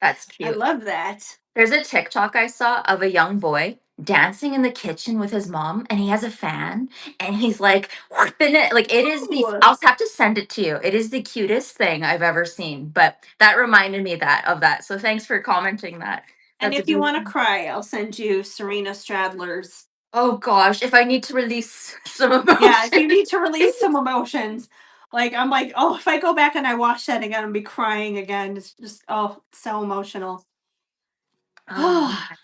That's I cute. love that. There's a TikTok I saw of a young boy. dancing in the kitchen with his mom, and he has a fan, and he's like whooping it. Like it is the. Ooh. I'll have to send it to you. It is the cutest thing I've ever seen. But that reminded me that of that. So thanks for commenting that. And That's a if you good. want to cry, I'll send you Serena Stradler's. Oh gosh, if I need to release some Yeah, if emotion. you need to release some emotions, like I'm like, oh, if I go back and I watch that again, I'll be crying again. It's just, oh, it's so emotional. Oh man.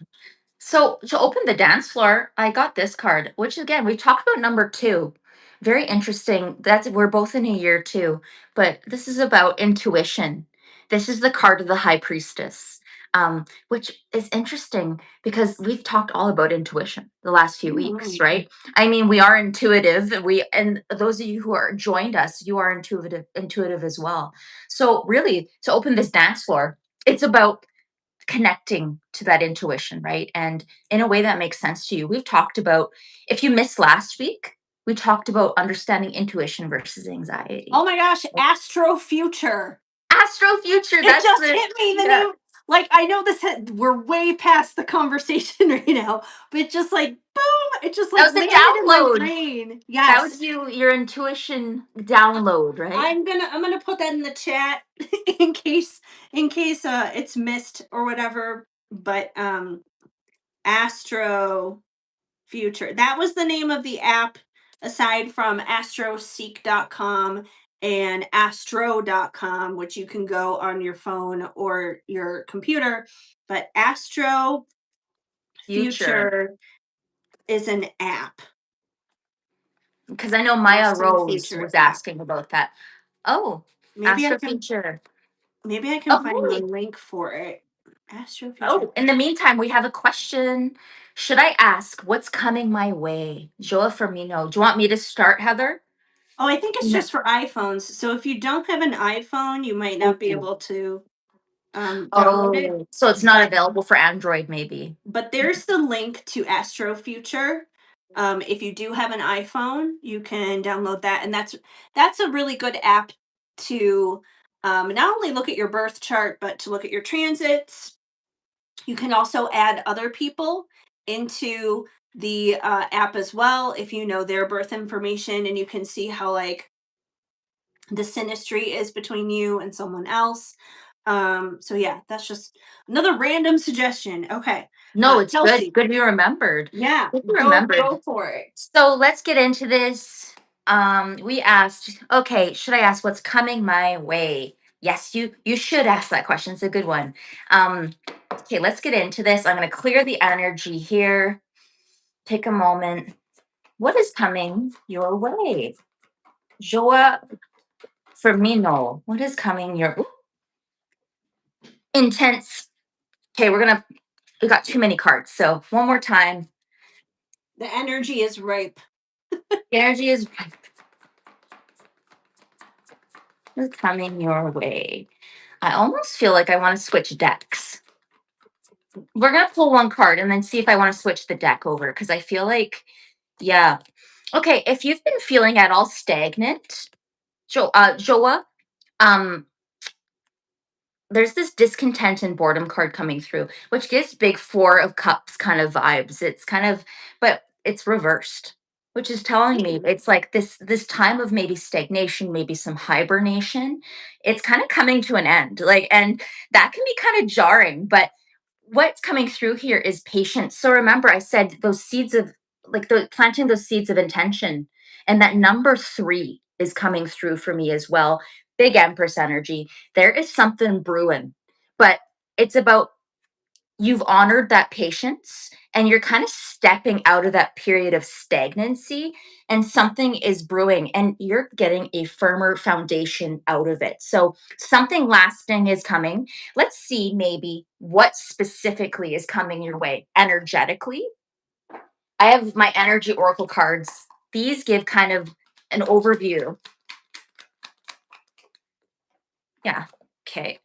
So to open the dance floor, I got this card, which again we talked about number two. Very interesting. That's we're both in a year two, but this is about intuition. This is the card of the High Priestess, which is interesting because we've talked all about intuition the last few weeks, Mhm. right? I mean, we are intuitive. And those of you who are joined us, you are intuitive as well. So really, to open this dance floor, it's about connecting to that intuition, right? And in a way that makes sense to you. We've talked about, if you missed last week, we talked about understanding intuition versus Oh anxiety. my gosh, Astro Future. Astrofuture, It that's just the, hit me the yeah. name. Like I know we're way past the conversation right now, but just like boom, it just That like was the landed in my download. brain. That Yes. was your intuition I- download, right? I'm gonna put that in the chat in case it's missed or whatever. But Astro Future. That was the name of the app aside from astroseek.com and astro.com, which you can go on your phone or your computer. But Astro Future. Future is an app. Because I know Maya Astro Rose Future was app. asking about that. Oh, Maybe I can Astrofuture. maybe I can find the Oh, link for it. Astro Future. oh, in the meantime, we have a question. Should I ask what's coming my way? Joa Firmino. Do you want me to start, Heather? Oh, I think it's No. just for iPhones. So if you don't have an iPhone, you might not be Oh, able to download it. oh, so it's not But available for Android, maybe. there's the link to Astrofuture. If you do have an iPhone, you can download that, and that's a really good app to not only look at your birth chart, but to look at your transits. You can also add other people into the app as well if you know their birth information, and you can see how like the synastry is between you and someone else. So yeah, that's just another random suggestion. Okay. No, it's good. Kelsey, Good you remembered. yeah, Good you go remembered. go for it. So let's get into this. We asked, okay, should I ask what's coming my way? Yes, you should ask that question. It's a good one. Okay, let's get into this. I'm gonna clear the energy here. Take a moment. What is coming your way? Joa Firmino. What is coming your intense? Okay, we got too many cards. So one more time. The energy is ripe. The energy is coming your way. I almost feel like I want to switch decks. We're gonna pull one card and then see if I want to switch the deck over because I feel like, yeah. Okay, if you've been feeling at all stagnant, Joa, um, there's this discontent and boredom card coming through, which gives big Four of Cups kind of vibes. It's kind of, but it's reversed, which is telling me Mm. it's like this time of maybe stagnation, maybe some hibernation. It's kind of coming to an end, like, and that can be kind of jarring. But what's coming through here is patience. So remember, I said those seeds of like the planting those seeds of intention, and that number three is coming through for me as well. Big Empress energy. There is something brewing, but it's about you've honored that patience and you're kind of stepping out of that period of stagnancy and something is brewing and you're getting a firmer foundation out of it. So something lasting is coming. Let's see maybe what specifically is coming your way energetically. I have my energy oracle cards. These give kind of an overview. Yeah. Okay.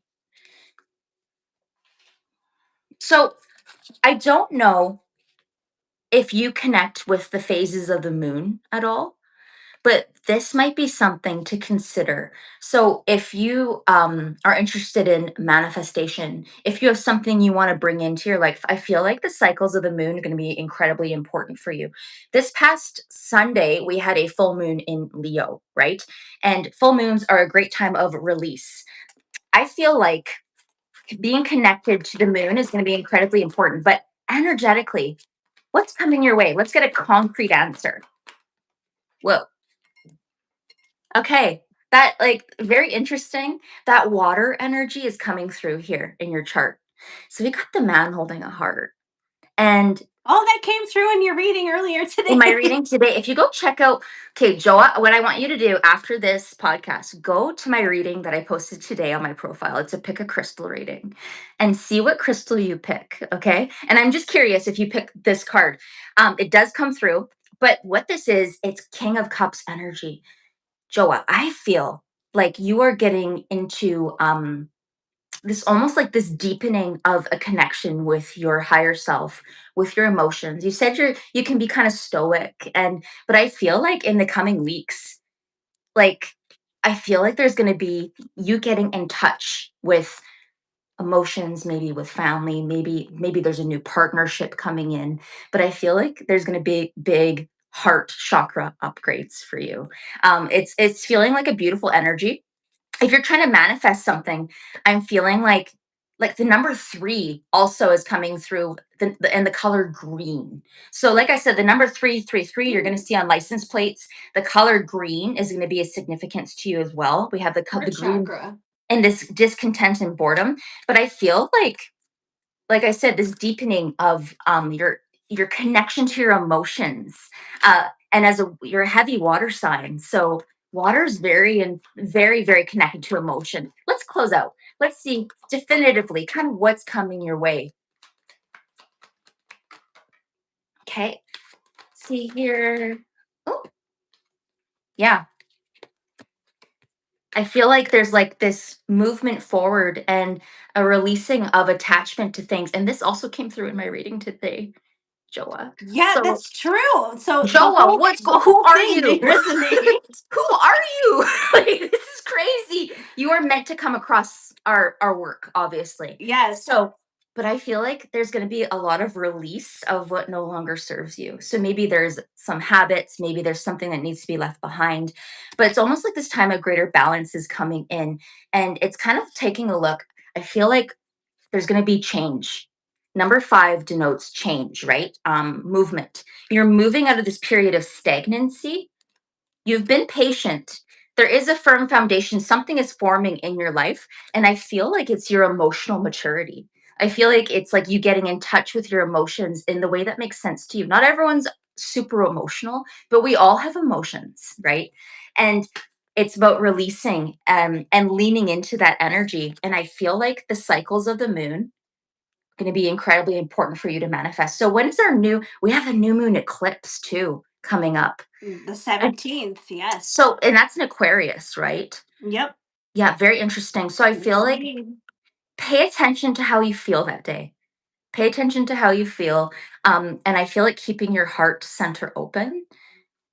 So I don't know if you connect with the phases of the moon at all, but this might be something to consider. So if you are interested in manifestation, if you have something you want to bring into your life, I feel like the cycles of the moon are going to be incredibly important for you. This past Sunday, we had a full moon in Leo, right? And full moons are a great time of release. I feel like being connected to the moon is going to be incredibly important, but energetically, what's coming your way? Let's get a concrete answer. Whoa. Okay. That, like, very interesting. That water energy is coming through here in your chart. So we got the man holding a heart. And Oh, that came through in your reading earlier in my today. reading today, if you go check out, okay, Joa, what I want you to do after this podcast, go to my reading that I posted today on my profile. It's a pick a crystal reading and see what crystal you pick. Okay. And I'm just curious if you pick this card. It does come through, but what this is, it's King of Cups energy. Joa, I feel like you are getting into this almost like this deepening of a connection with your higher self, with your emotions. You said you can be kind of stoic, and but I feel like in the coming weeks, like I feel like there's going to be you getting in touch with emotions, maybe with family, maybe there's a new partnership coming in, but I feel like there's going to be big heart chakra upgrades for you. It's feeling like a beautiful energy. If you're trying to manifest something, I'm feeling like the number 3 also is coming through and the color green. So like I said, the number 333 you're going to Ooh, see on license plates. The color green is going to be a significance to you as well. We have the heart green chakra. and this discontent and boredom, but I feel like I said, this deepening of your connection to your emotions. And as you're a heavy water sign, so water is very and very very connected to emotion. Let's close out. Let's see definitively kind of what's coming your way. Okay, see here. Oh, yeah. I feel like there's like this movement forward and a releasing of attachment to things. And this also came through in my reading today, Joa. Yeah, So that's true. So Joa, the who whole are thing you? may resonate. Who are you? Like, this is crazy. You are meant to come across our work, obviously. Yes. So, but I feel like there's going to be a lot of release of what no longer serves you. So maybe there's some habits, maybe there's something that needs to be left behind. But it's almost like this time of greater balance is coming in, and it's kind of taking a look. I feel like there's going to be change. Number 5 denotes change, right? Movement. You're moving out of this period of stagnancy. You've been patient. There is a firm foundation. Something is forming in your life. And I feel like it's your emotional maturity. I feel like it's like you getting in touch with your emotions in the way that makes sense to you. Not everyone's super emotional, but we all have emotions, right? And it's about releasing and leaning into that energy. And I feel like the cycles of the moon going to be incredibly important for you to manifest. So when is our new? We have a new moon eclipse too coming up. The And 17th, yes. so and that's an Aquarius, right? Yep. Yeah, very interesting. So I feel Yes, like indeed. pay attention to how you feel that day. Pay attention to how you feel. And I feel like keeping your heart center open,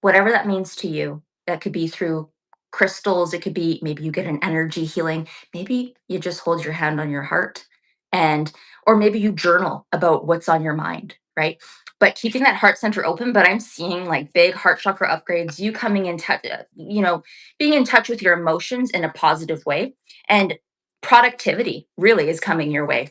whatever that means to you. That could be through crystals, it could be maybe you get an energy healing, maybe you just hold your hand on your heart and or maybe you journal about what's on your mind, right? But keeping that heart center open, but I'm seeing like big heart chakra upgrades, you coming in touch, being in touch with your emotions in a positive way and productivity really is coming your way.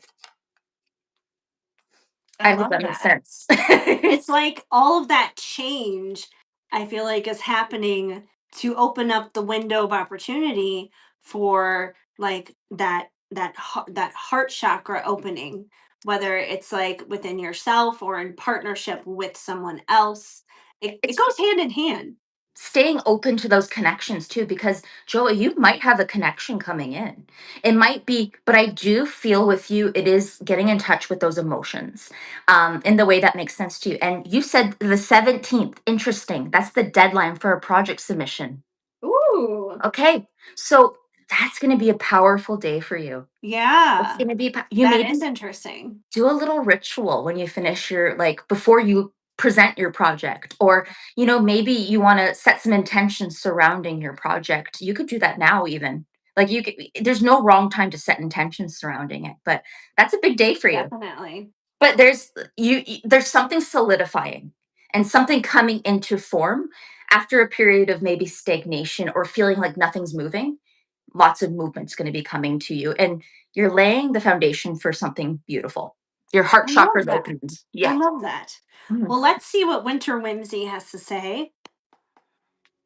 I I hope love that makes that. sense. It's like all of that change, I feel like, is happening to open up the window of opportunity for like that heart chakra opening, whether it's like within yourself or in partnership with someone else. It It's goes hand in hand. staying open to those connections too, because Joa, you might have a connection coming in. It might be, but I do feel with you, it is getting in touch with those emotions in the way that makes sense to you. And you said the 17th. Interesting. That's the deadline for a project submission. Ooh. Okay. So that's going to be a powerful day for you. It's Yeah. going to be, you That is maybe interesting. do a little ritual when you finish your, like, before you present your project, or maybe you want to set some intentions surrounding your project. You could do that now, even. Like, there's no wrong time to set intentions surrounding it, but that's a big day for you. Definitely. But there's something solidifying and something coming into form after a period of maybe stagnation or feeling like nothing's moving. Lots of movement's going to be coming to you, and you're laying the foundation for something beautiful. Your heart I love chakra's that. opened. I Yeah. love that. Mhm. Well, let's see what Winter Whimsy has to say.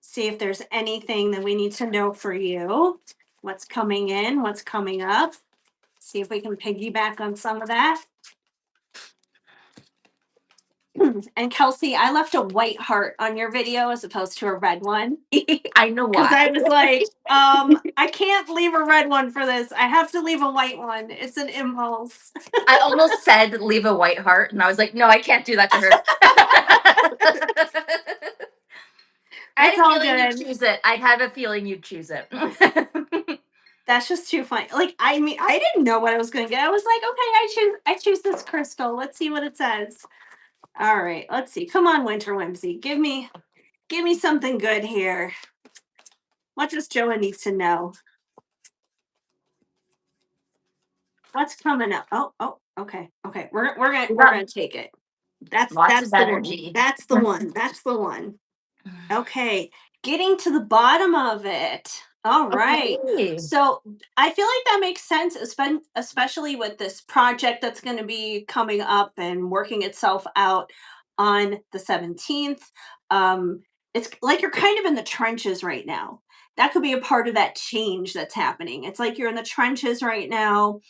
See if there's anything that we need to know for you. What's coming in, what's coming up. See if we can piggyback on some of that. And Kelsey, I left a white heart on your video as opposed to a red one I know because why. I was like, I can't leave a red one for this. I have to leave a white one. It's an impulse. I almost said leave a white heart, and I was like, no, I can't do that to her. I It's had a all feeling you'd good. choose it. I have a feeling you'd choose it. That's just too funny. Like, I mean, I didn't know what I was gonna get. I was like, okay, I choose this crystal. Let's see what it says. All right, let's see. Come on, Winter Whimsy. Give me something good here. What does Joa needs to know? What's coming up? Oh, okay, okay. We We're got gonna take it. That's lots that's of the one. energy. That's the one. That's the one. Okay, getting to the bottom of it. All right. Okay. So I feel like that makes sense, especially with this project that's going to be coming up and working itself out on the 17th. Um, it's like you're kind of in the trenches right now. That could be a part of that change that's happening. It's like you're in the trenches right now,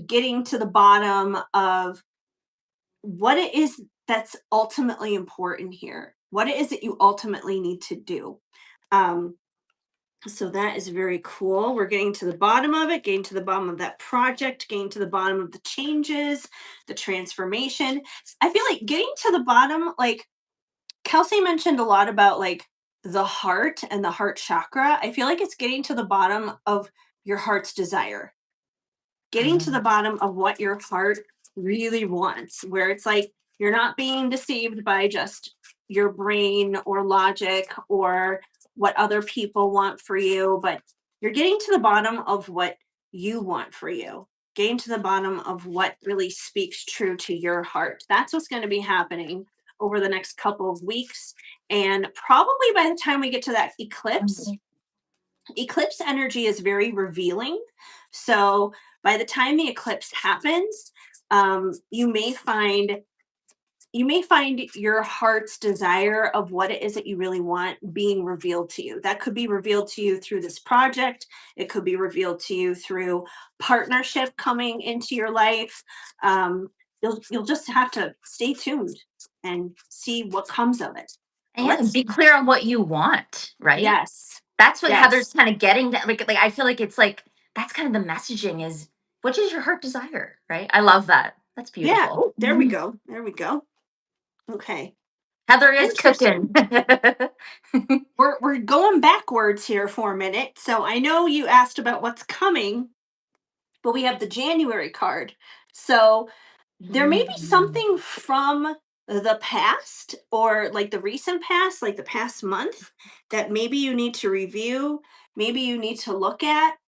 getting to the bottom of what it is that's ultimately important here. What it is that you ultimately need to do. Um, so that is very cool. We're getting to the bottom of it, getting to the bottom of that project, getting to the bottom of the changes, the transformation. I feel like getting to the bottom, like Kelsey mentioned a lot about like the heart and the heart chakra. I feel like it's getting to the bottom of your heart's desire, getting to the bottom of what your heart really wants, where it's like you're not being deceived by just your brain or logic or what other people want for you, but you're getting to the bottom of what you want for you, getting to the bottom of what really speaks true to your heart. That's what's going to be happening over the next couple of weeks. And probably by the time we get to that eclipse energy is very revealing. So by the time the eclipse happens, you may find your heart's desire of what it is that you really want being revealed to you. That could be revealed to you through this project. It could be revealed to you through partnership coming into your life. Um, you'll just have to stay tuned and see what comes of it. And yeah, Let's be clear on what you want, right? Yes, That's what Heather's yes. kind of getting that. Like I feel like it's like that's kind of the messaging is what is your heart desire, right? I love that. That's Yeah. beautiful. Oh, there we go. There we go. Okay. Heather is cooking. Interesting. We're going backwards here for a minute. So I know you asked about what's coming, but we have the January card. So there may be Mm. something from the past or like the recent past, like the past month, that maybe you need to review, maybe you need to look at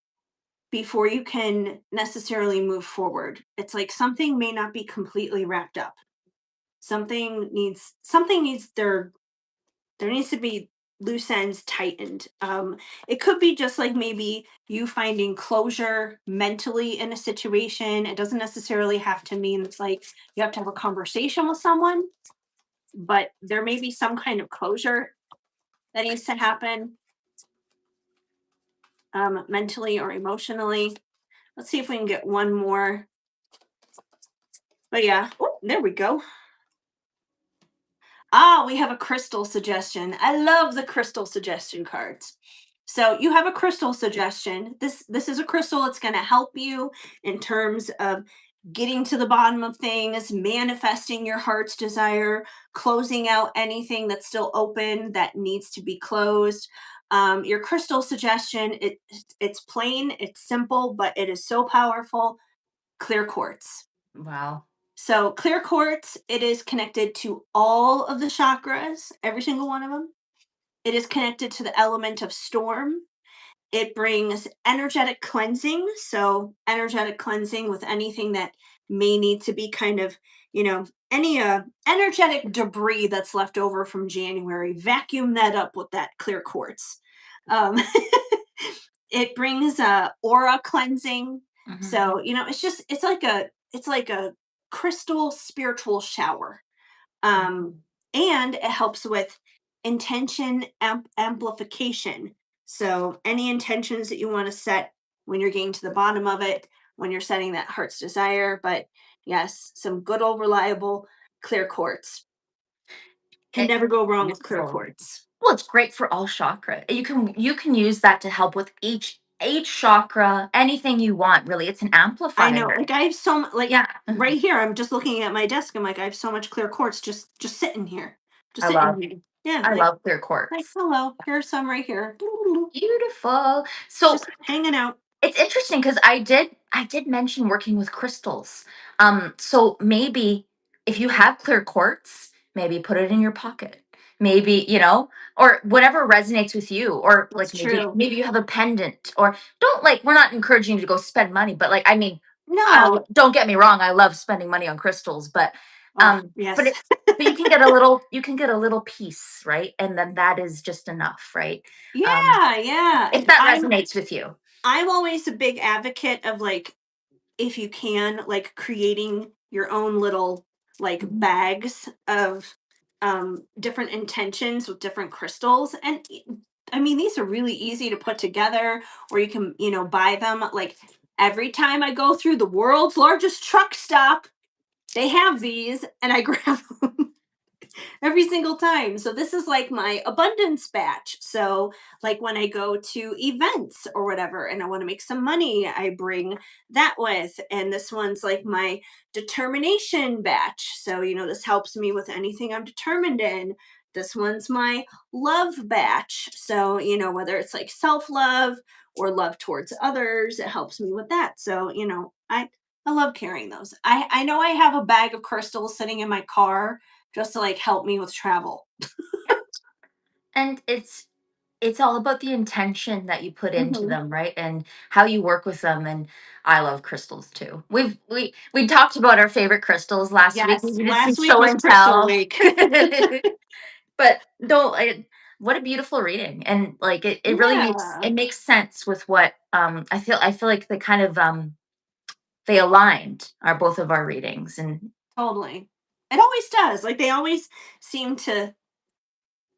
before you can necessarily move forward. It's like something may not be completely wrapped up. Something needs there needs to be loose ends tightened. It could be just like maybe you finding closure mentally in a situation. It doesn't necessarily have to mean it's like you have to have a conversation with someone, but there may be some kind of closure that needs to happen, mentally or emotionally. Let's see if we can get one more. But yeah, oh, there we go. Ah, we have a crystal suggestion. I love the crystal suggestion cards. So you have a crystal suggestion. This is a crystal that's going to help you in terms of getting to the bottom of things, manifesting your heart's desire, closing out anything that's still open that needs to be closed. Your crystal suggestion, it's plain, it's simple, but it is so powerful. Clear quartz. Wow. So clear quartz, it is connected to all of the chakras, every single one of them. It is connected to the element of storm. It brings energetic cleansing. So energetic cleansing with anything that may need to be kind of, any energetic debris that's left over from January, vacuum that up with that clear quartz. Um, it brings aura cleansing. Mhm. So, it's like a crystal spiritual shower. Um, and it helps with intention amplification. So, any intentions that you want to set when you're getting to the bottom of it, when you're setting that heart's desire. But yes, some good old reliable clear quartz. Can It never go wrong with clear Beautiful. quartz. Well, it's great for all chakra. You can use that to help with each chakra, anything you want, really. It's an I know. amplifier. Like I have like Yeah. right here. I'm just looking at my desk. I'm like, I have so much clear quartz just sitting here, just I sitting love here. Yeah, I like love clear like quartz. hello. Here's some right here. Beautiful. So Just hanging out. it's interesting because I did mention working with crystals. So maybe if you have clear quartz, maybe put it in your pocket. Maybe, or whatever resonates with you, or That's like maybe true. maybe you have a pendant, or don't, like, we're not encouraging you to go spend money, but, like, I mean, No. don't get me wrong, I love spending money on crystals, but Oh, but yes. it but you can get a little piece, right? And then that is just enough, right? Um, Yeah, yeah. if that resonates with you. I'm always a big advocate of like if you can, like creating your own little like Mhm. bags of different intentions with different crystals. And I mean these are really easy to put together, or you can, buy them. Like every time I go through the world's largest truck stop, they have these and I grab them every single time. So this is like my abundance batch. So like when I go to events or whatever and I want to make some money, I bring that with. And this one's like my determination batch. So, this helps me with anything I'm determined in. This one's my love batch. So, whether it's like self-love or love towards others, it helps me with that. So, I love carrying those. I know I have a bag of crystals sitting in my car just to like help me with travel. And it's all about the intention that you put into Mhm. them, right? And how you work with them. And I love crystals too. We talked about our favorite crystals last week. Yes, We did some last week show was and Crystal tell. Week. But no, what a beautiful reading. And like it really makes Yeah, it makes sense with what I feel like the kind of they aligned our both of our readings. And totally. It always does. Like they always seem to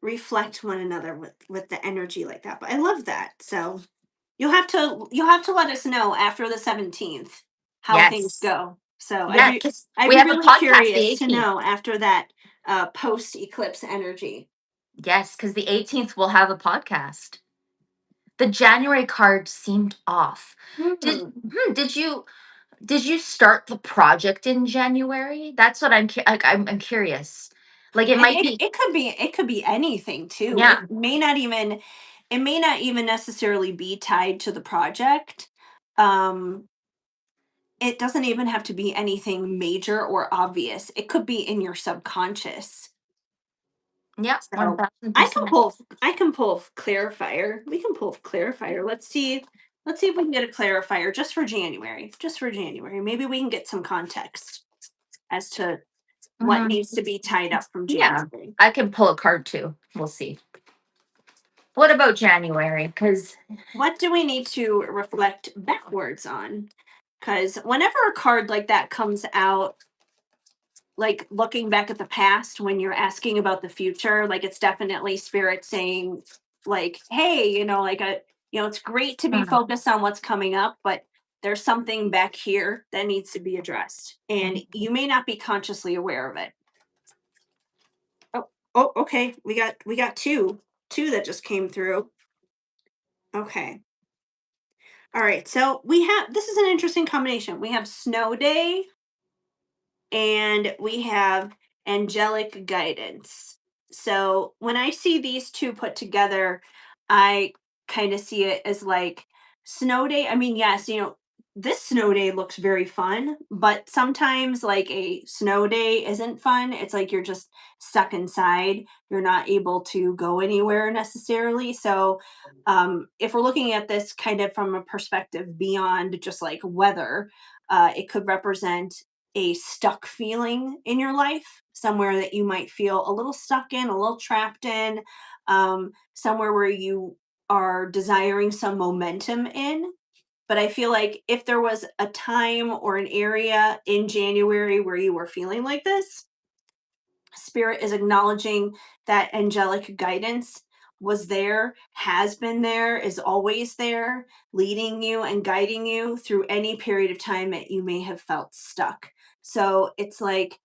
reflect one another with the energy like that. But I love that. So you'll have to let us know after the 17th how things yes. go. So I'd Yeah, be because I'd we be have a really podcast the curious to 18th. know after that post eclipse energy. Yes, because the 18th we'll have a podcast. The January card seemed off. Did Hmm. hmm, did you start the project in January? That's what I'm curious. Like it And might it, be. it could be anything too. Yeah. It may not even necessarily be tied to the project. Um, it doesn't even have to be anything major or obvious. It could be in your subconscious. Yeah, So 1000%. I can pull clarifier. We can pull clarifier. Let's see if we can get a clarifier just for January. Just for January. Maybe we can get some context as to what Mhm. needs to be tied up from Yeah. January. I can pull a card too. We'll see. What about January? Because What do we need to reflect backwards on? Because whenever a card like that comes out, like looking back at the past when you're asking about the future, like it's definitely spirit saying, like, hey, it's great to be focused on what's coming up, but there's something back here that needs to be addressed. And you may not be consciously aware of it. Oh, okay. We got two that just came through. Okay. All right, so we have this is an interesting combination. We have snow day and we have angelic guidance. So when I see these two put together, I kind of see it as like snow day. I mean, yes, this snow day looks very fun, but sometimes like a snow day isn't fun. It's like you're just stuck inside. You're not able to go anywhere necessarily. So, if we're looking at this kind of from a perspective beyond just like weather, it could represent a stuck feeling in your life, somewhere that you might feel a little stuck in, a little trapped in, somewhere where you are desiring some momentum in. But I feel like if there was a time or an area in January where you were feeling like this, Spirit is acknowledging that angelic guidance was there, has been there, is always there, leading you and guiding you through any period of time that you may have felt stuck. So it's like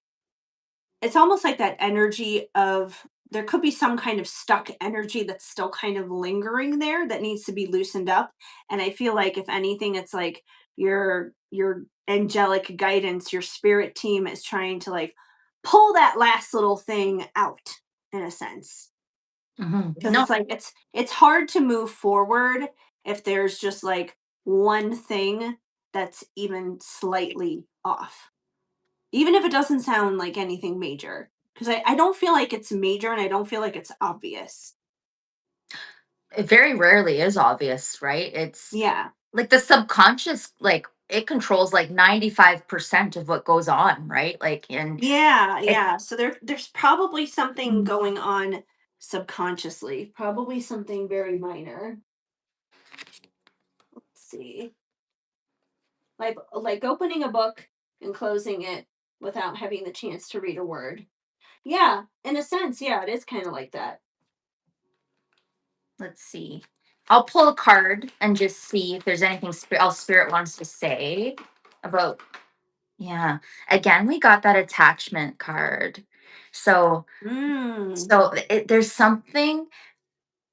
it's almost like that energy of there could be some kind of stuck energy that's still kind of lingering there that needs to be loosened up. And I feel like if anything, it's like your angelic guidance, your spirit team is trying to like pull that last little thing out in a sense. Because No, it's like it's hard to move forward if there's just like one thing that's even slightly off, even if it doesn't sound like anything major, because I don't feel like it's major and I don't feel like it's obvious. it very rarely is obvious, right? It's Yeah. like the subconscious, like it controls like 95% of what goes on, right? Like, and Yeah, it, yeah. So there's probably something mm, going on subconsciously, probably something very minor. Let's see. Like opening a book and closing it without having the chance to read a word. Yeah, in a sense, yeah, it is kind of like that. let's see. I'll pull a card and just see if there's anything else Spirit wants to say about. Yeah. Again, we got that attachment card. So, Mm. there's something,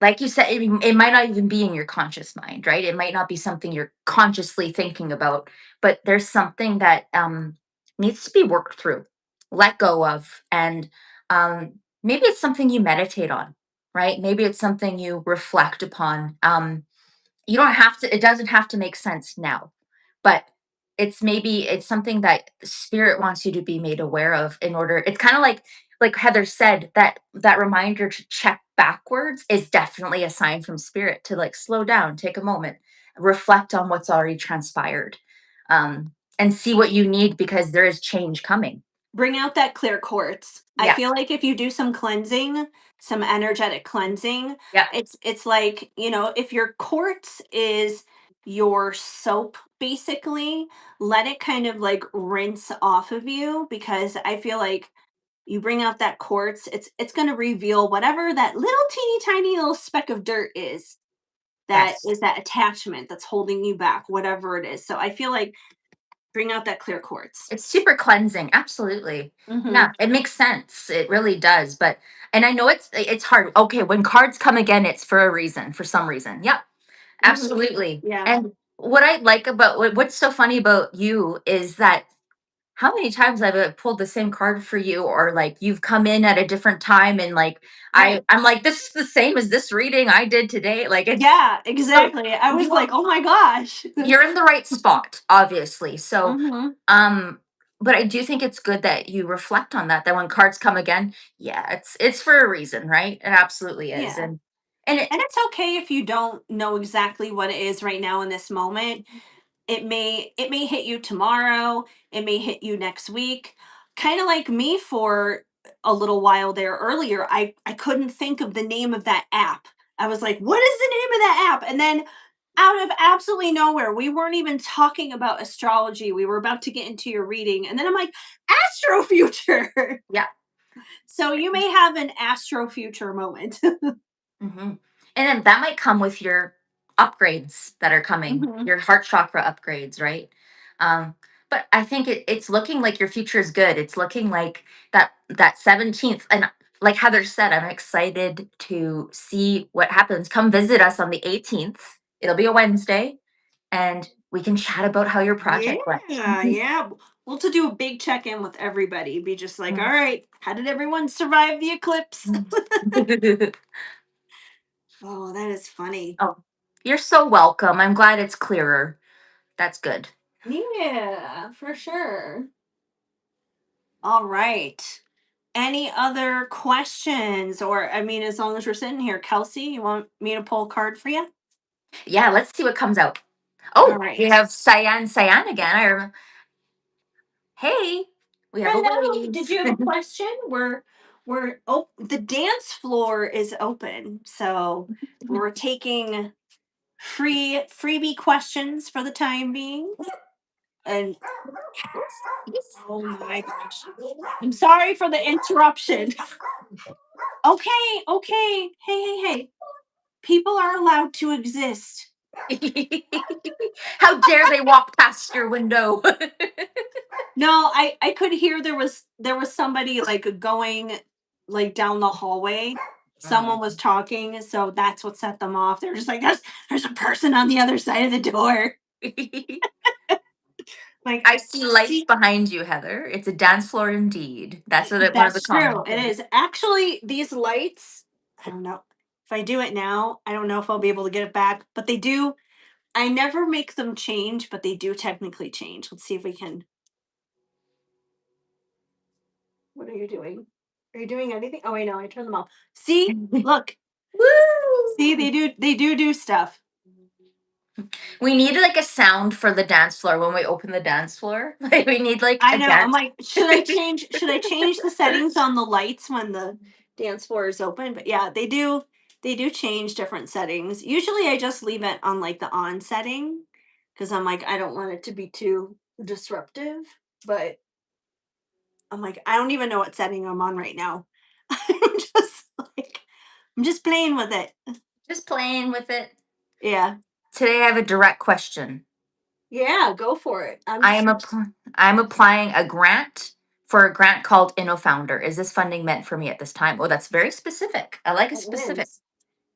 like you said, it might not even be in your conscious mind, right? It might not be something you're consciously thinking about, but there's something that needs to be worked through, let go of, and maybe it's something you meditate on, right? Maybe it's something you reflect upon. You don't have to, it doesn't have to make sense now, but it's something that spirit wants you to be made aware of. In order, it's kind of like Heather said, that reminder to check backwards is definitely a sign from spirit to like slow down, take a moment, reflect on what's already transpired, and see what you need, because there is change coming. Bring out that clear quartz. I Yeah. feel like if you do some cleansing, some energetic cleansing, Yeah. it's like, if your quartz is your soap basically, let it kind of like rinse off of you, because I feel like you bring out that quartz, it's going to reveal whatever that little teeny tiny little speck of dirt is, that Yes. is that attachment that's holding you back, whatever it is. So I feel like bring out that clear quartz. It's super cleansing, absolutely. Yeah, Mhm. it makes sense. It really does. But and I know it's hard. Okay, when cards come again, it's for a reason, for some reason. Yep, Mhm. absolutely. Yeah. And what I like about what's so funny about you is that how many times I've pulled the same card for you, or like you've come in at a different time, and like Right. I'm like, this is the same as this reading I did today. Like it's Yeah, so exactly. I was you like, "Oh my gosh." you're in the right spot, obviously. So, Mhm. um, but I do think it's good that you reflect on that. That when cards come again, yeah, it's for a reason, right? It absolutely is, Yeah. and it And it's okay if you don't know exactly what it is right now in this moment. It may hit you tomorrow, it may hit you next week. Kind of like me for a little while there earlier. I couldn't think of the name of that app. I was like, "What is the name of that app?" And then out of absolutely nowhere, we weren't even talking about astrology. We were about to get into your reading, and then I'm like, "Astrofuture." yeah. So you may have an astrofuture moment. Hmm. And then that might come with your upgrades that are coming, Mhm. your heart chakra upgrades, right? Um, but I think it's looking like your future is good. It's looking like that 17th, and like Heather said, I'm excited to see what happens. Come visit us on the 18th. It'll be a Wednesday, and we can chat about how your project went. Yeah, yeah. Well, to do a big check in with everybody, be just like, all right, how did everyone survive the eclipse? Oh, that is funny. Oh, you're so welcome. I'm glad it's clearer. That's good. Yeah, for sure. All right. Any other questions? Or, I mean, as long as we're sitting here, Kelsey, you want me to pull a card for you? Yeah, let's see what comes out. All Oh, we right. have Cyan again. Hey, we have a Hello. Did wave. you have a question? The dance floor is open. So we're taking freebie questions for the time being. And oh my gosh. I'm sorry for the interruption. Okay, okay. Hey. People are allowed to exist. How dare they walk past your window? No, I could hear there was somebody like going like down the hallway. Someone was talking, so that's what set them off. They're just like, there's a person on the other side of the door. Like, I see lights see, behind you, Heather. It's a dance floor indeed. That's one of the that's true. comments It says. is. Actually, these lights, I don't know. If I do it now, I don't know if I'll be able to get it back, but they do. I never make them change, but they do technically change. Let's see if we can. What are you doing? Are you doing anything? Oh, I know. I turned them off. See, look. See, Woo! they do stuff. We need like a sound for the dance floor when we open the dance floor. Like we need like I a know. I'm dance. like, should I change the settings on the lights when the dance floor is open? But yeah, they do change different settings. Usually I just leave it on like the on setting because I'm like, I don't want it to be too disruptive. But I'm like, I don't even know what setting I'm on right now. I'm just like, I'm just playing with it. Just playing with it. Yeah. Today I have a direct question. Yeah, go for it. I'm I am just I'm applying a grant for a grant called InnoFounder. Is this funding meant for me at this time? Oh, that's very specific. I like a it specific. is.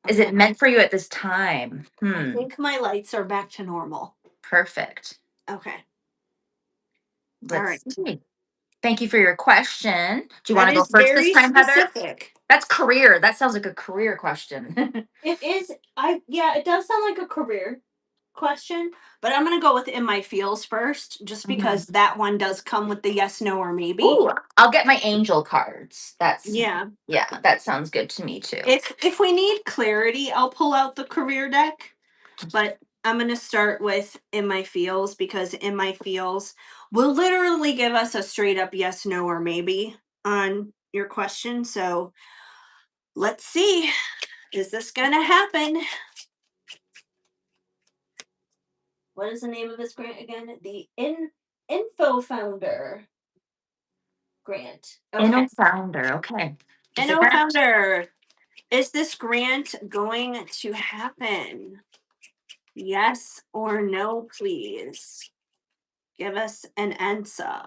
Is it Okay. meant for you at this time? I Hmm. think my lights are back to normal. Perfect. Okay. All Let's right. see. Thank you for your question. Do you want That to go is first this very time, Heather? specific. That's career. That sounds like a career question. It is. Yeah, it does sound like a career question, but I'm gonna go with in my feels first, just Mhm. because that one does come with the yes, no, or maybe. Ooh, I'll get my angel cards. Yeah. Yeah, that sounds good to me too. If we need clarity, I'll pull out the career deck, but I'm gonna start with in my feels because in my feels will literally give us a straight up yes, no, or maybe on your question. So let's see. Is this gonna happen? What is the name of this grant again? The Info Founder grant. Okay. InnoFounder. Okay. Is it Info gonna? Founder. Is this grant going to happen? Yes or no, please. Give us an answer.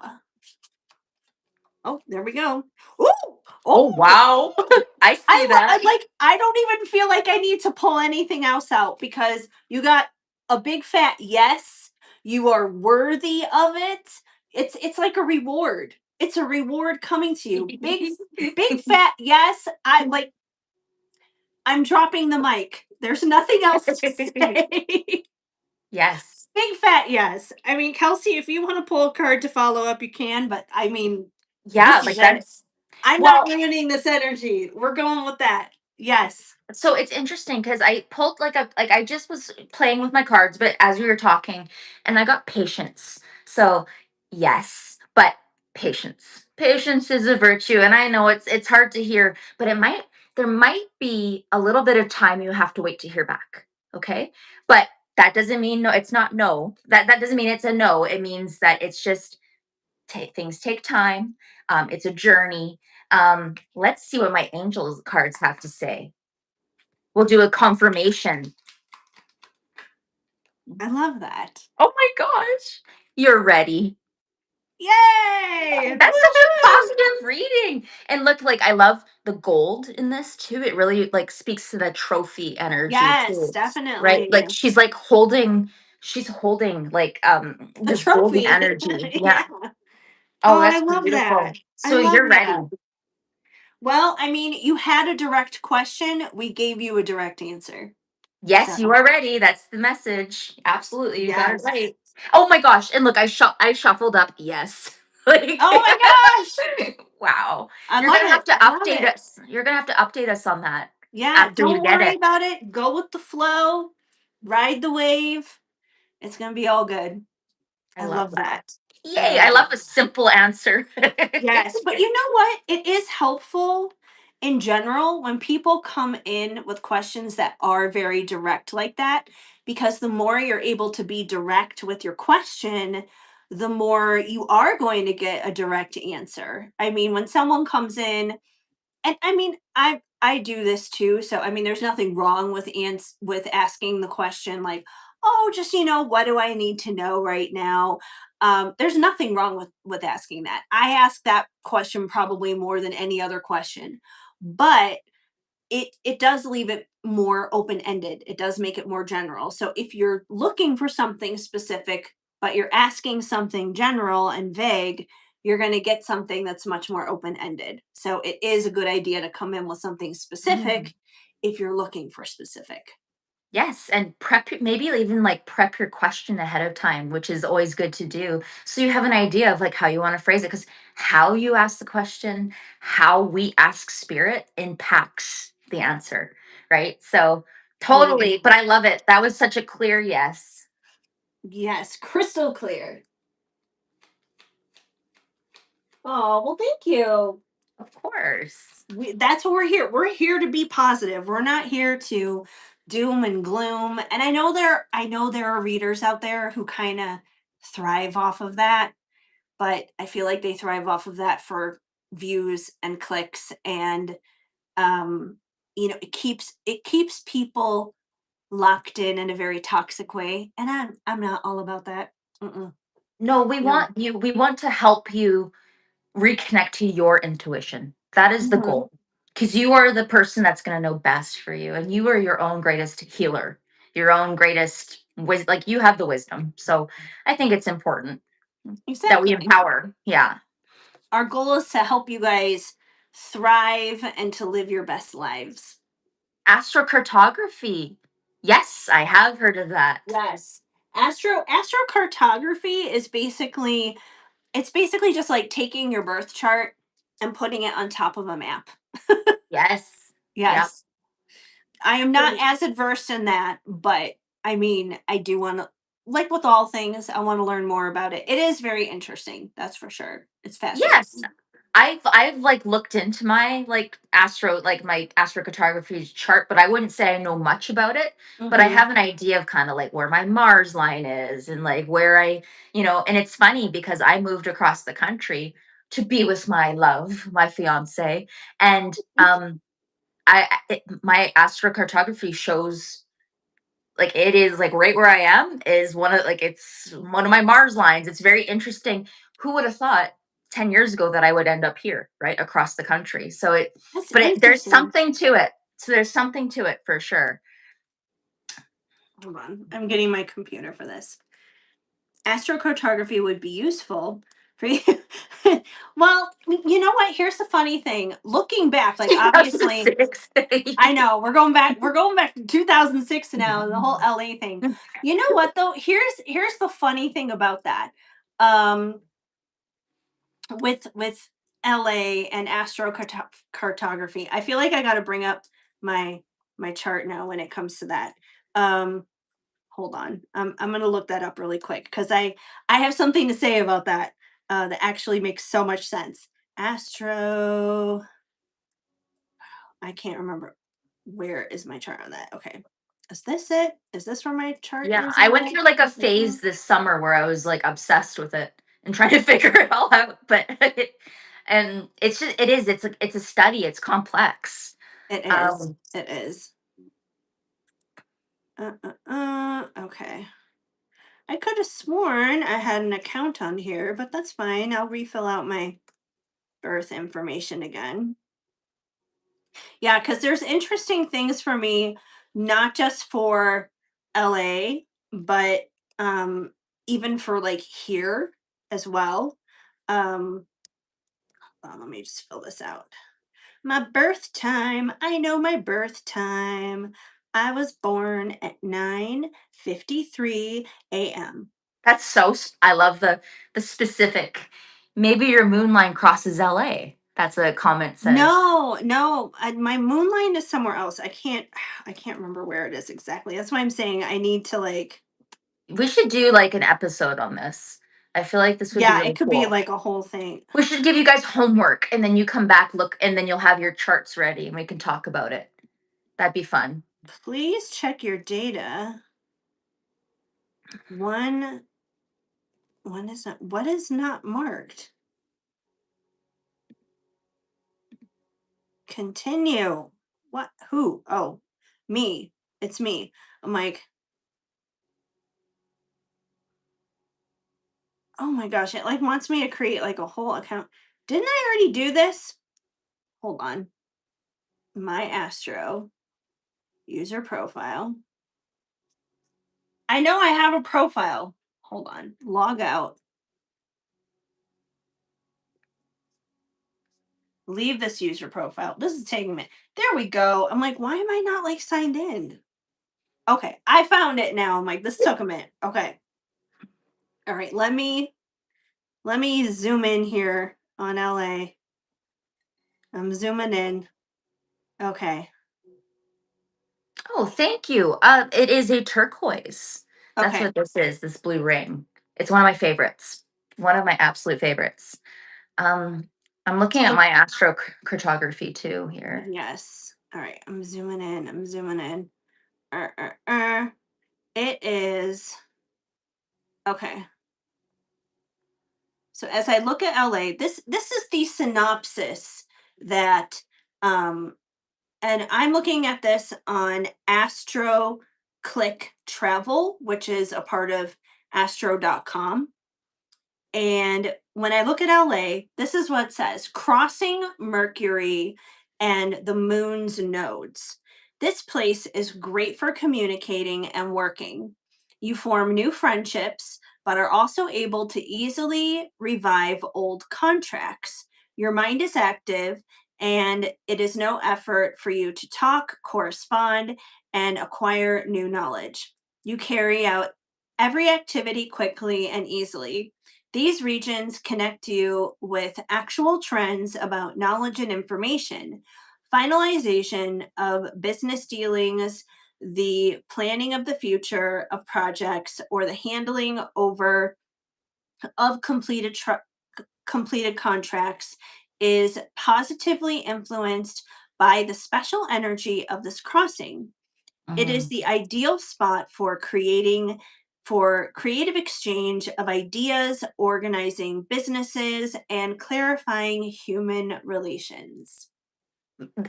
Oh, there we go. Ooh! Oh! Oh wow! I see I that. like. I don't even feel like I need to pull anything else out because you got a big fat yes. You are worthy of it. It's like a reward. It's a reward coming to you. Big fat yes. I like. I'm dropping the mic. There's nothing else to say. Yes. Big fat yes. I mean, Kelsey, if you want to pull a card to follow up, you can. But I mean, Yeah, this is like it. that. I'm not Well, ruining this energy. We're going with that. Yes. so it's interesting because I pulled like I just was playing with my cards, but as we were talking, and I got patience. So yes, but patience. Patience is a virtue, and I know it's hard to hear, but there might be a little bit of time you have to wait to hear back. Okay, but that doesn't mean no. It's not no. That doesn't mean it's a no. It means that it's just things take time. It's a journey. Let's see what my angels cards have to say. We'll do a confirmation. I love that. Oh my gosh. You're ready. Yay! That's such a Woo! positive reading. And look, like I love the gold in this too. It really like speaks to the trophy energy Yes, too. Right? definitely. Like she's holding like A this golden trophy. energy. Yeah. Yeah. Oh, Oh, I that's love that. beautiful. I So love you're that. ready. Well, I mean, you had a direct question. We gave you a direct answer. Yes, you So, are ready. That's the message. Absolutely. You got it yes. right. Oh my gosh! And look, I shuffled up. Yes, like Oh my gosh! wow. I You're love gonna have it. to I love update it. us. You're gonna have to update us on that Yeah, after you don't get worry it. about it. Go with the flow. Ride the wave. It's gonna be all good. I I love love that. that. I Yay! I love love that. a simple answer. Yes, but you know what? It is helpful in general when people come in with questions that are very direct like that, because the more you're able to be direct with your question, the more you are going to get a direct answer. I mean, when someone comes in, and I mean, I do this too, so I mean, there's nothing wrong with with asking the question like, "Oh, just, what do I need to know right now?" There's nothing wrong with asking that. I ask that question probably more than any other question. But it does leave it more open-ended. It does make it more general. So if you're looking for something specific, but you're asking something general and vague, you're going to get something that's much more open-ended. So it is a good idea to come in with something Mm. specific if you're looking for specific. Yes, and maybe even like prep your question ahead of time, which is always good to do. So you have an idea of like how you want to phrase it, because how you ask the question, how we ask spirit impacts the answer, right? So Totally. totally, but I love it. That was such a clear yes. Yes, crystal clear. Oh, well, thank you. Of course. That's what we're here. We're here to be positive. We're not here to doom and gloom. And I know there are readers out there who kind of thrive off of that, but I feel like they thrive off of that for views and clicks, and um it keeps people locked in a very toxic way, and I'm not all about that. Mm-mm, No, no. we want to help you reconnect to your intuition. That is the Hmm. goal. Because you are the person that's going to know best for you, and you are your own greatest healer, your own greatest like you have the wisdom. So I think it's important that we Exactly. empower. Yeah. Our goal is to help you guys thrive and to live your best lives. Astrocartography. Yes, I have heard of that. Yes. Astrocartography is basically just like taking your birth chart and putting it on top of a map. Yes. Yep. Yes. I am not as adverse in that, but I mean, I do want to, like with all things, I want to learn more about it. It is very interesting, that's for sure. It's Yes. fascinating. I've like looked into my my astrocartography chart, but I wouldn't say I know much about it. But I Hmm. have an idea of kind of like where my Mars line is and like where and it's funny because I moved across the country to be with my love, my fiance, and my astrocartography shows like it is like right where I am is it's one of my Mars lines. It's very interesting. Who would have thought 10 years ago that I would end up here, right? Across the country. That's There's interesting. something to it. So there's something to it for sure. Hold on. I'm getting my computer for this. Astrocartography would be useful for you. Well, you know what? Here's the funny thing. Looking back, like obviously, 2006. I know we're going back to 2006 now, and the whole LA thing. You know what though? Here's the funny thing about that. Um, with LA and astrocartography, I feel like I got to bring up my my chart now when it comes to that. Um, Hold on. I'm gonna look that up really quick because I have something to say about that that actually makes so much sense. Astro. I can't remember. Where is my chart on that? Okay. Is this it? Is this where my chart Yeah, is I on went that? through like a phase this summer where I was like obsessed with it and trying to figure it all out. And it's a study. It's complex. It is. Um, It is. Okay. I could have sworn I had an account on here, but that's fine. I'll refill out my birth information again. Yeah, because there's interesting things for me, not just for LA, but even for like here as well. Um, Hold on, let me just fill this out. My birth time. I know my birth time. I was born at 9:53 a.m. That's I love the specific. Maybe your moon line crosses LA. That's what a comment says. No, no, my moon line is somewhere else. I can't remember where it is exactly. That's why I'm saying I need to like, We should do like an episode on this. I feel like this would be yeah, it really could be cool. like a whole thing. We should give you guys homework and then you come back, look, and then you'll have your charts ready and we can talk about it. That'd be fun. Please check your data. One one is not, what is not marked? Continue. What? Who? Oh, me. It's me. I'm like, oh my gosh, it like wants me to create like a whole account. Didn't I already do this? Hold on. My Astro user profile. I know I have a profile. Hold on. Log out. Leave this user profile. This is taking me. There we go. I'm like, why am I not like signed in? Okay, I found it now. I'm like, this took a minute. Okay. All right, let me zoom in here on LA. I'm zooming in. Okay. Oh, thank you. It is a turquoise. That's Okay. what this is, this blue ring. It's one of my favorites. One of my absolute favorites. Um, I'm looking at So my astrocartography too here. yes. All right. I'm zooming in. I'm zooming in. Uh, uh, uh. It is okay. So as I look at LA, this is the synopsis that um and I'm looking at this on Astro Click Travel, which is a part of astro.com. And when I look at LA, this is what it says: crossing Mercury and the moon's nodes. This place is great for communicating and working. You form new friendships, but are also able to easily revive old contracts. Your mind is active, and it is no effort for you to talk, correspond, and acquire new knowledge. You carry out every activity quickly and easily. These regions connect you with actual trends about knowledge and information, finalization of business dealings, the planning of the future of projects, or the handling over of completed contracts is positively influenced by the special energy of this crossing. It is Mhm. the ideal spot for creative exchange of ideas, organizing businesses, and clarifying human relations.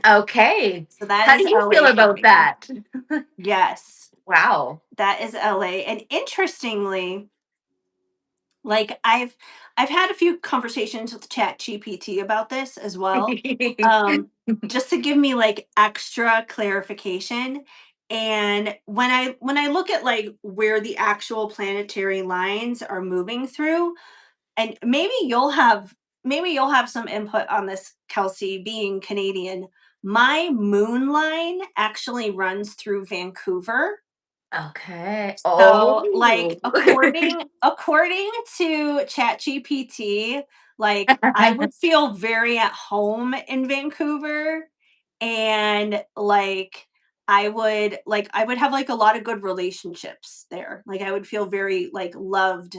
Okay. So that How is do you feel LA for about me. that? Yes, Wow. that is LA. And interestingly, like I've had a few conversations with Chat GPT about this as well. Um just to give me like extra clarification. And when I look at like where the actual planetary lines are moving through, and maybe you'll have some input on this, Kelsey, being Canadian. My moon line actually runs through Vancouver. Okay. So, like, Oh. according to ChatGPT, like, I would feel very at home in Vancouver, and, I would have, like, a lot of good relationships there. Like, I would feel very, like, loved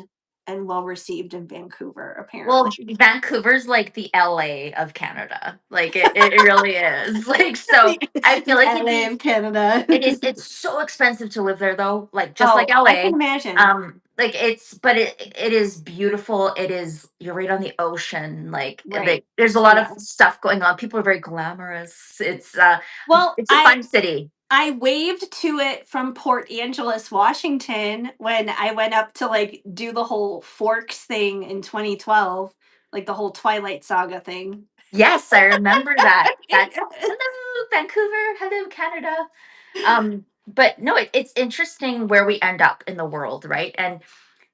and well received in Vancouver, Well, apparently. Vancouver's like the LA of Canada. Like it really is. Like so The I feel the like LA of Canada. it's so expensive to live there though, like just like Oh, I can LA. imagine. Like it's but it is beautiful. It is you're right on the ocean. Right. There's a lot of Yeah. stuff going on. People are very glamorous. Well, It's a fun city. I waved to it from Port Angeles, Washington when I went up to like do the whole Forks thing in 2012, like the whole Twilight Saga thing. Yes, I remember that. That's hello Vancouver, hello Canada. But no, it's interesting where we end up in the world, right? And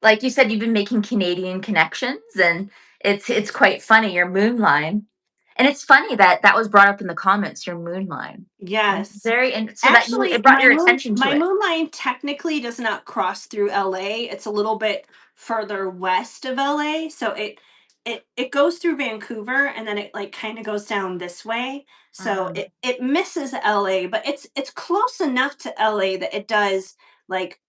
like you said, you've been making Canadian connections, and it's quite funny. Your moon line. And it's funny that that was brought up in the comments, your moon line. Yes. Very, and so that you Actually, it brought your attention to my it. moon line technically does not cross through LA. It's a little bit further west of LA, so it goes through Vancouver and then it like kind of goes down this way. So Mm, it misses LA, but it's close enough to LA that it does like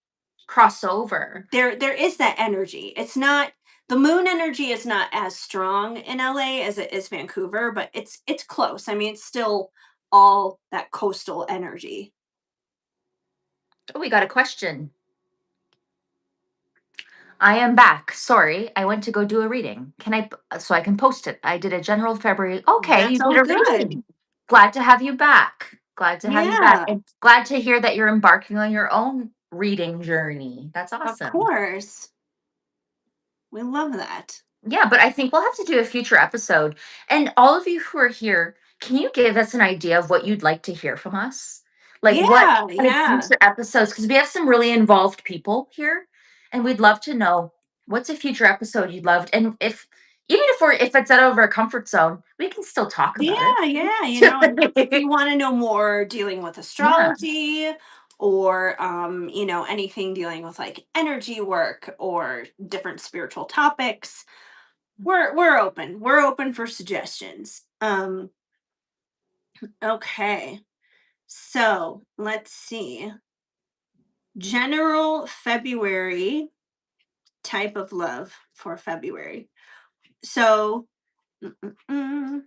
crossover. there is that energy. It's not the moon energy is not as strong in LA as it is Vancouver, but it's close. I mean, it's still all that coastal energy. Oh, we got a question. I am back. Sorry, I went to go do a reading. Can so I can post it? I did a general February. Okay, That's you did all a good. reading. Glad to have you back. Glad to have you back. Yeah, And glad to hear that you're embarking on your own reading journey. That's of awesome. course. We love that. Yeah, but I think we'll have to do a future episode. And all of you who are here, can you give us an idea of what you'd like to hear from us? Like what Yeah, kind of yeah. future episodes? Because we have some really involved people here, and we'd love to know what's a future episode you'd love. And if even if it's out of our comfort zone, we can still talk about Yeah, yeah, and if it. you wanna know more dealing with Yeah. astrology or, anything dealing with, like, energy work or different spiritual topics, we're open. We're open for suggestions. Okay. So, let's see. General February type of love for February. So, mm, mm, mm.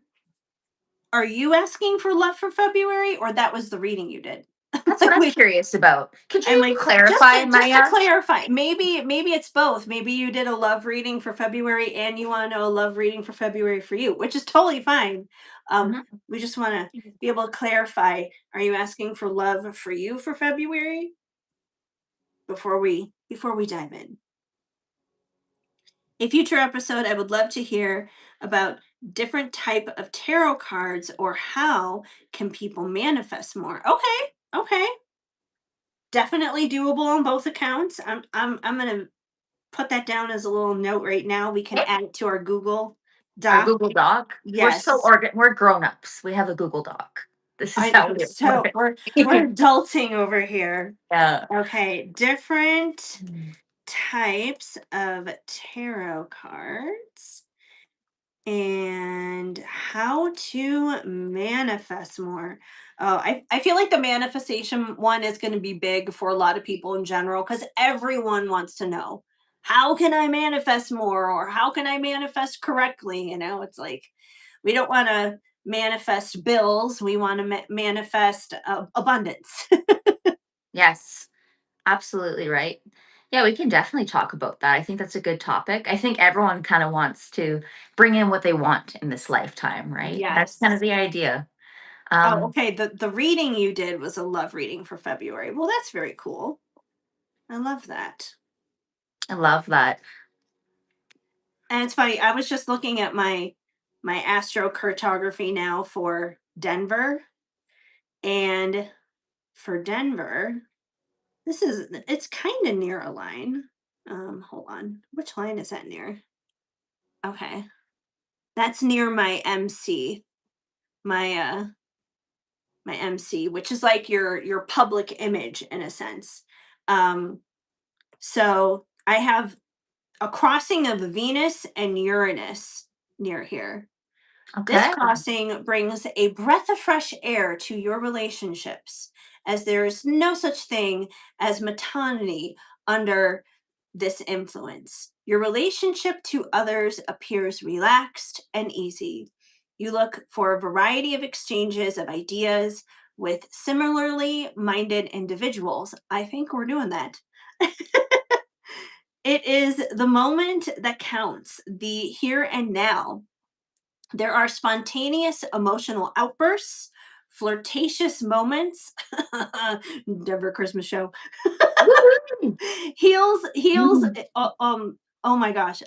Are you asking for love for February, or that was the reading you did? That's what Like, I'm wait, curious about. Could I'm you like, clarify, just to Maya? clarify, maybe it's both. Maybe you did a love reading for February, and you want to know a love reading for February for you, which is totally fine. Mhm. We just want to be able to clarify. Are you asking for love for you for February before we dive in? A future episode, I would love to hear about different type of tarot cards or how can people manifest more. Okay, okay, definitely doable on both accounts. I'm gonna put that down as a little note right now. We can add it to our Google Our Doc. Google Doc. Yes, We're grown-ups. We have a Google Doc. This is I how know. we So approach. we're adulting over here. Yeah. Okay, different Mm. types of tarot cards and how to manifest more. Oh, I feel like the manifestation one is going to be big for a lot of people in general because everyone wants to know how can I manifest more or how can I manifest correctly? It's like we don't want to manifest bills, we want to manifest abundance. Yes, absolutely right. Yeah, we can definitely talk about that. I think that's a good topic. I think everyone kind of wants to bring in what they want in this lifetime, right? That's kind of Yes. the idea. Oh, Um, okay. The reading you did was a love reading for February. Well, that's very cool. I love that. I love that. And it's funny, I was just looking at my astrocartography now for Denver. And for Denver, it's kind of near a line. Hold on. Which line is that near? Okay. That's near my my MC, which is like your public image in a sense. Um, so I have a crossing of Venus and Uranus near here. This Okay. crossing brings a breath of fresh air to your relationships, as there is no such thing as monotony under this influence. Your relationship to others appears relaxed and easy. You look for a variety of exchanges of ideas with similarly minded individuals. I think we're doing that. It is the moment that counts, the here and now. There are spontaneous emotional outbursts, flirtatious moments. Denver Christmas show. Woo-hoo! Heels. Mhm. Oh my gosh.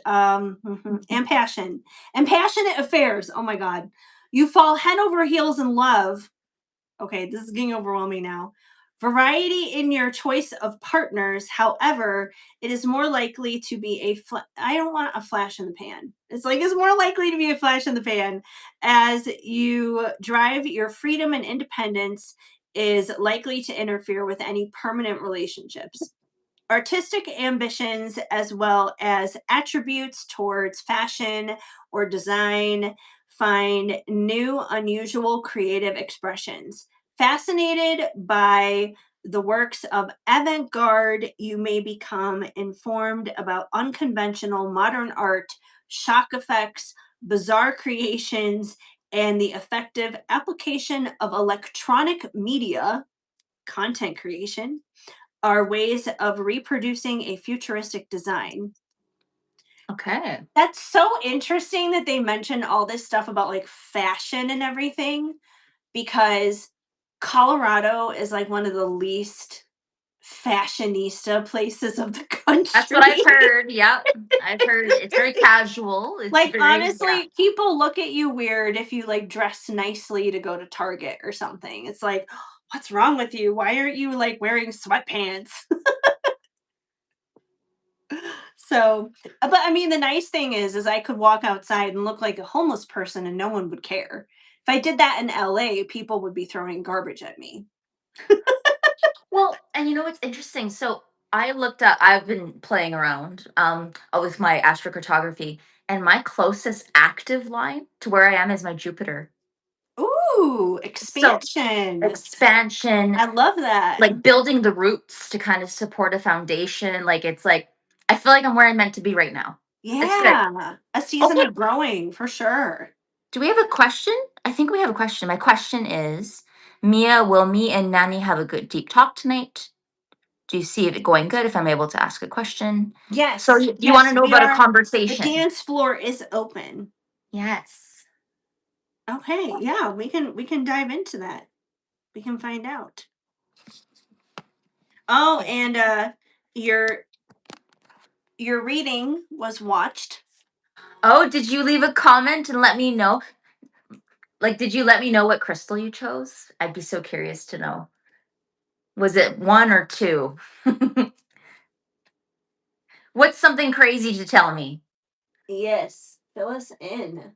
And passion and passionate affairs. Oh my God. You fall head over heels in love. Okay, this is getting overwhelming now. Variety in your choice of partners, however, it is more likely to be I don't want a flash in the pan. It's like it's more likely to be a flash in the pan as you drive your freedom and independence is likely to interfere with any permanent relationships. Artistic ambitions as well as attributes towards fashion or design find new, unusual creative expressions. Fascinated by the works of avant garde, you may become informed about unconventional modern art, shock effects, bizarre creations, and the effective application of electronic media, content creation, are ways of reproducing a futuristic design. Okay. That's so interesting that they mention all this stuff about like fashion and everything because Colorado is like one of the least fashionista places of the That's what I've country. heard. Yep. I've heard it's very casual. It's Like very, yeah. honestly, people look at you weird if you like dress nicely to go to Target or something. It's like, what's wrong with you? Why aren't you like wearing sweatpants? So, but I mean, the nice thing is I could walk outside and look like a homeless person and no one would care. If I did that in LA, people would be throwing garbage at me. Well, and you know what's interesting? So I looked up, I've been playing around with my astrocartography, and my closest active line to where I am is my Jupiter. Ooh, So expansion. expansion, I love that. like building the roots to kind of support a foundation. Like it's like I feel like I'm where I'm meant to be right now. It's good. Yeah, a season Okay. of growing for sure. Do we have a question? I think we have a question. My question is, Mia, will me and Nani have a good deep talk tonight? Do you see it going good if I'm able to ask a question? So Yes, you want to yes, know we about a are. The conversation? dance floor is open. Yes. Okay, yeah, we can dive into that. We can find out. Oh, and your your reading was watched. Oh, did you leave a comment and let me know? Like, did you let me know what crystal you chose? I'd be so curious to know. Was it one or two? What's something crazy to tell me? Yes, fill us in.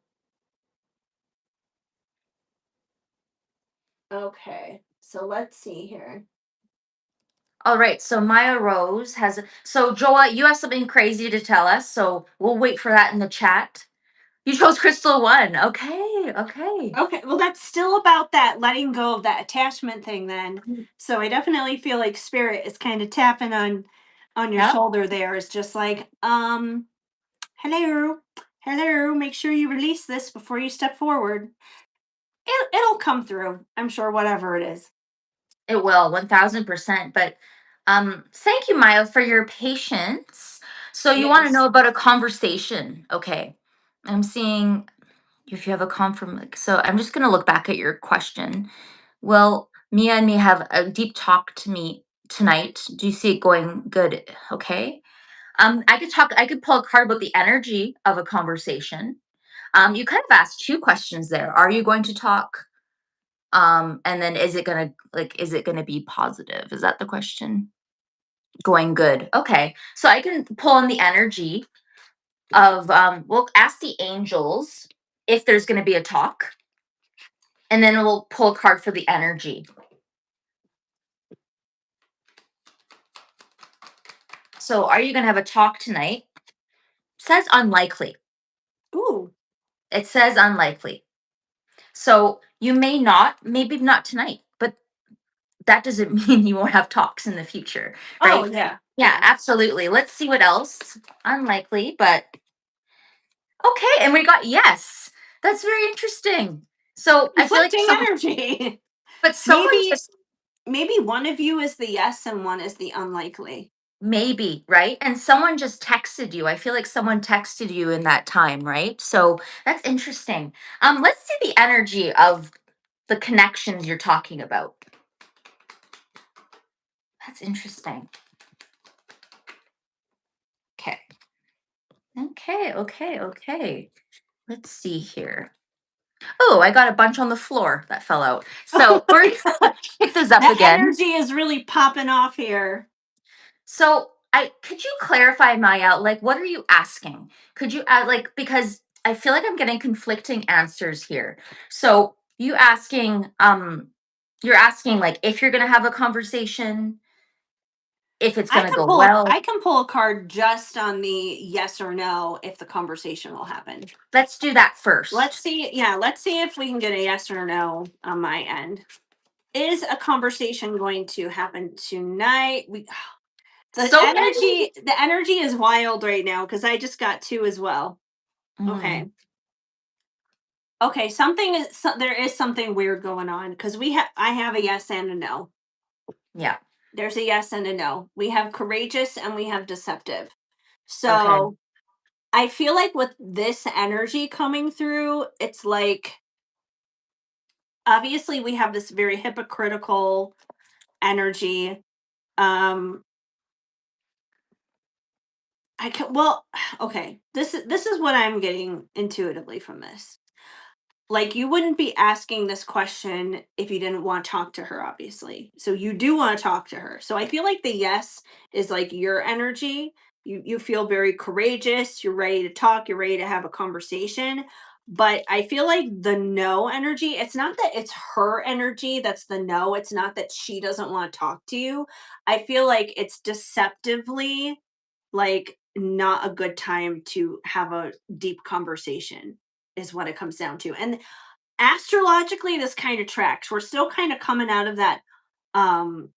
Okay, so let's see here. All right, so Maya Rose has. So, Joa, you have something crazy to tell us, so we'll wait for that in the chat. You chose crystal one. Okay, okay. Okay, well, that's still about that letting go of that attachment thing then. So I definitely feel like spirit is kind of tapping on your Yep. shoulder there. It's just like, hello, hello, make sure you release this before you step forward. It'll come through, I'm sure, whatever it is. It will, 1000%. But thank you, Maya, for your patience. So you want to Yes. know about a conversation. Okay. I'm seeing if you have a confirm. So I'm just going to look back at your question. Will Mia and me have a deep talk to me tonight? Do you see it going good? Okay. I could pull a card about the energy of a conversation. You kind of asked two questions there. Are you going to talk? And then is it gonna be positive? Is that the question? Going good. Okay. So I can pull in the energy of we'll ask the angels if there's gonna be a talk, and then we'll pull a card for the energy. So are you gonna have a talk tonight? Says unlikely. Ooh. It says unlikely. So you may not, maybe not tonight, but that doesn't mean you won't have talks in the future, Oh, right? yeah. Yeah, Yeah. absolutely. Let's see what else. Unlikely, but okay, and we got yes. That's very interesting. So I feel like Conflicting energy. but someone maybe just maybe one of you is the yes and one is the unlikely. maybe, right? And someone just texted you. I feel like someone texted you in that time, right? So that's interesting. Let's see the energy of the connections you're talking about. That's interesting. Okay. Okay. Let's see here. Oh, I got a bunch on the floor that fell out. So we're gonna pick those up That again. energy is really popping off here. So I could you clarify, Maya? Like, what are you asking? Could you like, because I feel like I'm getting conflicting answers here. So you're asking like if you're gonna have a conversation, if it's gonna go well. I can pull a card just on the yes or no if the conversation will happen. Let's do that Let's first. see. Yeah, let's see if we can get a yes or no on my end. Is a conversation going to happen tonight? We So many. the energy is wild right now because I just got two as well. Okay. Mm, Okay, there is something weird going on because I have a yes and a no. yeah. There's a yes and a no. We have courageous and we have deceptive. Okay. So I feel like with this energy coming through, it's like obviously we have this very hypocritical energy. Um I can well, okay. This is what I'm getting intuitively from this. Like you wouldn't be asking this question if you didn't want to talk to her, obviously. So you do want to talk to her. So I feel like the yes is like your energy. You feel very courageous, you're ready to talk, you're ready to have a conversation. But I feel like the no energy, it's not that it's her energy that's the no. It's not that she doesn't want to talk to you. I feel like it's deceptively like not a good time to have a deep conversation is what it comes down to. And astrologically this kind of tracks. We're still kind of coming out of um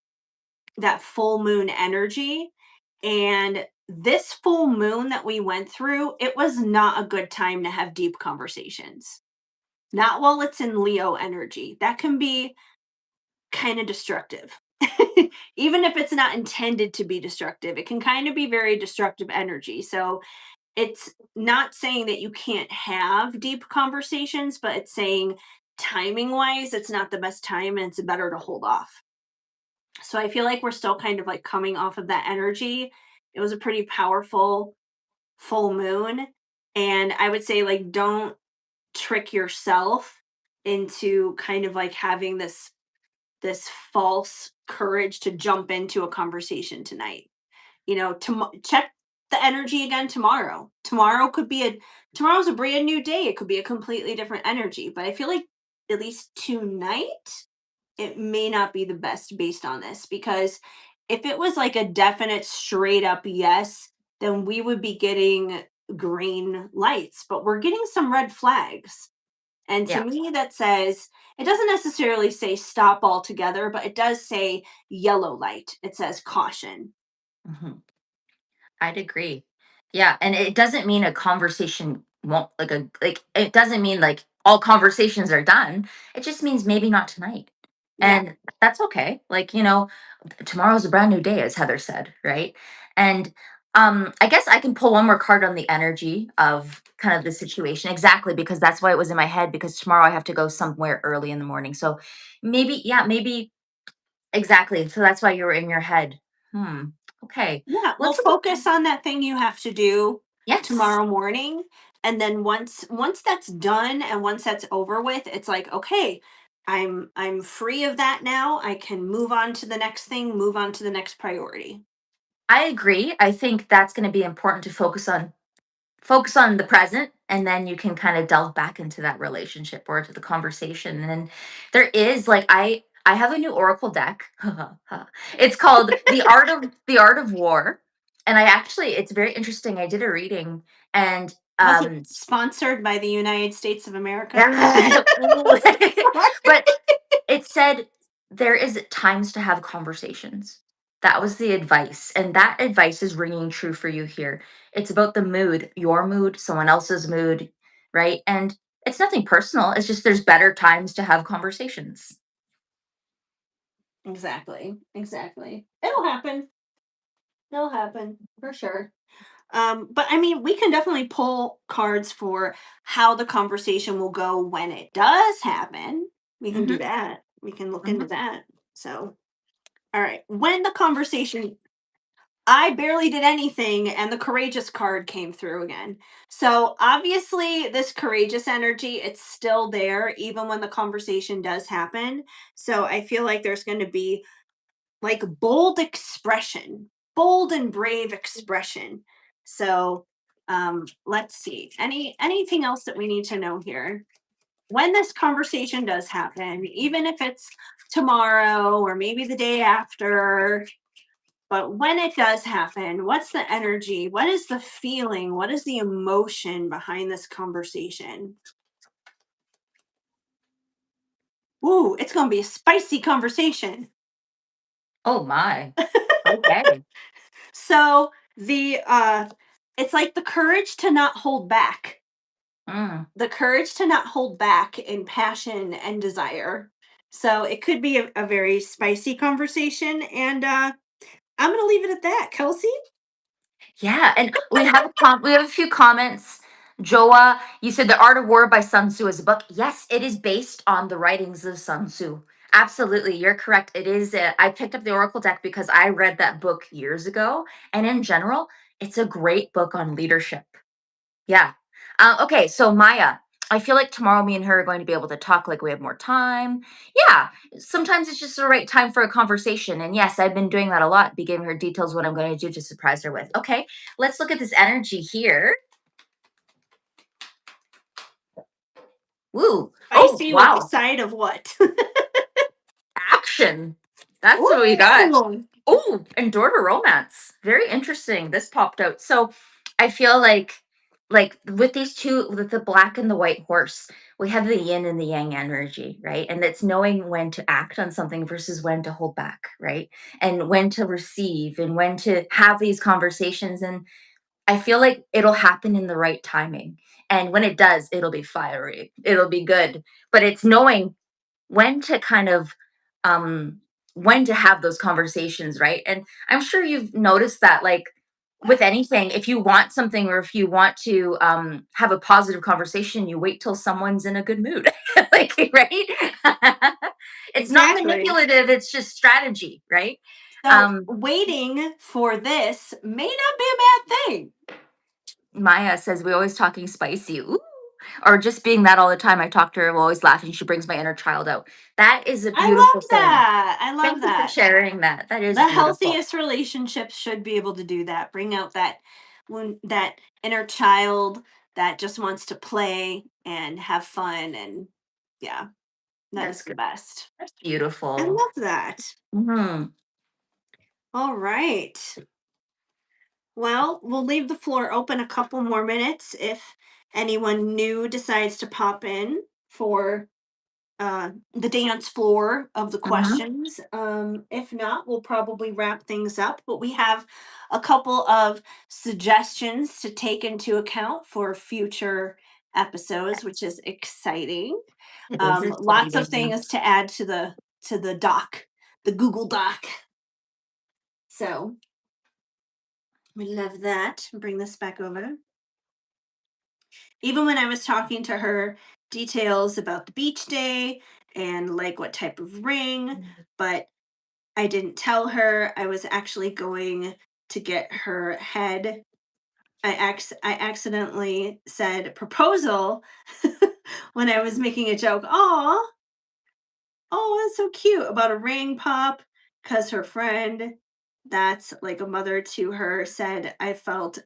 that full moon energy, and this full moon that we went through, it was not a good time to have deep conversations. Not while it's in Leo energy. That can be kind of destructive. Even if it's not intended to be destructive, it can kind of be very destructive energy. So it's not saying that you can't have deep conversations, but it's saying timing wise, it's not the best time and it's better to hold off. So I feel like we're still kind of like coming off of that energy. It was a pretty powerful full moon. And I would say, like, don't trick yourself into kind of like having this false courage to jump into a conversation tonight. Check the energy again tomorrow. Tomorrow's a brand new day. It could be a completely different energy, but I feel like at least tonight it may not be the best based on this, because if it was like a definite straight up yes, then we would be getting green lights, but we're getting some red flags. And to Yeah. me, that says, it doesn't necessarily say stop altogether, but it does say yellow light. It says caution. Mhm. I'd agree. Yeah, and it doesn't mean a conversation won't like it doesn't mean like all conversations are done. It just means maybe not tonight. Yeah. And that's okay. Like, tomorrow's a brand new day, as Heather said, right? And I guess I can pull one more card on the energy of kind of the situation. Exactly, because that's why it was in my head, because tomorrow I have to go somewhere early in the morning. So maybe, yeah, maybe exactly. So that's why you were in your head. Hmm. Okay. Yeah, well, Let's look at focus on that thing you have to do yes. tomorrow morning, and then once that's done and once that's over with, it's like, okay, I'm free of that now. I can move on to the next thing, move on to the next priority. I agree. I think that's going to be important to focus on the present, and then you can kind of delve back into that relationship or to the conversation. And there is like I have a new oracle deck. It's called the art of war, and it's very interesting. I did a reading, and Was it sponsored by the United States of America? but it said there is times to have conversations. That was the advice. And that advice is ringing true for you here. It's about the mood, your mood, someone else's mood, right? And it's nothing personal. It's just there's better times to have conversations. Exactly. Exactly. It'll happen for sure. But I mean, we can definitely pull cards for how the conversation will go when it does happen. We can do Hmm. that. We can look into Hmm. that. So, all right. When the conversation I barely did anything, and the courageous card came through again. So obviously, this courageous energy, it's still there even when the conversation does happen. So I feel like there's going to be like bold expression, bold and brave expression. So let's see. Anything else that we need to know here? When this conversation does happen, even if it's tomorrow or maybe the day after, but when it does happen, what's the energy? What is the feeling? What is the emotion behind this conversation? Ooh, it's going to be a spicy conversation. Oh my. Okay. So it's like the courage to not hold back. Mm. The courage to not hold back in passion and desire. So it could be a very spicy conversation, and I'm going to leave it at that. Kelsey? Yeah, and we have a few comments. Joa, you said The Art of War by Sun Tzu is a book. Yes, it is based on the writings of Sun Tzu. Absolutely, you're correct. It is. I picked up the Oracle deck because I read that book years ago, and in general, it's a great book on leadership. Yeah. Okay, so Maya, I feel like tomorrow me and her are going to be able to talk like we have more time. Yeah, sometimes it's just the right time for a conversation. And yes, I've been doing that a lot, be giving her details what I'm going to do to surprise her with. Okay, let's look at this energy here. Woo. Oh, Spicy with the wow. side of what? Action. That's what we got. Ooh, Oh, and door to romance. Very interesting. This popped out. So I feel like with these two, with the black and the white horse, we have the yin and the yang energy, right? And it's knowing when to act on something versus when to hold back, right? And when to receive and when to have these conversations. And I feel like it'll happen in the right timing. And when it does, it'll be fiery. It'll be good. But it's knowing when to kind of um when to have those conversations, right? And I'm sure you've noticed that, like, with anything, if you want something or if you want to have a positive conversation, you wait till someone's in a good mood. Like, right. It's not exactly. manipulative, it's just strategy, right? So um waiting for this may not be a bad thing. Maya says we always talking spicy. Ooh. Or just being that all the time. I talk to her, we're always laughing. She brings my inner child out. That is a I beautiful love thing. that. I love Thank you for that. sharing that. That is The beautiful. healthiest relationships should be able to do that. Bring out that inner child that just wants to play and have fun, and yeah, that That's is the good. best. That's I beautiful. love that. Mhm. All right. Well, we'll leave the floor open a couple more minutes if anyone new decides to pop in for the dance floor of the Mhm. questions. If not, we'll probably wrap things up. But we have a couple of suggestions to take into account for future episodes, which is exciting. It is Lots of exciting. things to add to the doc, the Google Doc. So we love that. Bring this back over. Even when I was talking to her, details about the beach day and like what type of ring, but I didn't tell her I was actually going to get her head. I accidentally said proposal when I was making a joke. Oh, that's so cute about a ring pop, because her friend that's like a mother to her said I felt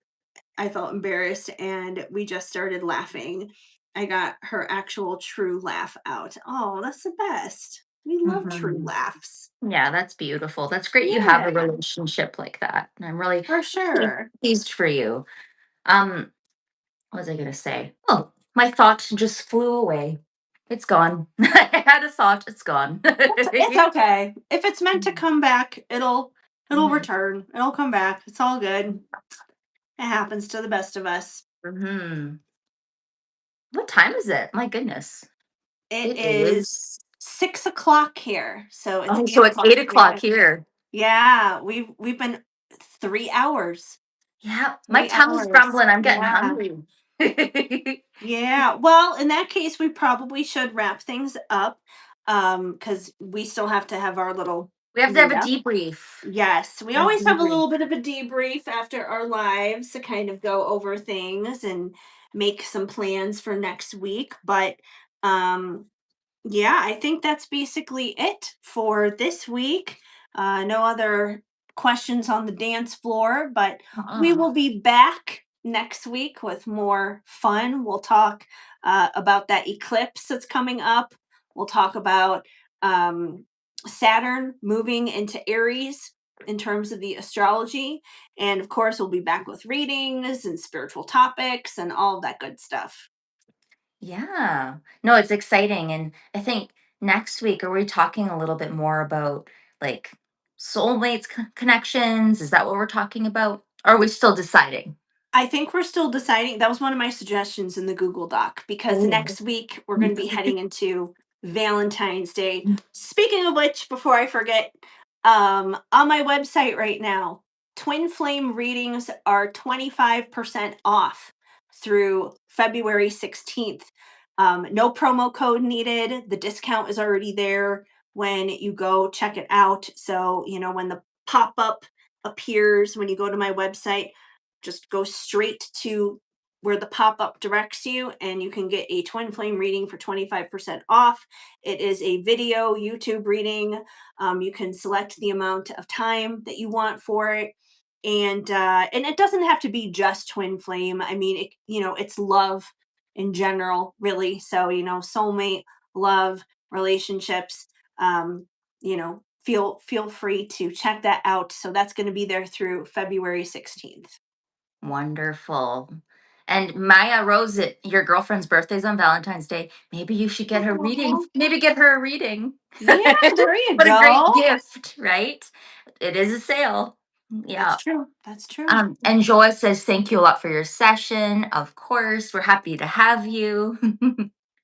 embarrassed, and we just started laughing. I got her actual true laugh out. Oh, that's the best. We love true Mhm. laughs. Yeah, that's beautiful. That's great you have a Yeah, relationship like that. And I'm really, for really sure. pleased for you. Um, what was I gonna say? Oh, my thought just flew away. It's gone. I had a thought, it's gone. It's okay. If it's meant to come back, it'll Mhm. return. It'll come back. It's all good. It happens to the best of us. Mhm. What time is it? My goodness. It It is is. 6 o'clock here, so it's Oh, eight so it's o'clock 8 o'clock here. here. Yeah, we've been 3 hours. Yeah, my Three tongue's hours. grumbling. I'm getting Yeah. hungry. Yeah. Well, in that case, we probably should wrap things up because we still have to have our little We have to have a Yep. debrief. Yes, we A always have a debrief. little bit of a debrief after our lives to kind of go over things and make some plans for next week. But um, yeah, I think that's basically it for this week. No other questions on the dance floor, but we Uh-uh. will be back next week with more fun. We'll talk about that eclipse that's coming up. We'll talk about um, Saturn moving into Aries in terms of the astrology. And of course, we'll be back with readings and spiritual topics and all of that good stuff. Yeah. No, it's exciting. And I think next week, are we talking a little bit more about like soulmates connections? Is that what we're talking about? Or are we still deciding? I think we're still deciding. That was one of my suggestions in the Google Doc because Oh. next week we're going to be heading into Valentine's Day. Speaking of which, before I forget, on my website right now, Twin Flame readings are 25% off through February 16th. No promo code needed. The discount is already there when you go check it out. So, when the pop up appears when you go to my website, just go straight to where the pop-up directs you and you can get a twin flame reading for 25% off. It is a video YouTube reading. You can select the amount of time that you want for it, and it doesn't have to be just twin flame. I mean, it's love in general, really. So, soulmate, love, relationships. Feel free to check that out. So that's going to be there through February 16th. Wonderful. And Maya Rose, your girlfriend's birthday's on Valentine's Day. Maybe you should get her reading. Aw. Maybe get her a reading. Yeah, there you What a great go. gift, right? It is a sale. That's Yeah. true. That's true. And Joa says, thank you a lot for your session. Of course, we're happy to have you.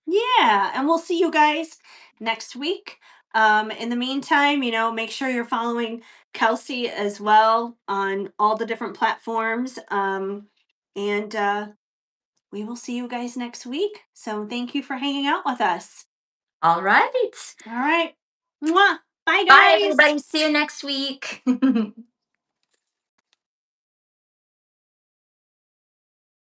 Yeah, and we'll see you guys next week. In the meantime, make sure you're following Kelsey as well on all the different platforms. And we will see you guys next week. So thank you for hanging out with us. All right. All right. Mwah. Bye, Bye, guys. everybody. See you next week.